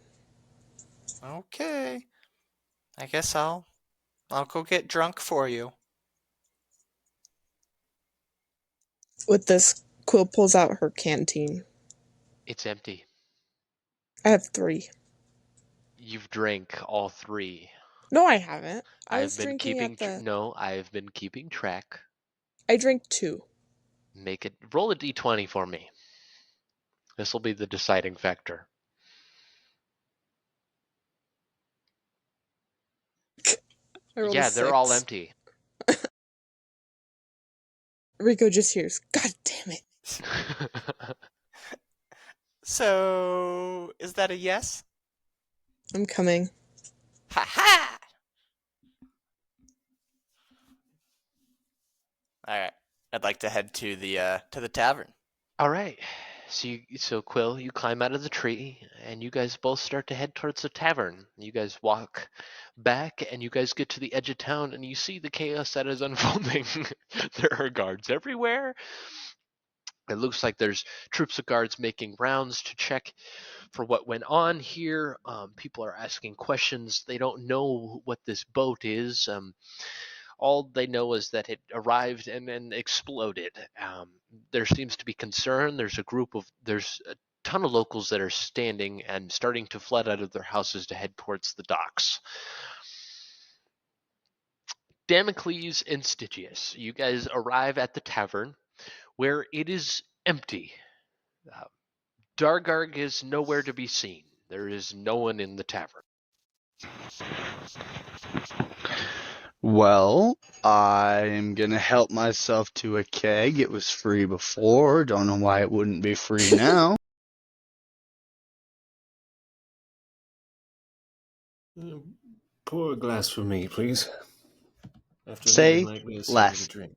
Okay. I guess I'll go get drunk for you. With this, Quill pulls out her canteen. It's empty. I have 3. You've drank all 3. No, I haven't. I've been keeping track. I drank 2. Roll a d20 for me. This will be the deciding factor. I rolled Yeah, a 6. they're all empty. Rico just hears, God damn it. So, is that a yes? I'm coming. Ha ha! All right. I'd like to head to the tavern. All right. So Quill, you climb out of the tree, and you guys both start to head towards the tavern. You guys walk back, and you guys get to the edge of town, and you see the chaos that is unfolding. There are guards everywhere. It looks like there's troops of guards making rounds to check for what went on here. People are asking questions. They don't know what this boat is. All they know is that it arrived and then exploded. There seems to be concern. There's a ton of locals that are standing and starting to flood out of their houses to head towards the docks. Damocles and Stygius, you guys arrive at the tavern where it is empty. Uh, Dargarg is nowhere to be seen. There is no one in the tavern. Well, I'm gonna help myself to a keg. It was free before. Don't know why it wouldn't be free now. Pour a glass for me, please. After Say leaving like this, I less. need a drink.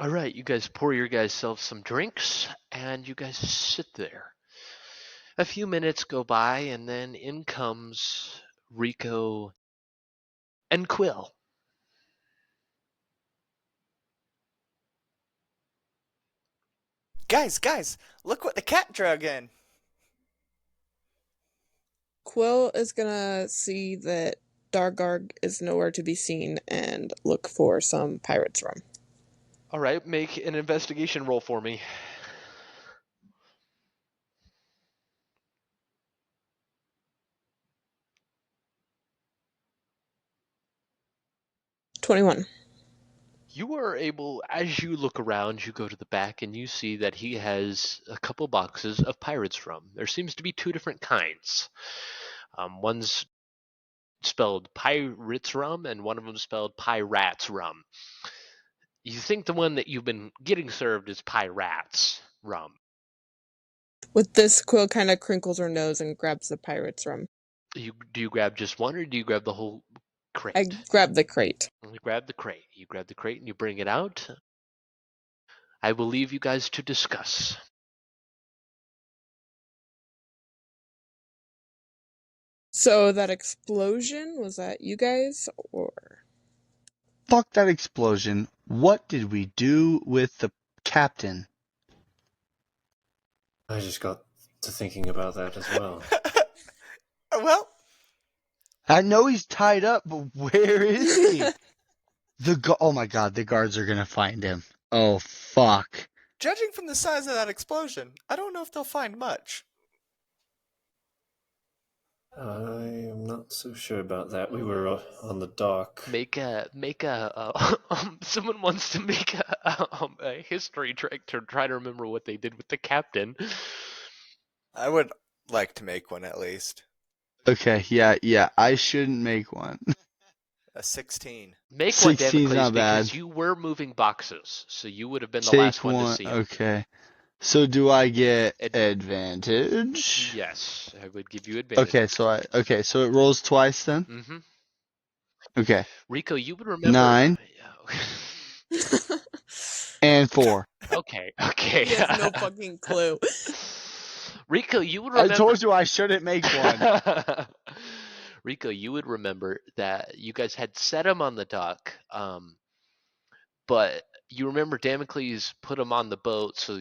All right, you guys pour your guys self some drinks, and you guys sit there. A few minutes go by, and then in comes Rico and Quill. Guys, look what the cat drug in. Quill is gonna see that Dargarg is nowhere to be seen and look for some pirate's rum. All right, make an investigation roll for me. $21. You are able, as you look around, you go to the back and you see that he has a couple boxes of pirate's rum. There seems to be 2 different kinds. One's spelled pirate's rum, and one of them spelled pirate's rum. You think the one that you've been getting served is pirate's rum. With this, Quill kind of crinkles her nose and grabs the pirate's rum. Do you grab just one, or do you grab the whole crate. I grab the crate. You grab the crate. You grab the crate and you bring it out. I will leave you guys to discuss. So that explosion, was that you guys or? Fuck that explosion. What did we do with the captain? I just got to thinking about that as well. Well, I know he's tied up, but where is he? Oh my god, the guards are gonna find him. Oh fuck. judging from the size of that explosion, I don't know if they'll find much. I am not so sure about that. We were on the dock. Someone wants to make a history trick to try to remember what they did with the captain. I would like to make one at least. Okay, yeah, I shouldn't make one. A 16. Make one, 16's Damocles, not because bad. you were moving boxes, so you would have been the Take last one to one, see him. okay. So do I get advantage? Yes, I would give you advantage. Okay, so it rolls twice then? Mm-hmm. Okay. Rico, you would remember 9 and 4. Okay. He has no fucking clue. Rico, you would I remember. told you I shouldn't make one. Rico, you would remember that you guys had set him on the dock, but you remember Damocles put him on the boat so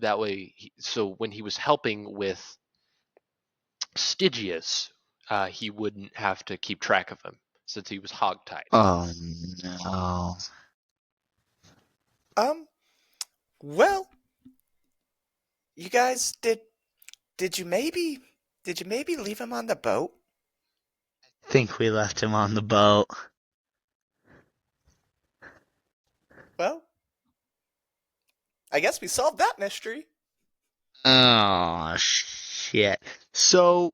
that way, so when he was helping with Stygius, he wouldn't have to keep track of him since he was hogtied. Oh no. Well, you guys did you maybe leave him on the boat? I think we left him on the boat. Well, I guess we solved that mystery. Oh shit. So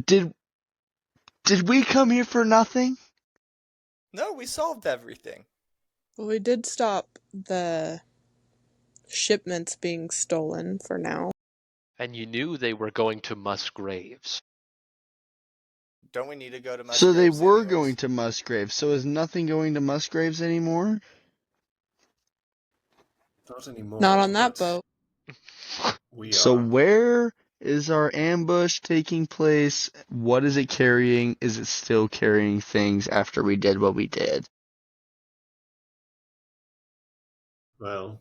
did we come here for nothing? No, we solved everything. Well, we did stop the shipments being stolen for now. And you knew they were going to Musgraves. Don't we need to go to Musgraves? So they were anyways? going to Musgraves. So is nothing going to Musgraves anymore? Not anymore. Not on that but boat. We So are. where is our ambush taking place? What is it carrying? Is it still carrying things after we did what we did? Well,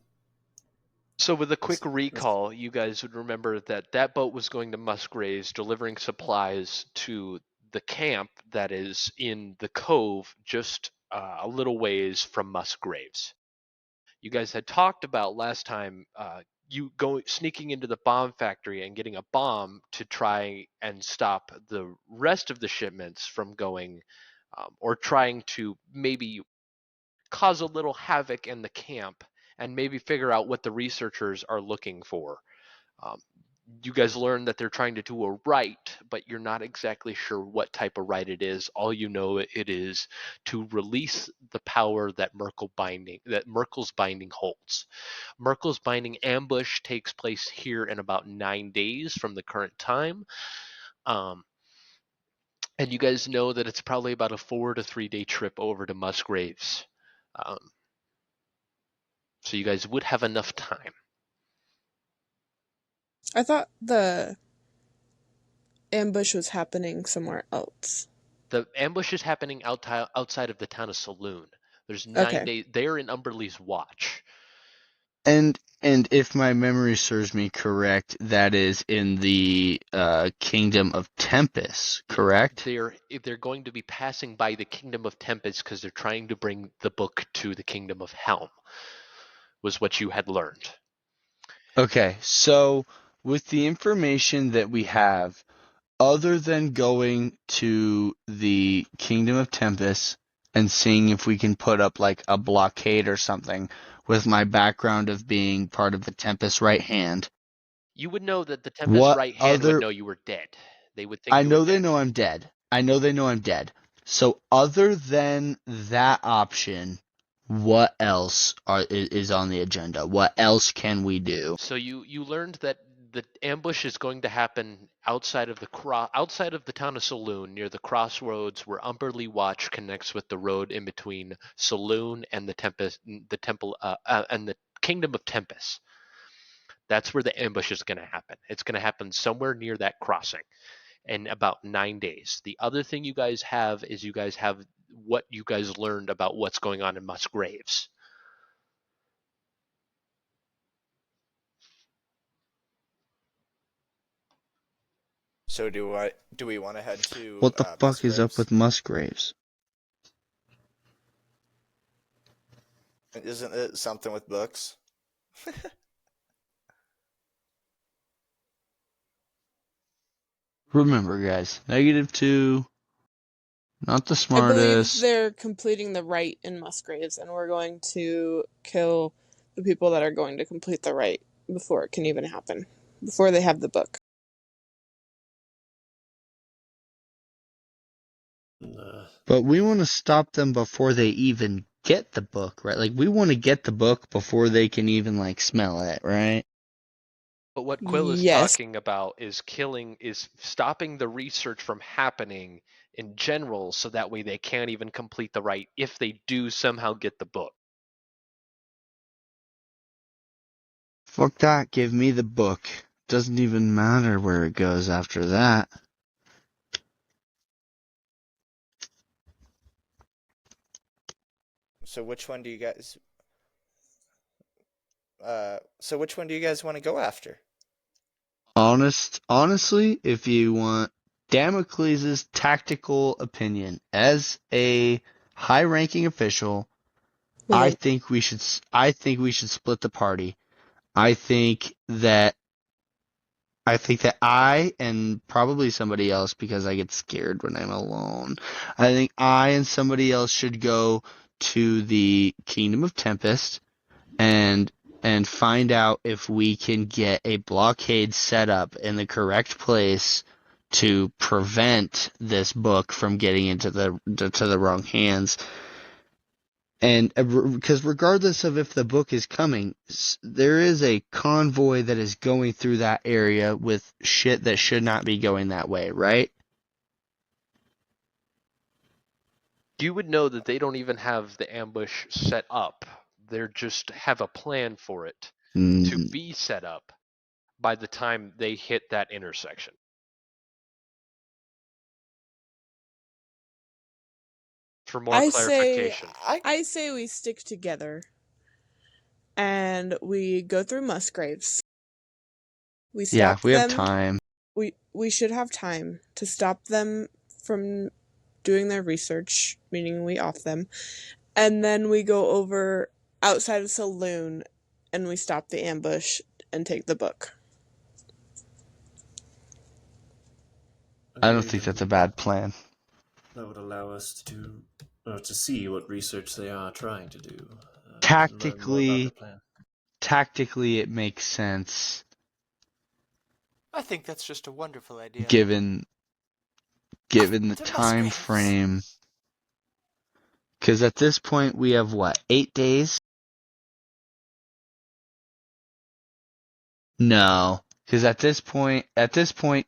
So with a quick recall, you guys would remember that that boat was going to Musgraves, delivering supplies to the camp that is in the cove just a little ways from Musgraves. You guys had talked about last time you sneaking into the bomb factory and getting a bomb to try and stop the rest of the shipments from going, or trying to maybe cause a little havoc in the camp and maybe figure out what the researchers are looking for. Um, you guys learn that they're trying to do a rite, but you're not exactly sure what type of rite it is. All you know it is to release the power that Merkel's binding holds. Merkel's binding ambush takes place here in about 9 days from the current time. And you guys know that it's probably about a 4 to 3 day trip over to Musgraves. So you guys would have enough time. I thought the ambush was happening somewhere else. The ambush is happening outside of the town of Saloon. There's 9 Okay. days. They're in Umberlee's watch. And if my memory serves me correct, that is in the Kingdom of Tempest, correct? They're going to be passing by the Kingdom of Tempest because they're trying to bring the book to the Kingdom of Helm, was what you had learned. Okay, so with the information that we have, other than going to the Kingdom of Tempest and seeing if we can put up like a blockade or something, with my background of being part of the Tempest right hand, You would know that the Tempest what right hand other... would know you were dead. They would think I you know were they dead. know I'm dead. I know they know I'm dead. So other than that option, what else is on the agenda? What else can we do? So you learned that the ambush is going to happen outside of the town of Saloon, near the crossroads where Umberley Watch connects with the road in between Saloon and the temple, and the Kingdom of Tempest. That's where the ambush is going to happen. It's going to happen somewhere near that crossing in about 9 days. The other thing you guys have is you guys have what you guys learned about what's going on in Musgraves. So do we want to head to What the fuck is up Musgraves? with Musgraves? Isn't it something with books? Remember, guys, -2, not the I believe smartest. they're completing the rite in Musgraves, and we're going to kill the people that are going to complete the rite before it can even happen, before they have the book. But we want to stop them before they even get the book, right? Like, we want to get the book before they can even, like, smell it, right? But what Quill is Yes. talking about is stopping the research from happening in general, so that way they can't even complete the rite if they do somehow get the book. Fuck that, give me the book. Doesn't even matter where it goes after that. So which one do you guys? Which one do you guys want to go after? Honestly, if you want Damocles' tactical opinion as a high-ranking official, I Right. think we should split the party. I think that I and probably somebody else, because I get scared when I'm alone. I think I and somebody else should go to the Kingdom of Tempest and find out if we can get a blockade set up in the correct place to prevent this book from getting into the wrong hands. And because regardless of if the book is coming, there is a convoy that is going through that area with shit that should not be going that way, right? You would know that they don't even have the ambush set up. They just have a plan for it to be set up by the time they hit that intersection. For more clarification. I say we stick together and we go through Musgraves. We Yeah, stop we have them. time. We should have time to stop them from doing their research, meaning we off them. And then we go over outside of Saloon and we stop the ambush and take the book. I don't think that's a bad plan. That would allow us to see what research they are trying to do. Learn more about their plan. Tactically, it makes sense I think that's just a wonderful idea. given the time Musgraves. frame. Because at this point we have what, 8 days? No, because at this point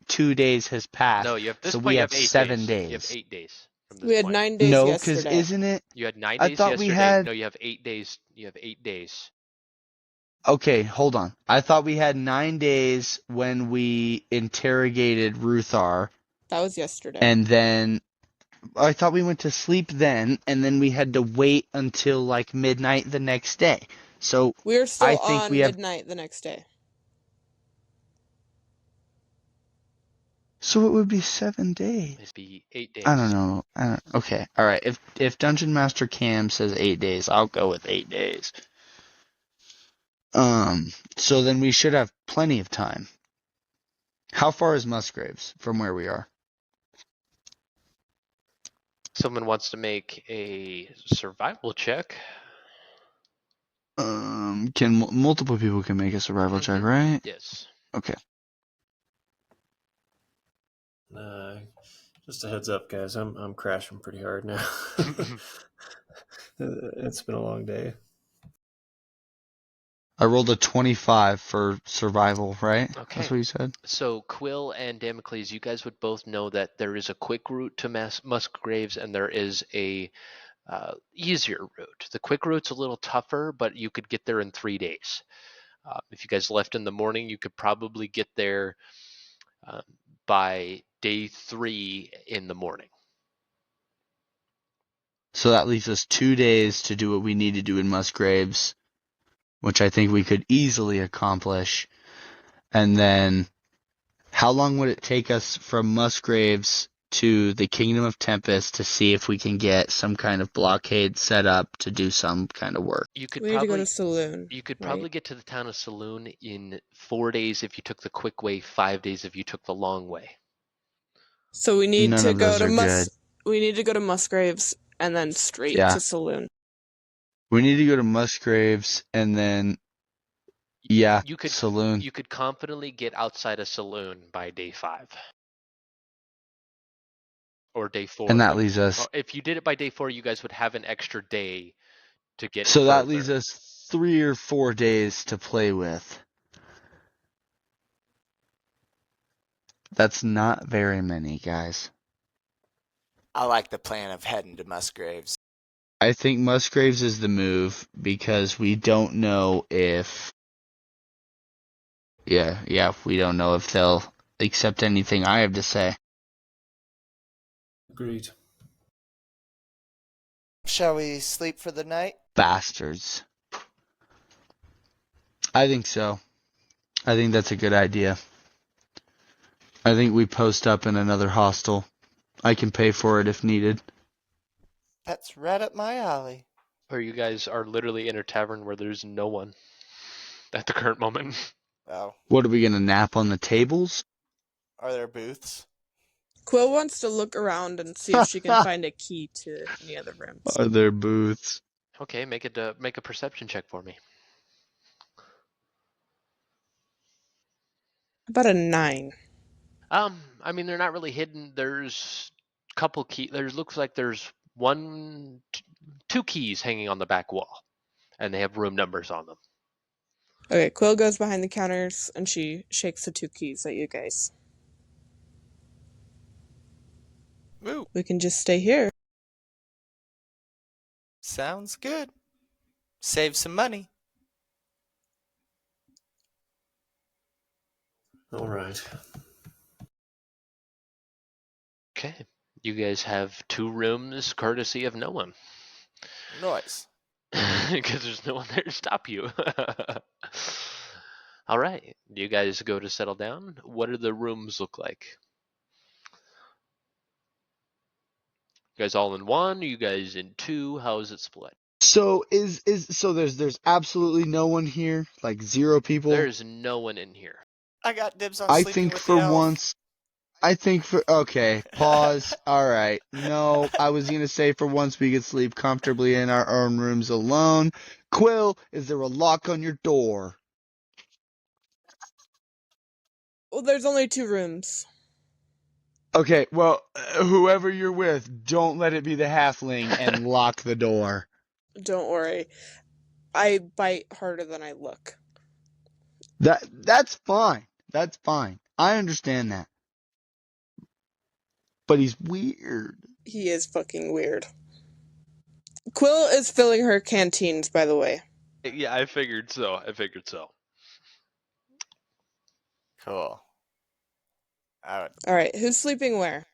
2 days has passed. No, you have this so point. we You have have 8 7 days. days. You have 8 days from this We had point. 9 days No, because yesterday. isn't it? You had 9 I days thought we yesterday. had. No, you have 8 days. You have 8 days. Okay, hold on. I thought we had 9 days when we interrogated Ruthar, That was yesterday. and then I thought we went to sleep then, and then we had to wait until like midnight the next day. So We're still I think on we have. midnight the next day. So it would be 7 days. It'd be 8 days. I don't know. Okay, all right. If Dungeon Master Cam says 8 days, I'll go with 8 days. So then we should have plenty of time. How far is Musgraves from where we are? Someone wants to make a survival check. Can multiple people can make a survival check, right? Yes. Okay. Just a heads up, guys. I'm crashing pretty hard now. It's been a long day. I rolled a 25 for survival, right? Okay. That's what you said? So Quill and Damocles, you guys would both know that there is a quick route to Muskgraves, and there is a easier route. The quick route's a little tougher, but you could get there in 3 days. If you guys left in the morning, you could probably get there by day 3 in the morning. So that leaves us 2 days to do what we need to do in Musgraves, which I think we could easily accomplish. And then, how long would it take us from Musgraves to the Kingdom of Tempest to see if we can get some kind of blockade set up to do some kind of work? You could We need to go probably to Saloon. you could right? probably get to the town of Saloon in 4 days if you took the quick way, 5 days if you took the long way. So we need None to of go those to are good. We need to go to Musgraves and then straight Yeah. to Saloon. We need to go to Musgraves and then, yeah, You could Saloon. you could confidently get outside of Saloon by day 5 or day 4. And that leaves us. If you did it by day 4, you guys would have an extra day to get So further. that leaves us 3 or 4 days to play with. That's not very many, guys. I like the plan of heading to Musgraves. I think Musgraves is the move because we don't know if. Yeah, we don't know if they'll accept anything I have to say. Agreed. Shall we sleep for the night? Bastards. I think so. I think that's a good idea. I think we post up in another hostel. I can pay for it if needed. That's right up my alley. Or you guys are literally in a tavern where there's no one at the current moment. Oh, What, are we going to nap on the tables? are there booths? Quill wants to look around and see if she can find a key to any other rooms. Are there booths? Okay, make a perception check for me. About a 9. I mean, they're not really hidden. There's a couple key. Looks like there's 2 keys hanging on the back wall, and they have room numbers on them. Okay, Quill goes behind the counters and she shakes the 2 keys at you guys. Ooh, We can just stay here. sounds good. Save some money. All right. Okay, you guys have 2 rooms courtesy of no one. Noise. Because there's no one there to stop you. All right, you guys go to settle down. What do the rooms look like? You guys all in 1? You guys in 2? How is it split? So so there's absolutely no one here, like 0 people. There's no one in here. I got dibs on I sleeping think with for the elf. once. Okay, pause. All right. No, I was going to say for once we could sleep comfortably in our own rooms alone. Quill, is there a lock on your door? Well, there's only 2 rooms. Okay, well, whoever you're with, don't let it be the halfling and lock the door. Don't worry. I bite harder than I look. That's fine. That's fine. I understand that. But he's weird. He is fucking weird. Quill is filling her canteens, by the way. Yeah, I figured so. Cool. Alright, who's sleeping where?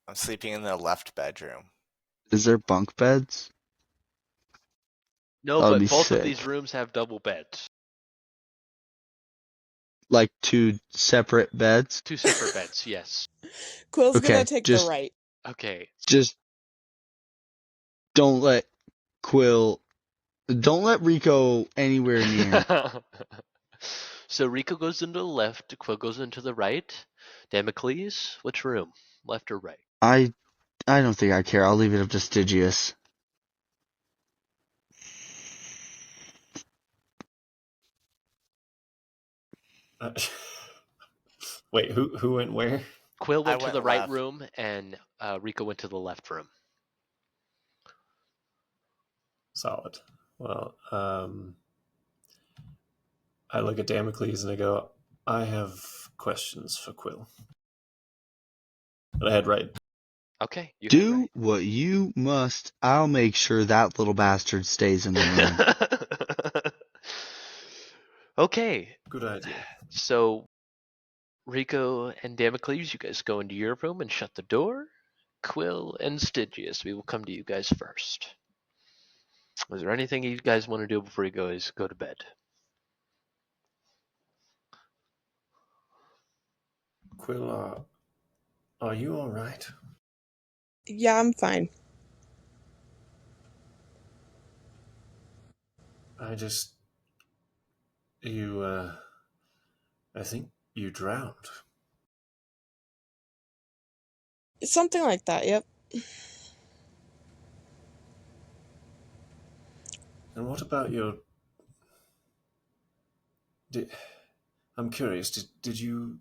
I'm sleeping in the left bedroom. Is there bunk beds? No, That'd but be both sick. of these rooms have double beds. Like 2 separate beds? 2 separate beds, yes. Quill's Okay, gonna take the right. Okay. Just don't let Rico anywhere near. So Rico goes into the left, Quill goes into the right. Damocles, which room? Left or right? I don't think I care. I'll leave it up to Stygius. Wait, who went where? Quill went to went the right left. room, and Rico went to the left room. Solid. Well, I look at Damocles and I go, I have questions for Quill. And I head right. Okay, you head Do what you must. I'll make sure that little bastard stays in the room. right. Okay, Good idea. so Rico and Damocles, you guys go into your room and shut the door. Quill and Stygius, we will come to you guys first. Is there anything you guys want to do before you guys go to bed? Quill, are you all right? Yeah, I'm fine. I think you drowned. Something like that, yep. And what about I'm curious, did you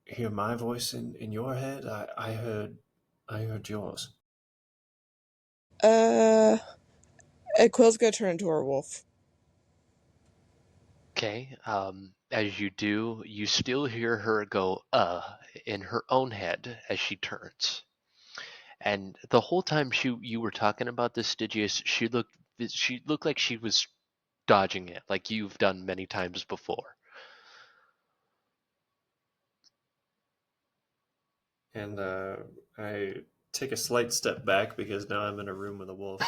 hear my voice in your head? I heard yours. Quill's gonna turn into a wolf. Okay, as you do, you still hear her go, in her own head as she turns. And the whole time you were talking about this, Stygius, she looked like she was dodging it, like you've done many times before. And I take a slight step back because now I'm in a room with a wolf.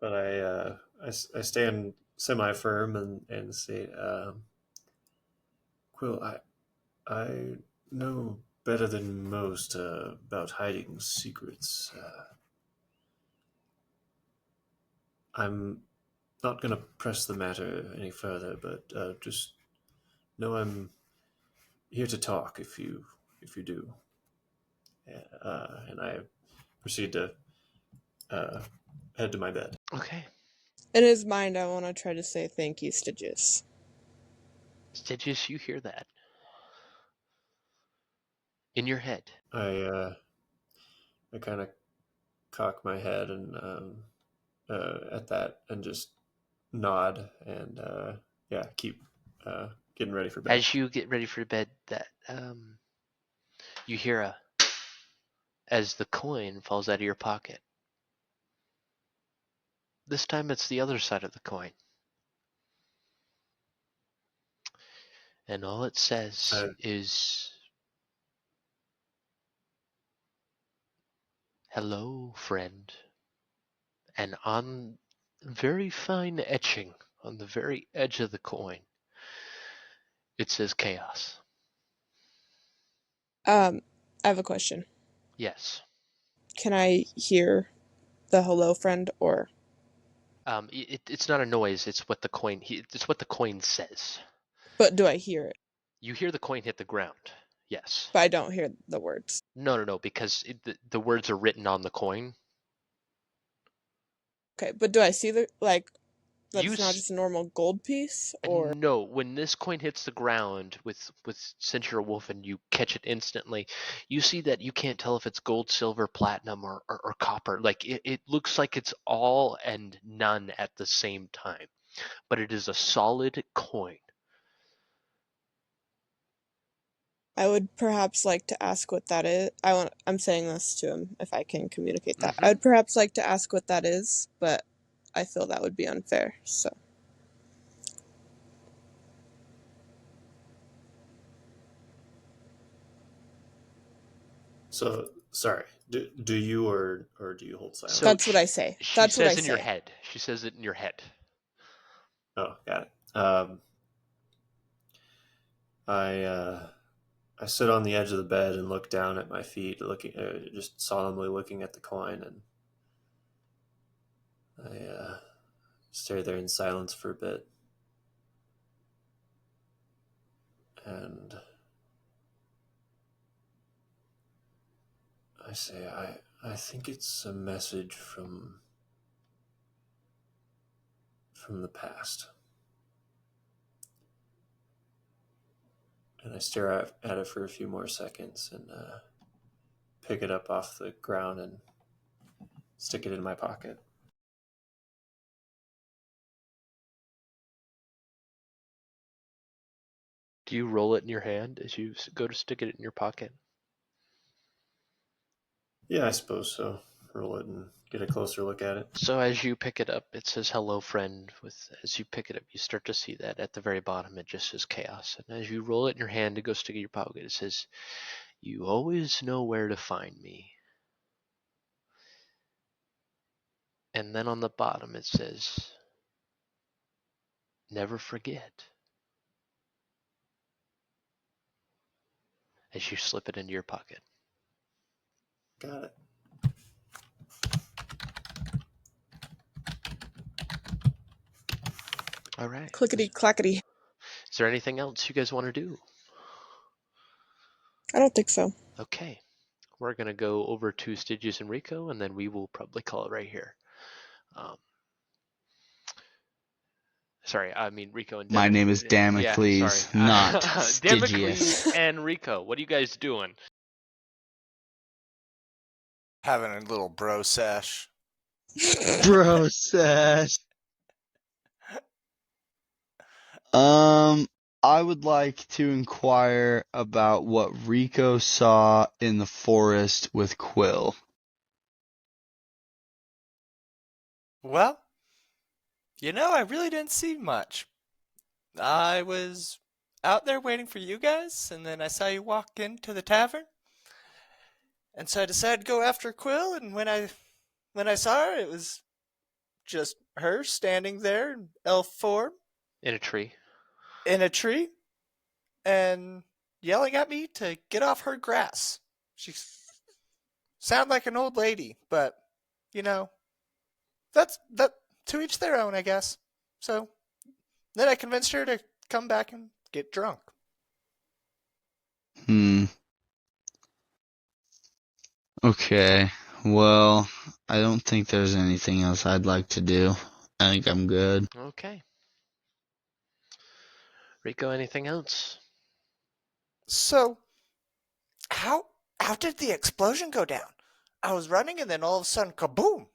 But I stand semi firm and say, Quill, I know better than most about hiding secrets. I'm not going to press the matter any further, but just know I'm here to talk if you do. And I proceed to head to my bed. Okay. In his mind, I want to try to say thank you, Stygius. Stygius, you hear that in your head. I kind of cock my head and at that and just nod and keep getting ready for bed. As you get ready for bed, that you hear as the coin falls out of your pocket. This time it's the other side of the coin. And all it says is, "Hello, friend." And on very fine etching on the very edge of the coin, it says chaos. I have a question. Yes. Can I hear the hello friend or? It's not a noise. It's what the coin. It's what the coin says. But do I hear it? You hear the coin hit the ground. Yes. But I don't hear the words. No, because the words are written on the coin. Okay, but do I see that's not You just a normal gold piece, or? No, when this coin hits the ground with since you're a wolf and you catch it instantly, you see that you can't tell if it's gold, silver, platinum, or copper. Like it looks like it's all and none at the same time, but it is a solid coin. I would perhaps like to ask what that is. I'm saying this to him if I can communicate that. I Mm-hmm. would perhaps like to ask what that is, but I feel that would be unfair. So So sorry. Do you or do you hold silent? So that's what I say. she That's what I says in your say. head. She says it in your head. Oh, got it. I sit on the edge of the bed and look down at my feet, looking just solemnly looking at the coin, and I stare there in silence for a bit, and I say, I think it's a message from the past. And I stare at it for a few more seconds and pick it up off the ground and stick it in my pocket. Do you roll it in your hand as you go to stick it in your pocket? Yeah, I suppose so. Roll it and get a closer look at it. So as you pick it up, it says "Hello, friend." As you pick it up, you start to see that at the very bottom it just says "Chaos." And as you roll it in your hand to go stick it in your pocket, it says, "You always know where to find me." And then on the bottom it says, "Never forget." As you slip it into your pocket. Got it. All right. Clickety clackety. Is there anything else you guys want to do? I don't think so. Okay. We're going to go over to Stygius and Rico, and then we will probably call it right here. Sorry, I mean Rico and My name is Damocles, not Damocles Stygius. and Rico, what are you guys doing? Having a little bro sesh. Bro says. I would like to inquire about what Rico saw in the forest with Quill. Well, I really didn't see much. I was out there waiting for you guys, and then I saw you walk into the tavern. And so I decided to go after Quill, and when I saw her, it was just her standing there in elf form In a tree. in a tree and yelling at me to get off her grass. She sounded like an old lady, but that's to each their own, I guess. So then I convinced her to come back and get drunk. Okay, well, I don't think there's anything else I'd like to do. I think I'm good. Okay. Rico, anything else? So how did the explosion go down? I was running and then all of a sudden kaboom.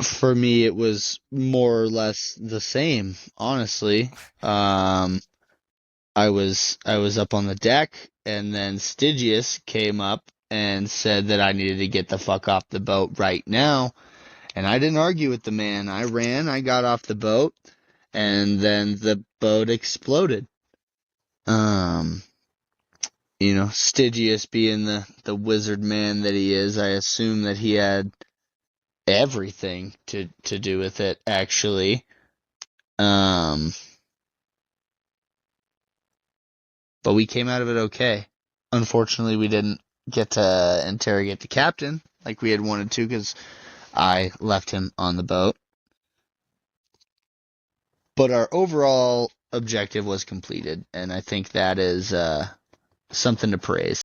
For me, it was more or less the same, honestly. I was up on the deck, and then Stygius came up and said that I needed to get the fuck off the boat right now. And I didn't argue with the man. I ran, I got off the boat, and then the boat exploded. Stygius being the wizard man that he is, I assume that he had everything to do with it, actually. But we came out of it okay. Unfortunately, we didn't get to interrogate the captain like we had wanted to because I left him on the boat. But our overall objective was completed, and I think that is something to praise.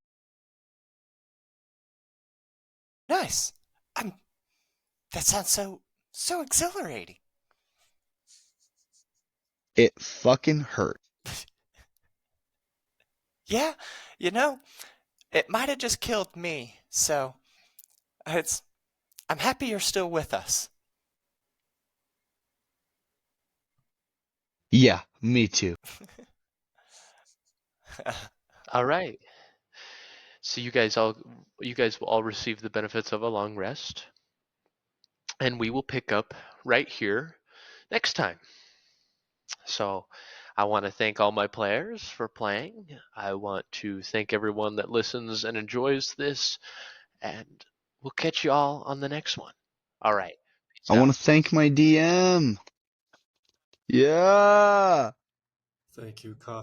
Nice. That sounds so exhilarating. It fucking hurt. Yeah, it might have just killed me, so I'm happy you're still with us. Yeah, me too. All right. So you guys will all receive the benefits of a long rest. And we will pick up right here next time. So I want to thank all my players for playing. I want to thank everyone that listens and enjoys this. And we'll catch you all on the next one. All right. Peace I out. want to thank my DM. Yeah. Thank you, Coffee.